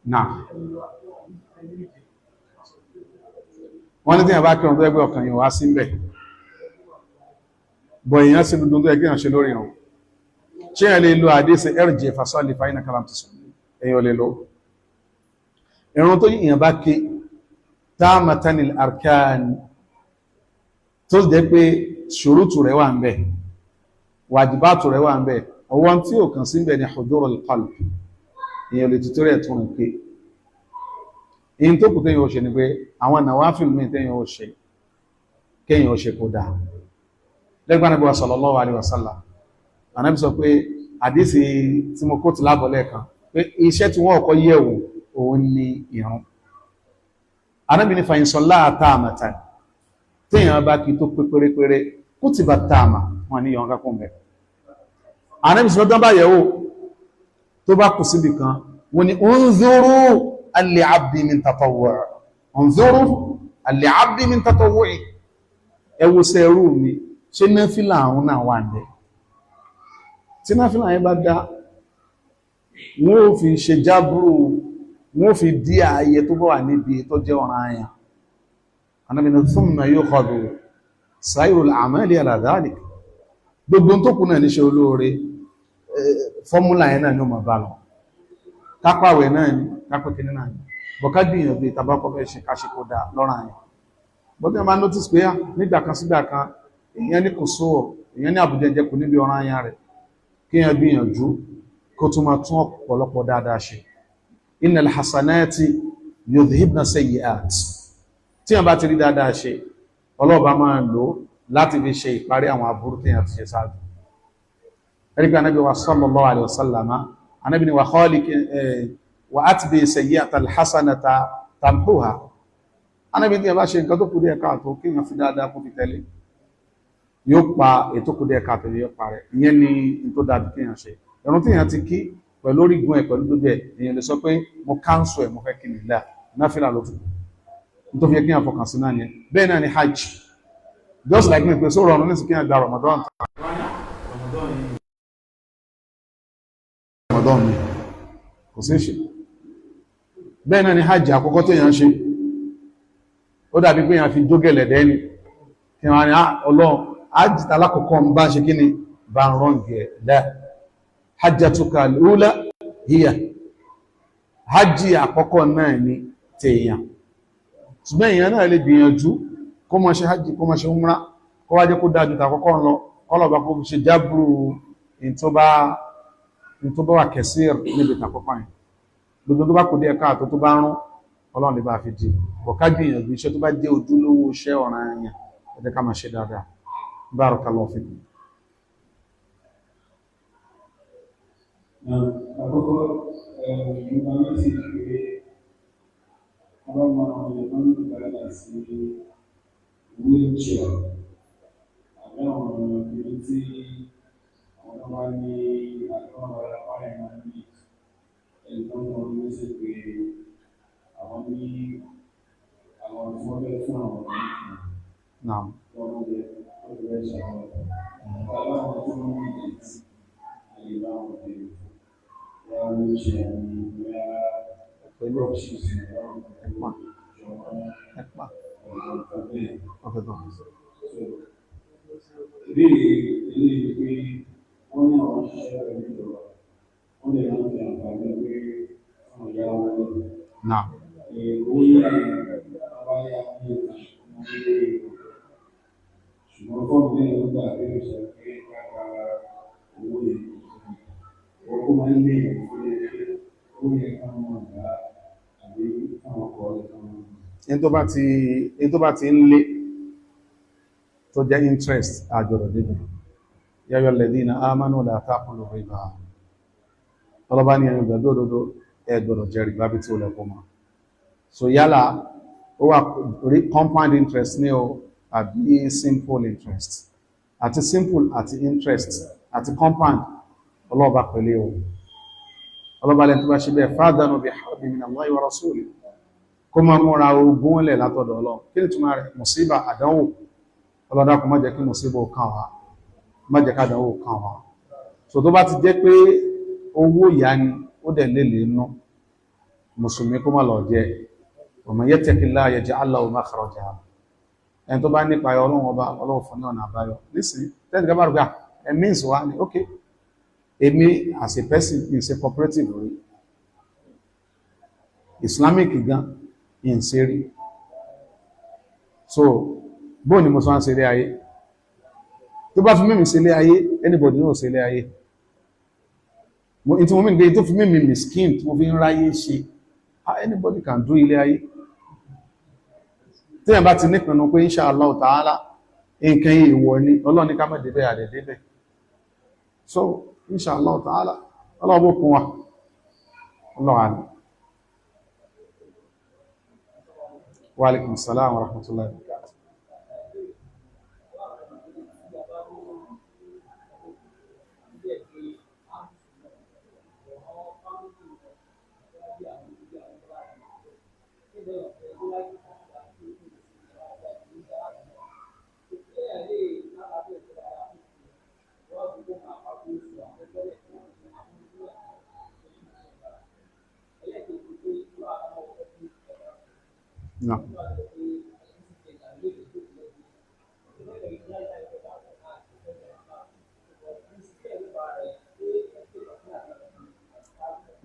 S1: náà wọ́n ní tí yàn bá kírùn tó ẹgbẹ́ ọkàn yìí wá sí mẹ́ bọ̀ èèyàn sí dúdú tó ẹgbẹ́ yàn ṣe lórí hàn ṣe yàn lè lo àdísì ẹ̀rìjì fasọ́lì fàínà kalamtisu èèyàn lè lo ìrun tó yìnyàn bá ké táàmàtánil arkan tó jẹ́ pé ṣùrútù rẹ̀ wà ń bẹ̀ wàjìbátù rẹ̀ wà ń bẹ̀ ọwọ́n tí ò kàn sí ń bẹ̀ ní hudurul qalb èèyàn lè tuntun rẹ̀ tún rìn pé in tó kù tẹ́yìn ó ṣe ni pé àwọn nàwáfíìl mi tẹ́yìn ó ṣe kéyìn ó ṣe kó dáa lẹ́gbàá Ànábì sallallahu alaihi wasallam Ànábì sọ pé àdísì tí mo kó ti lábọ̀ lẹ́ẹ̀kan pé iṣẹ́ tí wọ́n kọ́ yẹ̀wò òun ni ìrun Ànábì ní fa in salla tamatan téèyàn bá kí tó pé pérépéré kutiba tama wọn ní yọ̀ǹkà kún bẹ̀ Ànábì sọ tán bá yẹ̀wò tó bá kù síbì kan wọ́n ní unzuru al-abdi min tatawwu' unzuru al-abdi min tatawwu' ẹwọ sẹ́rù mi ṣe náfílà àwọn náà wà ní tí náfílà yẹn bá dá wọ́n ò fi ṣe jábúrú wọ́n ò fi dí ààyè tó bọ́ wà níbi tó jẹ́ ọ̀ràn àyàn Ànábì ní thumma yukhadhu sayrul a'mali ala dhalik gbogbo tó kù náà níṣẹ́ olóore fọ́múlà yẹn náà ní ọmọ bá lọ kápàwẹ̀ náà ni kápẹ́kẹ́ náà ni bọ̀ká gbìyànjú ìtàbákọ́ fẹ́ ṣe káṣíkò dá lọ́rọ̀ àyàn bọ́tí a máa notice pé nígbà kan sígbà kan èèyàn ní kò sówọ̀ èèyàn ní àbújẹjẹ kò níbi ọ̀rọ̀ àyàn rẹ̀ kí èèyàn gbìyànjú kó tún máa tún ọ̀pọ̀lọpọ̀ dáadáa ṣe innal hasanati yudhibna sayyi'at tí èèyàn bá ti rí dáadáa ṣe ọlọ́ọ̀bá máa lò láti fi ṣe ìparí àwọn aburú tí èèyàn ti ṣe sáájú ẹ̀ríkà Ànábì wa sallallahu alaihi wasallam Ànábì ní wa khaliq wa atbi sayyi'ata al-hasanata tamhuha. Ànábì tí ẹ bá ṣe nǹkan tó kù díẹ̀ káàtó kí èèyàn fi dáadáa kó fi tẹ̀lé, yóò pa ètò kù díẹ̀ káàtó yóò pa rẹ̀. Ìyẹn ni tó dájú kí èèyàn ṣe. Ìrun tí èèyàn ti kí pẹ̀lú orígun ẹ̀ pẹ̀lú gbogbo ẹ̀, èèyàn lè sọ pé mo káńsù ẹ̀ mo fẹ́ kí nílá náfìlà ló tún tó fi kí èèyàn fọkàn sí náà yẹn. Bẹ́ẹ̀ náà ni hajj, just like me pé sóòrò ọ̀run ní sí kí èèyàn gba Ramadan mi kò sí ṣe. Bẹ́ẹ̀ náà ni hajj àkọ́kọ́ tí èèyàn ṣe, ó dàbí pé èèyàn fi jógẹ̀lẹ̀ dẹ́ni kí wọ́n ní Ọlọ́run hajj alákọ̀ọ́kọ́ ń bá ṣe kí ni bá ń rọ́ǹgì ẹ̀ dá hajjatuka al-ula hiya, hajj àkọ́kọ́ náà ni tèèyàn. Ṣùgbọ́n èèyàn náà lè gbìyànjú kó má ṣe hajj kó má ṣe umra kó wá jẹ́ kó dájú tàkọ́kọ́ lọ kọ́lọ̀bá kó ṣe jábúrú in tó bá wà kẹsír níbi tàkọ́kọ́ yẹn. Gbogbo tó bá kò dé ẹ̀ka àtò tó bá rún Ọlọ́run lè bá fi di bọ̀ká gbìyànjú iṣẹ́ tó bá jẹ́ ojúlówó iṣẹ́ ọ̀ranyàn ẹ jẹ́ ká máa ṣe dáadáa. Barakallahu fikum.
S2: Àkọ́kọ́ ìgbà méjì pé ọlọ́mọ àwọn ìlú ń gbàgbà sí wheelchair àbí àwọn ìlú tí àwọn ọmọ ní àgbọ̀n ọ̀rọ̀ apáyà máa ní ẹ̀gbọ́n wọn ló ṣe pé àwọn ní àwọn tí wọ́n fẹ́ fún àwọn
S1: Naam.
S2: ọmọ rẹ̀ ó fẹ́ ṣàwọn aláwọ̀ tó ń bí àyè láwọn ọ̀dẹ̀ wheelchair ní
S1: Pẹ̀lú ẹ̀pà. Ọ̀fẹ́ tó.
S2: Ìbéèrè ilé pé wọ́n ní àwọn ṣiṣẹ́ pẹ̀lú ìjọba, wọ́n lè máa fi àǹfààní pé àwọn ìyá wọn lè.
S1: Naam.
S2: Owó yá àbáyá ní ìgbàlódé ṣùgbọ́n fọ́ọ̀mù lẹ́yìn ó gbà pé ó sọ pé káàkà owó yẹn. Owó máa ń lé ìwé ó yẹ káwọn ọ̀gá àbí káwọn ọkọ̀ ìtàn.
S1: In tó bá ti ń lé tó jẹ́ interest àjọ̀rọ̀ dédé. Ya ayyuhal ladhina amanu la ta'kulu riba. Ọlọ́bá ní ẹni ìgbẹ̀dọ́ òdodo ẹgbọ̀rọ̀ jẹ́ rìbá bí tí ó lẹ́kọ́ mọ́. So yálà ó wà compound interest ní o àbí simple interest. Àti simple àti interest àti compound ọlọ́ọ̀bá pẹ̀lẹ́ o. Ọlọ́bá lẹ́ni tó bá ṣe bẹ́ẹ̀ fadhanu biharbi minallahi wa rasulihi. Kó máa múra ogun lẹ̀ látọ̀dọ̀ Ọlọ́run. Kí ni túnmọ̀ rẹ̀? Mùsíbà àdánwò. Ọlọ́dá kò má jẹ́ kí mùsíbà ó kàn wá, má jẹ́ kádánwò kàn wá. So tó bá ti jẹ́ pé owó ìyá ni ó dẹ̀ lè nú, mùsùlùmí kó má lọ jẹ́. Wa man yattaqillaha yaj'al lahu makhraja. Ẹni tó bá nípa Ọlọ́run ọba Ọlọ́run fún ní ọ̀nà àbáyọ. Nísìnyí, tẹ́lẹ̀ ká bá rẹ̀ ẹ̀mí ìsọ̀wá ni, ok, èmi as a person in a cooperative rí, Islamic gan in ṣeré. So bóò ni mo sọ ń ṣe ilé ayé tó bá fi mímí ṣe ilé ayé, anybody náà ṣe ilé ayé. Tí mo mí gbé tó fi mímí miskin tí mo fi ń ráyé ṣe, anybody can do ilé ayé. Tí yẹn bá ti nípinnu pé insha Allah ta'ala nǹkan yìí ìwọ̀ ni Ọlọ́run ní ká má débẹ̀ àdẹ̀dẹ́bẹ̀, so insha Allah ta'ala ọlọ́ọ̀bọ̀ kún wa ọlọ́wà ní. Wa alaikum salam wa rahmatullahi wa barakatuh. No.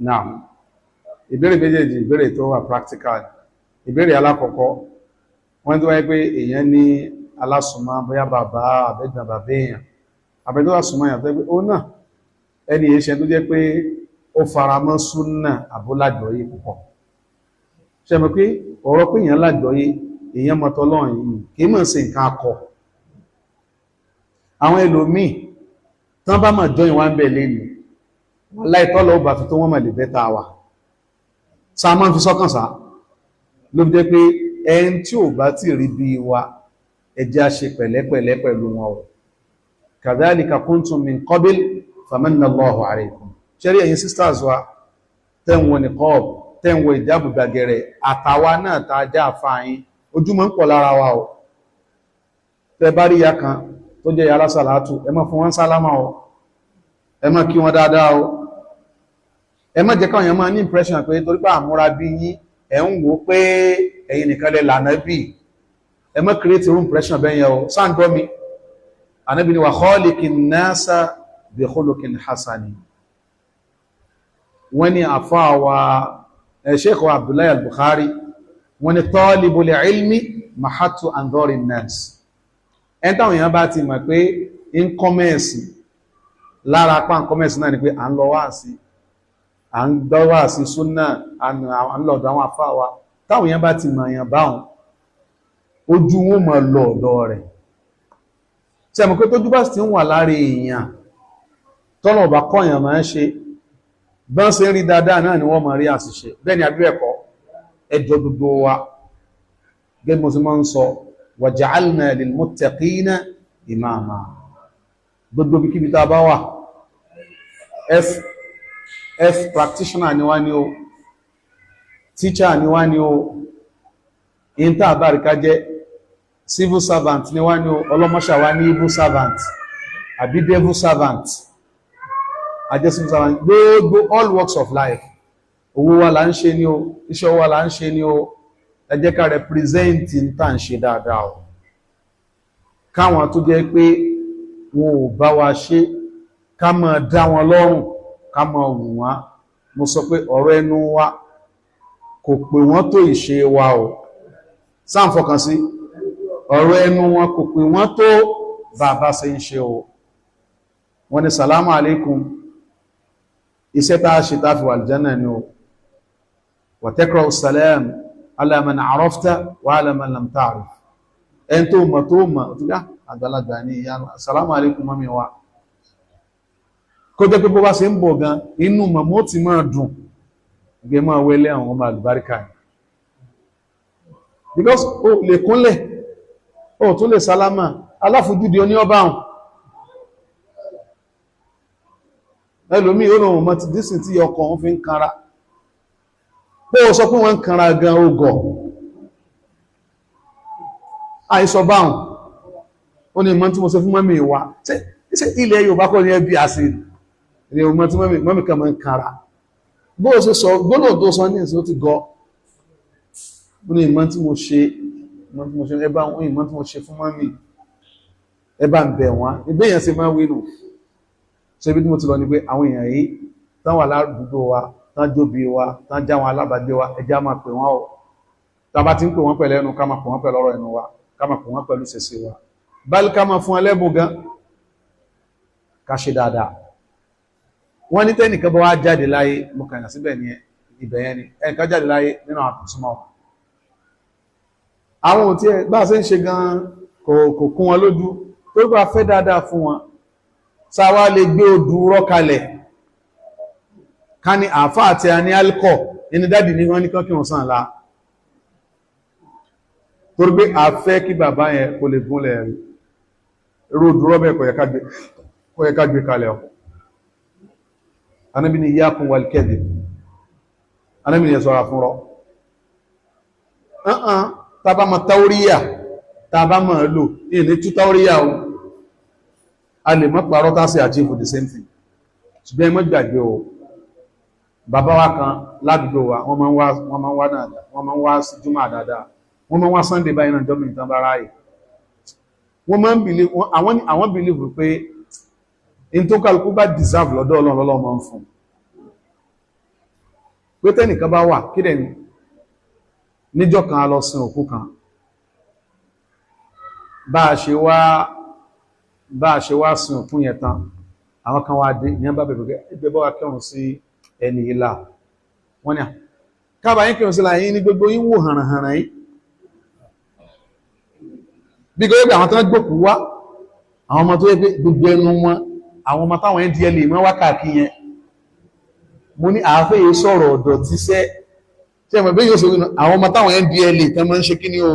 S1: Now, ìbéèrè méjèèjì ìbéèrè tó wà practical. Ìbéèrè alákọ̀ọ́kọ́, wọ́n tó wáyé pé èèyàn ní alásùnmọ́ bóyá bàbá àbẹ́gbà bàbá èèyàn, àbẹ́ tó wà súnmọ́ èèyàn tó pé ó náà ẹni iṣẹ́ tó jẹ́ pé ó faramọ́ súnnà àbúlájọ́yé púpọ̀. Ṣé mọ̀ pé ọ̀rọ̀ pé èèyàn lájọ́yé èèyàn mọ́tọ́lọ́run yìí kìí mọ̀ sí nǹkan akọ. Àwọn ẹlòmíì tán bá mọ̀ jọyìn wá ń bẹ̀ lẹ́nu wallahi tọ́lọ̀ ó bà tó wọ́n mọ̀ lè bẹ́ta wà sáà máa ń fi sọ́kàn sáà ló jẹ́ pé ẹn tí ò bá ti rí bí wa ẹjá ṣe pẹ̀lẹ́pẹ̀lẹ́ pẹ̀lú wọn o kadhalika kuntum min qabl famanna Allahu alaykum ṣẹ́rí ẹ̀yin sisters wa tẹ́wọ̀n niqab tẹ́wọ̀n ìjábù gbàgẹ̀rẹ̀ àtàwa náà ta já àfáàyín ojúmọ́ ń pọ̀ lára wa o tẹ́ bá rí ya kan tó jẹ́ yàrá sàlátù ẹ má fún wọn sálámà o ẹ má kí wọn dáadáa o ẹ má jẹ́ káwọn èèyàn máa ní impression pé torí pé àmúra bí yín ẹ̀ ń wò pé ẹ̀yin nìkan lẹ lànà bí ẹ má create your impression bẹ́yẹn o sáǹdọ́ mi Ànábì ní wa khaliqin nasa bi khuluqin hasani wọ́n ní àfáàwà Sheikh Abdullahi al-Bukhari wọ́n ní talibul ilmi mahatu andori nas ẹn táwọn èèyàn bá ti mọ̀ pé in kọ́mẹ́ẹ̀sì lára apá ń kọ́mẹ́ẹ̀sì náà ni pé à ń lọ wá sí à ń gbọ́ wá sí súnà à ń lọ̀dọ̀ àwọn àfáàwà táwọn èèyàn bá ti mọ̀ èèyàn báwọn ojú wọn mọ̀ lọ̀dọ̀ rẹ̀ tí a mọ̀ pé tójú bá sì ti ń wà lára èèyàn tọ́nà ọba kọ́yàn máa ń ṣe bọ́n ṣe ń rí dáadáa náà ni wọ́n máa rí àṣìṣe bẹ́ẹ̀ ni àbí ẹ̀kọ́ ẹjọ́ gbogbo wa gẹ́gẹ́ mo ti máa ń sọ waja'alna lilmuttaqina imama gbogbo bí kíbi tá a bá wà health practitioner ni wá ní o teacher ni wá ní o inter àbáríká jẹ́ civil servant ni wá ní o ọlọ́mọṣà wá ní evil servant àbí devil servant àjẹsí gbogbo all works of life owó wa là ń ṣe ní o iṣẹ́ wa là ń ṣe ní o ẹ jẹ́ ká represent ń tà ń ṣe dáadáa o káwọn tó jẹ́ pé wọn ò bá wa ṣe ká máa dá wọn lọ́rùn ká máa wù wọ́n mo sọ pé ọ̀rọ̀ ẹnu wa kò pè wọ́n tó ìṣe wa o sáǹfọkàn sí ọ̀rọ̀ ẹnu wọn kò pè wọ́n tó bàbá ṣe ń ṣe o wọ́n ní salamu alaikum iṣẹ́ tá a ṣe tá fi wà aljanna ni o wa takra'u salam ala man arafta wa ala man lam ta'rif ẹn tó mọ̀ tó mọ̀ tó gá àgbàlagbà ní ìyá salamu alaikum mọ́mí wa kó jẹ́ pé bó bá ṣe ń bọ̀ gan inú mọ̀mọ́ ti máa dùn gbé máa wẹ́lẹ́ àwọn ọmọ àlùbáríkà because o lè kúnlẹ̀ o tún lè sálámà aláfojúdi oní ọba hàn ẹlòmí ó rọrùn mọ́ ti dísìn tí ọkọ̀ wọn fi ń kanra pé ó sọ pé wọ́n ń kanra gan ogọ̀ àìsọ báhùn ó ní ìmọ̀ tí mo ṣe fún mọ́mí wa ṣe ilẹ̀ Yorùbá kọ́ ní ẹbí àṣì ní ọmọ tí mọ́mí kan mọ́ ń kanra bó ṣe sọ gbónà tó sọ ní ìsìn ó ti gọ́ ó ní ìmọ̀ tí mo ṣe ẹbá wọn ìmọ̀ tí mo ṣe fún mọ́mí ẹbá ń bẹ̀ wọ́n ìgbéyàn ṣe máa wínú ṣe bí tí mo ti lọ ní pé àwọn èèyàn yìí tán wà ládùúgbò wa tán jóbi wa tán já wọn alábàgbé wa ẹjá máa pè wọ́n o tàbá ti ń pè wọ́n pẹ̀lú ẹnu ká máa pè wọ́n pẹ̀lú ọ̀rọ̀ ẹnu wa ká máa pè wọ́n pẹ̀lú ṣẹṣẹ wa báyìí ká máa fún ẹlẹ́bùn gan ká ṣe dáadáa wọ́n ní tẹ́nìkan bá wá jáde láyé mo kàn yàn síbẹ̀ ní ibẹ̀ yẹn ni ẹnìkan jáde láyé nínú àtúnṣúmọ́ àwọn òtí ẹ bá ṣe ń ṣe gan kò kún wọn lójú tó bá fẹ́ dáadáa fún wọn sáwá lè gbé odù rọ́kalẹ̀ ká ní àfá àti a ní alkọ̀ ní dádì ní wọ́n ní kán kí wọ́n sàn láà torí pé a fẹ́ kí bàbá yẹn kò lè gúnlẹ̀ rí ròdù rọ́bẹ̀ kò yẹ ká gbé kalẹ̀ ọkọ̀ Ànábì ní iyyakum wal kadhib Ànábì ní ṣọ́ra fún rọ́ tàbá mọ̀ táóríyà tàbá mọ̀ lò ní tú táóríyà o a lè mọ́ pàrọ́ tá sí achieve the same thing ṣùgbọ́n ẹ má gbàgbé o bàbá wa kan ládùúgbò wa wọ́n máa ń wá jùmọ̀ dáadáa wọ́n máa ń wá Sunday báyìí náà jọ́mì ìtàn bára yìí wọ́n máa ń believe àwọn believe pé in tó kálukú bá deserve lọ́dọ̀ Ọlọ́run lọ́lọ́ máa ń fún pé tẹ́nìkan bá wà kí dẹ̀ níjọ́ kan a lọ sin òkú kan bá a ṣe wá sin òkú yẹn tán àwọn kan wá dé ìyẹn bá bẹ̀rẹ̀ ẹgbẹ́ bá wá kẹrùn sí ẹni ìlà wọ́n ni káàbà yín kẹrùn sí láyé ní gbogbo yín wò hànàhànà yìí bí gbogbo àwọn tán gbòkú wá àwọn ọmọ tó yẹ pé gbogbo ẹnu wọn àwọn ọmọ táwọn ndl mọ́ wákàkí yẹn mo ní àáfẹ́ yìí sọ̀rọ̀ ọ̀dọ̀ tí sẹ́ tí ẹmọ̀ bí yóò ṣe wínú àwọn ọmọ táwọn ndla tán máa ń ṣe kí ni o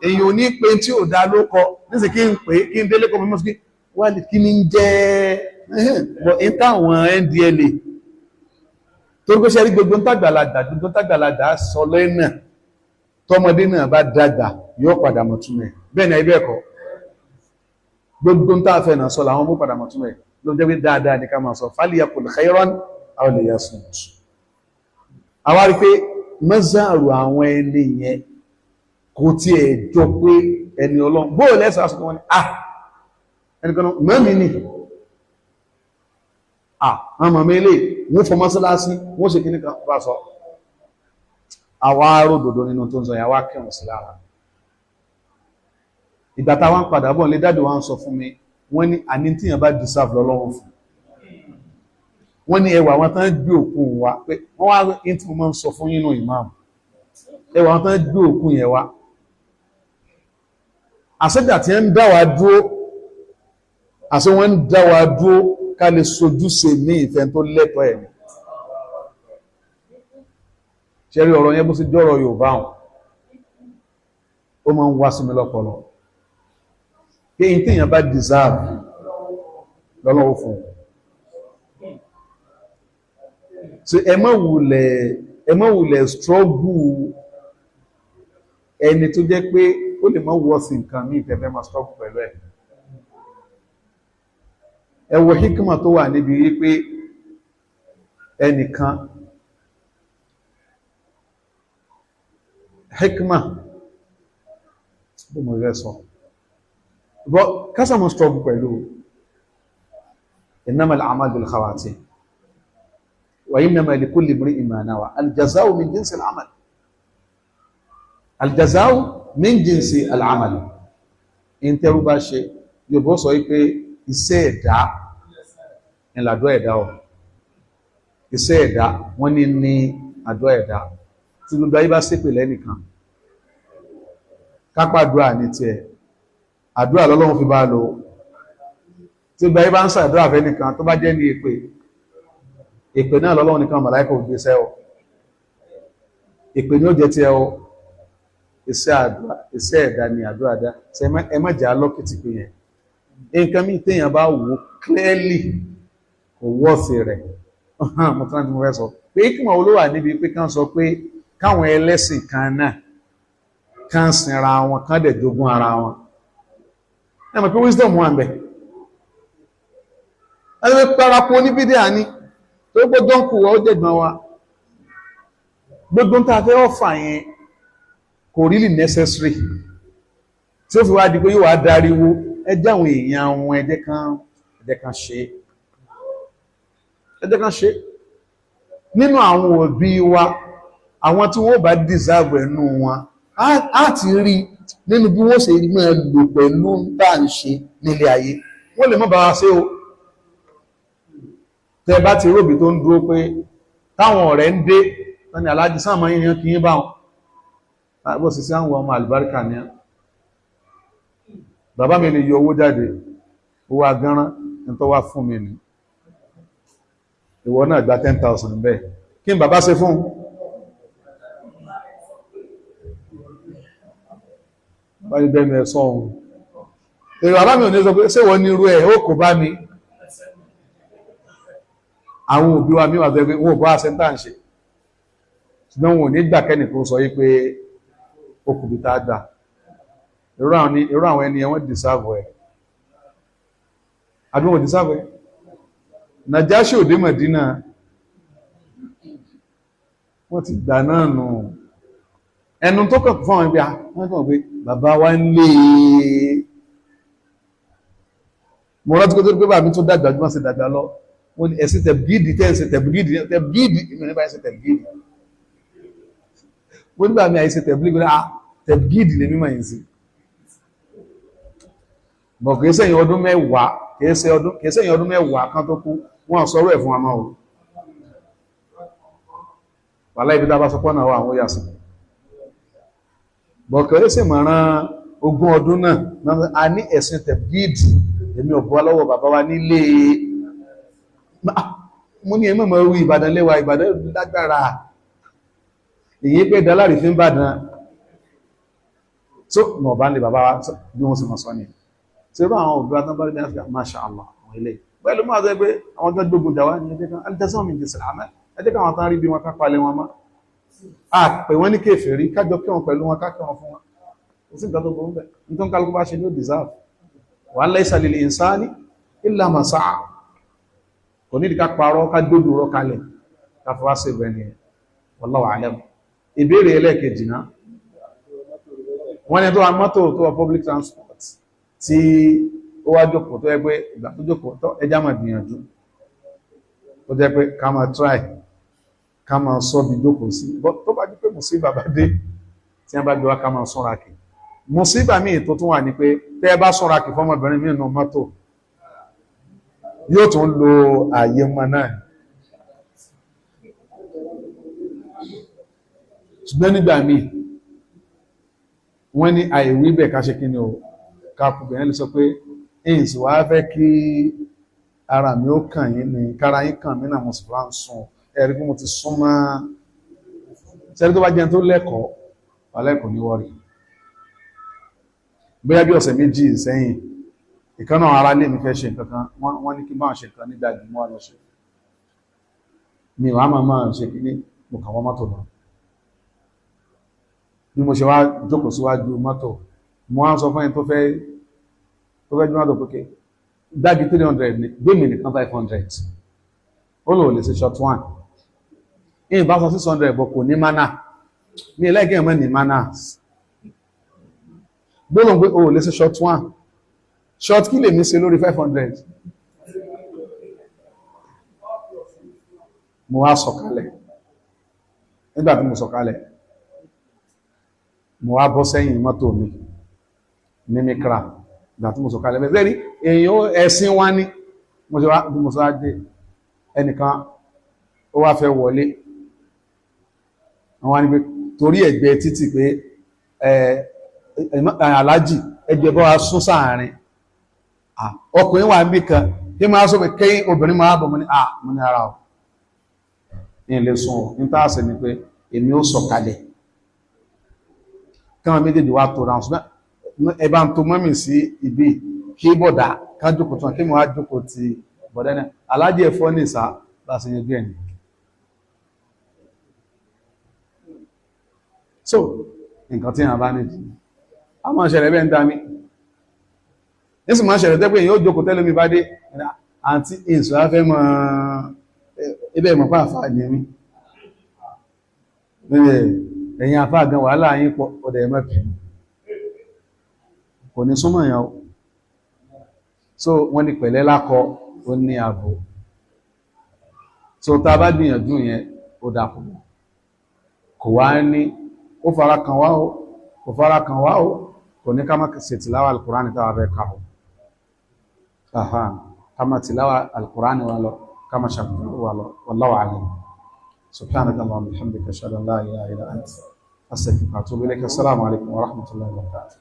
S1: èyí ò ní pé tí ò dá ló kọ nísì kí n pè kí n délé kọ mọ́ sí wà ní kí ni ń jẹ́ bọ̀ ń táwọn ndla tó gbé ṣe rí gbogbo tágbàlagbà sọ lẹ́nà tọmọdé náà bá dàgbà yóò padà mọ̀ túmẹ̀ bẹ́ẹ̀ ni ẹgbẹ́ ẹ̀kọ́ gbogbo ń tàfẹ́ náà sọ làwọn mú padà mọ̀ túmẹ̀ ló jẹ́ pé dáadáa ní ká máa sọ falyaqul khayran aw liyasmut. àwa rí pé mọ́sàrù àwọn ẹni yẹn kò tí ẹ̀ jọ pé ẹni ọlọ́run bóò lẹ́sà sọ wọn ni ẹnìkan mọ́mí ni àmọ́ mẹ́lẹ̀ wọ́n fọ mọ́sálásí wọ́n ṣe kíní kan bá sọ àwa ròdòdó nínú tó ń sọ yà wá kẹrùn sí lára. ìgbà táwọn padà bọ̀ lé dáàdì wa ń sọ fún mi wọ́n ní àní tíyàn bá deserve lọ́lọ́run fún wọ́n ní ẹwà wọn tán gbé òkun wa pé wọ́n wá ní tí mo máa ń sọ fún yínú ìmáàmù ẹwà wọn tán gbé òkun yẹn wá àṣẹ́jà tí ń dá wa dúró àṣẹ wọ́n ń dá wa dúró ká lè sojúṣe ní ìfẹ́ tó lẹ́tọ̀ọ́ ẹ̀ ní ṣẹ́rí ọ̀rọ̀ yẹn bó sì jọ́rọ̀ Yorùbá wọn ó máa ń wá sí mi lọ́pọlọ pé in tíyàn bá deserve lọ́lọ́wọ́ fún so ẹ má wulẹ̀ struggle ẹni tó jẹ́ pé ó lè má wọ́sí nǹkan ní ìtẹ́fẹ́ máa struggle pẹ̀lú ẹ̀. ẹ wo hikma tó wà níbi wípé ẹnìkan hikma bó mo rẹ̀ sọ bọ́ kásàmọ́ struggle pẹ̀lú innamal a'malu bil khawatim wa innama likulli imri'in ma nawa al-jazā'u min jinsi al-'amal al-jazā'u min jinsi al-'amal in tẹ́rù bá ṣe yóò bọ́ sọ wípé iṣẹ́ ẹ̀dá ìlàdọ́ ẹ̀dá ọ̀ iṣẹ́ ẹ̀dá wọ́n ní àdọ́ ẹ̀dá tí gbogbo ayé bá ṣépè lẹ́nìkan kápàdúrà ní tiẹ̀ àdúrà lọ́lọ́run fi bá lò tí gbogbo ayé bá ń ṣàdúrà fẹ́nìkan tó bá jẹ́ ní èpè náà lọ́lọ́run nìkan màláíkà ò gbé sẹ́ ọ èpè ní ó jẹ́ ti ẹ ọ iṣẹ́ ẹ̀dá ni àdúrà dá ẹ má jà lọ́kìtì pé yẹn nǹkan mí téèyàn bá wò clearly kò wọ́ọ̀sì rẹ̀ mo tán tí mo fẹ́ sọ pé kí wọ́n olówà níbi pé kán sọ pé káwọn ẹlẹ́sìn kan náà kán sinra wọn kán dẹ̀ jogún ara wọn ẹ mọ̀ pé wisdom wà ń bẹ̀ ẹgbẹ́ parapọ̀ ní bídíà ní tó gbogbo ń kù wọ́ ó dẹ̀gbọ́n wa gbogbo ń ta fẹ́ ọ̀fà yẹn kò really necessary tí ó fi wá di pé yóò wá dáríwó ẹjẹ́ àwọn èèyàn àwọn ẹjẹ́ kan ṣe nínú àwọn òbí wa àwọn tí wọ́n bá deserve ẹnu wọn á ti rí nínú bí wọ́n ṣe máa lò pẹ̀lú bá ń ṣe nílé ayé wọ́n lè má bá wa ṣe o tẹ́ bá ti róbì tó ń dúró pé táwọn ọ̀rẹ́ ń dé tani aláàjì sáàmà yíyan kì í bá wọn bó sì sí àwọn ọmọ àlùbáríkà ní bàbá mi lè yọ owó jáde owó agánrán ní tó wá fún mi ní ìwọ náà gba 10,000 bẹ́ẹ̀ kí n bàbá ṣe fún báyìí bẹ́ẹ̀ mi ẹ̀sọ́ ohun èrò bàbá mi ò ní sọ pé ṣé wọ́n ní irú ẹ̀ ó kò bá mi àwọn òbí wa mi wà tó ẹgbẹ́ wọn ò bá sẹ́ńtà ń ṣe ṣùgbọ́n wọn ò ní gbà kẹ́nìkan sọ yí pé ó kù bí tá a gbà irú àwọn ẹni wọ́n dìsáàbù ẹ̀ àbí wọ́n dìsáàbù ẹ̀ Nàjáṣì òdé Mẹ̀dínà wọ́n ti gbà náà nù ẹnu tó kàn fún àwọn ẹgbẹ́ wọ́n kàn pé bàbá wa ń lè mo rántí kó tó pé bàbá mi tó dàgbà jùmọ̀ sí dàgbà lọ wọ́n ní ẹ̀sìn tẹ̀bgídì tẹ́ẹ̀sì tẹ̀bgídì ìmọ̀ nípa ẹ̀sìn tẹ̀bgídì wọ́n nígbà mi àìsẹ̀ tẹ̀bgídì lè mímọ̀ yìí sí bọ̀ kìí sẹ́yìn ọdún mẹ́wàá kan tó kú wọ́n sọ̀rọ̀ ẹ̀ fún wa máa wà láìbí tá bá sọ pọ́nà wà àwọn yàsì bọ̀ kìí sẹ́ mọ̀ràn 20 ọdún náà a ní ẹ̀sìn tẹ̀bgídì èmi ọ̀bọ̀ lọ́wọ́ bàbá wa nílé mo ní ẹmọ́ mọ̀ orí Ìbàdàn lẹ́wà Ìbàdàn lágbára èyí pé dálárì fi ń bàdàn tó mọ̀ bá ní bàbá bí wọ́n sì mọ̀ sọ ní tí ó bá àwọn òbí wátán bá rí ní Áfíríkà Masha Allah àwọn ilé pẹ̀lú máa tẹ́ pé àwọn tó gbógun jà wá ní ẹjẹ́ kan alìtẹ́sán mi ti sàlámẹ́ ẹjẹ́ kan àwọn tán rí bí wọn ká palẹ̀ wọn mọ́ a pè wọ́n ní kèfèrí kájọ kí wọn pẹ̀lú wọn ká kí wọn fún wọn kò sí nǹkan tó burú bẹ́ẹ̀ nítorí kálukú bá ṣe ní ó deserve wa laysa lil insani illa ma sa'a kò ní ìdíká parọ́ ká dódò rọ kalẹ̀ ká fọwá sí ìbẹ̀ ni wallahu a'lam. Ìbéèrè ẹlẹ́ẹ̀kejì náà wọ́n ní tó wà mọ́tò tó wà public transport tí ó wá jókòó tó yẹ pé ìgbà tó jókòó tó ẹjá máa gbìyànjú tó jẹ́ pé ká máa try ká máa sọ bí jókòó sí tó bá jí pé mùsíbà bá dé tí wọ́n bá gbé wá ká máa sọ́ra kì mùsíbà míì tó tún wà ní pé tẹ́ ẹ bá sọ́ra kì fọ́mọbìnrin míì nù mọ́tò yóò tún lo ààyè mọ́ náà ṣùgbọ́n nígbà míì wọ́n ní àìwí bẹ̀ ká ṣe kí ni o kàpùbẹ̀rẹ̀ lè sọ pé èyí sì wá fẹ́ kí ara mi ó kàn yín ní kára yín kàn mí náà mo sì wá ń sùn ẹ̀rí pé mo ti sún mọ́ sẹ́rí tó bá jẹun tó lẹ́kọ̀ọ́ wà lẹ́kọ̀ọ́ ní wọ́rí bóyá bí ọ̀sẹ̀ méjì sẹ́yìn ìkan náà ara lé mi fẹ́ ṣe nǹkan kan wọ́n ní kí bá ṣe nǹkan ní dájú mọ́ lọ ṣe mi wàá máa ṣe kí ní mo kàn wọ́n mọ́tò náà bí mo ṣe wá jókòó síwájú mọ́tò mo wá ń sọ fún ẹni tó fẹ́ jú mọ́tò pé dági 300 ní gbémi nìkan 500 ó lò lè ṣe short one ní ìbá sọ 600 bọ̀ kò ní mánà ní ẹlẹ́gẹ̀ẹ́ mọ́ ní mánà gbóhùn pé ó lè ṣe short one short kí lè mi ṣe lórí 500 mo wá sọ̀kalẹ̀ nígbà tí mo sọ̀kalẹ̀ mo wá bọ́ sẹ́yìn mọ́tò mi ní mikra ìgbà tí mo sọ̀kalẹ̀ bẹ́ẹ̀ rí èyàn ẹ̀sìn wá ní mo ṣe wá dé ẹnìkan ó wá fẹ́ wọlé àwọn ni pé torí ẹ̀gbẹ́ títì pé alájì ẹgbẹ́ bọ́ wá sún sáàrin ọkùnrin wà níbi kan tí máa sọ pé kí obìnrin máa bọ̀ mo ní ara ọ̀ ní ilé sún ọ̀ ní tààsì ni pé èmi ó sọ̀kalẹ̀ káwọn méjèèjì wá tó ra ṣùgbọ́n ẹbá ń tó mọ́mì sí ibi kí bọ̀dá ká jókòó tán kí mo wá jókòó ti bọ̀dá náà alájì ẹ̀fọ́ ní ìsá bá ṣe yẹn gbé ẹ̀yìn so nǹkan tí a bá nìdí a máa ṣẹlẹ̀ bẹ́ẹ̀ ń dá mi ní sì máa ṣẹlẹ̀ tẹ́ pé èyí ó jókòó tẹ́lẹ̀ mi bá dé àti ìsù afẹ́ mọ́ ibẹ̀ mọ̀ pàáfà ní mi ẹ̀yìn àfá gan wàhálà yín pọ̀ ọ̀dẹ̀ ẹ̀mẹ́pì kò ní súnmọ̀ èèyàn o so wọ́n ní pẹ̀lẹ́ lákọ ó ní ààbò so tá bá gbìyànjú yẹn ó dàpọ̀ kò wá ní ó fara kan wá o kò fara kan wá o kò ní ká má ṣe tìláwà alkùránì tàwà fẹ́ ká o ká má tìláwà alkùránì wà lọ ká má ṣàkùnrin wà lọ wallahu a'lam. سبحانك اللهم وبحمدك اشهد ان لا اله الا انت استغفرك واتوب اليك. السلام عليكم ورحمه الله وبركاته.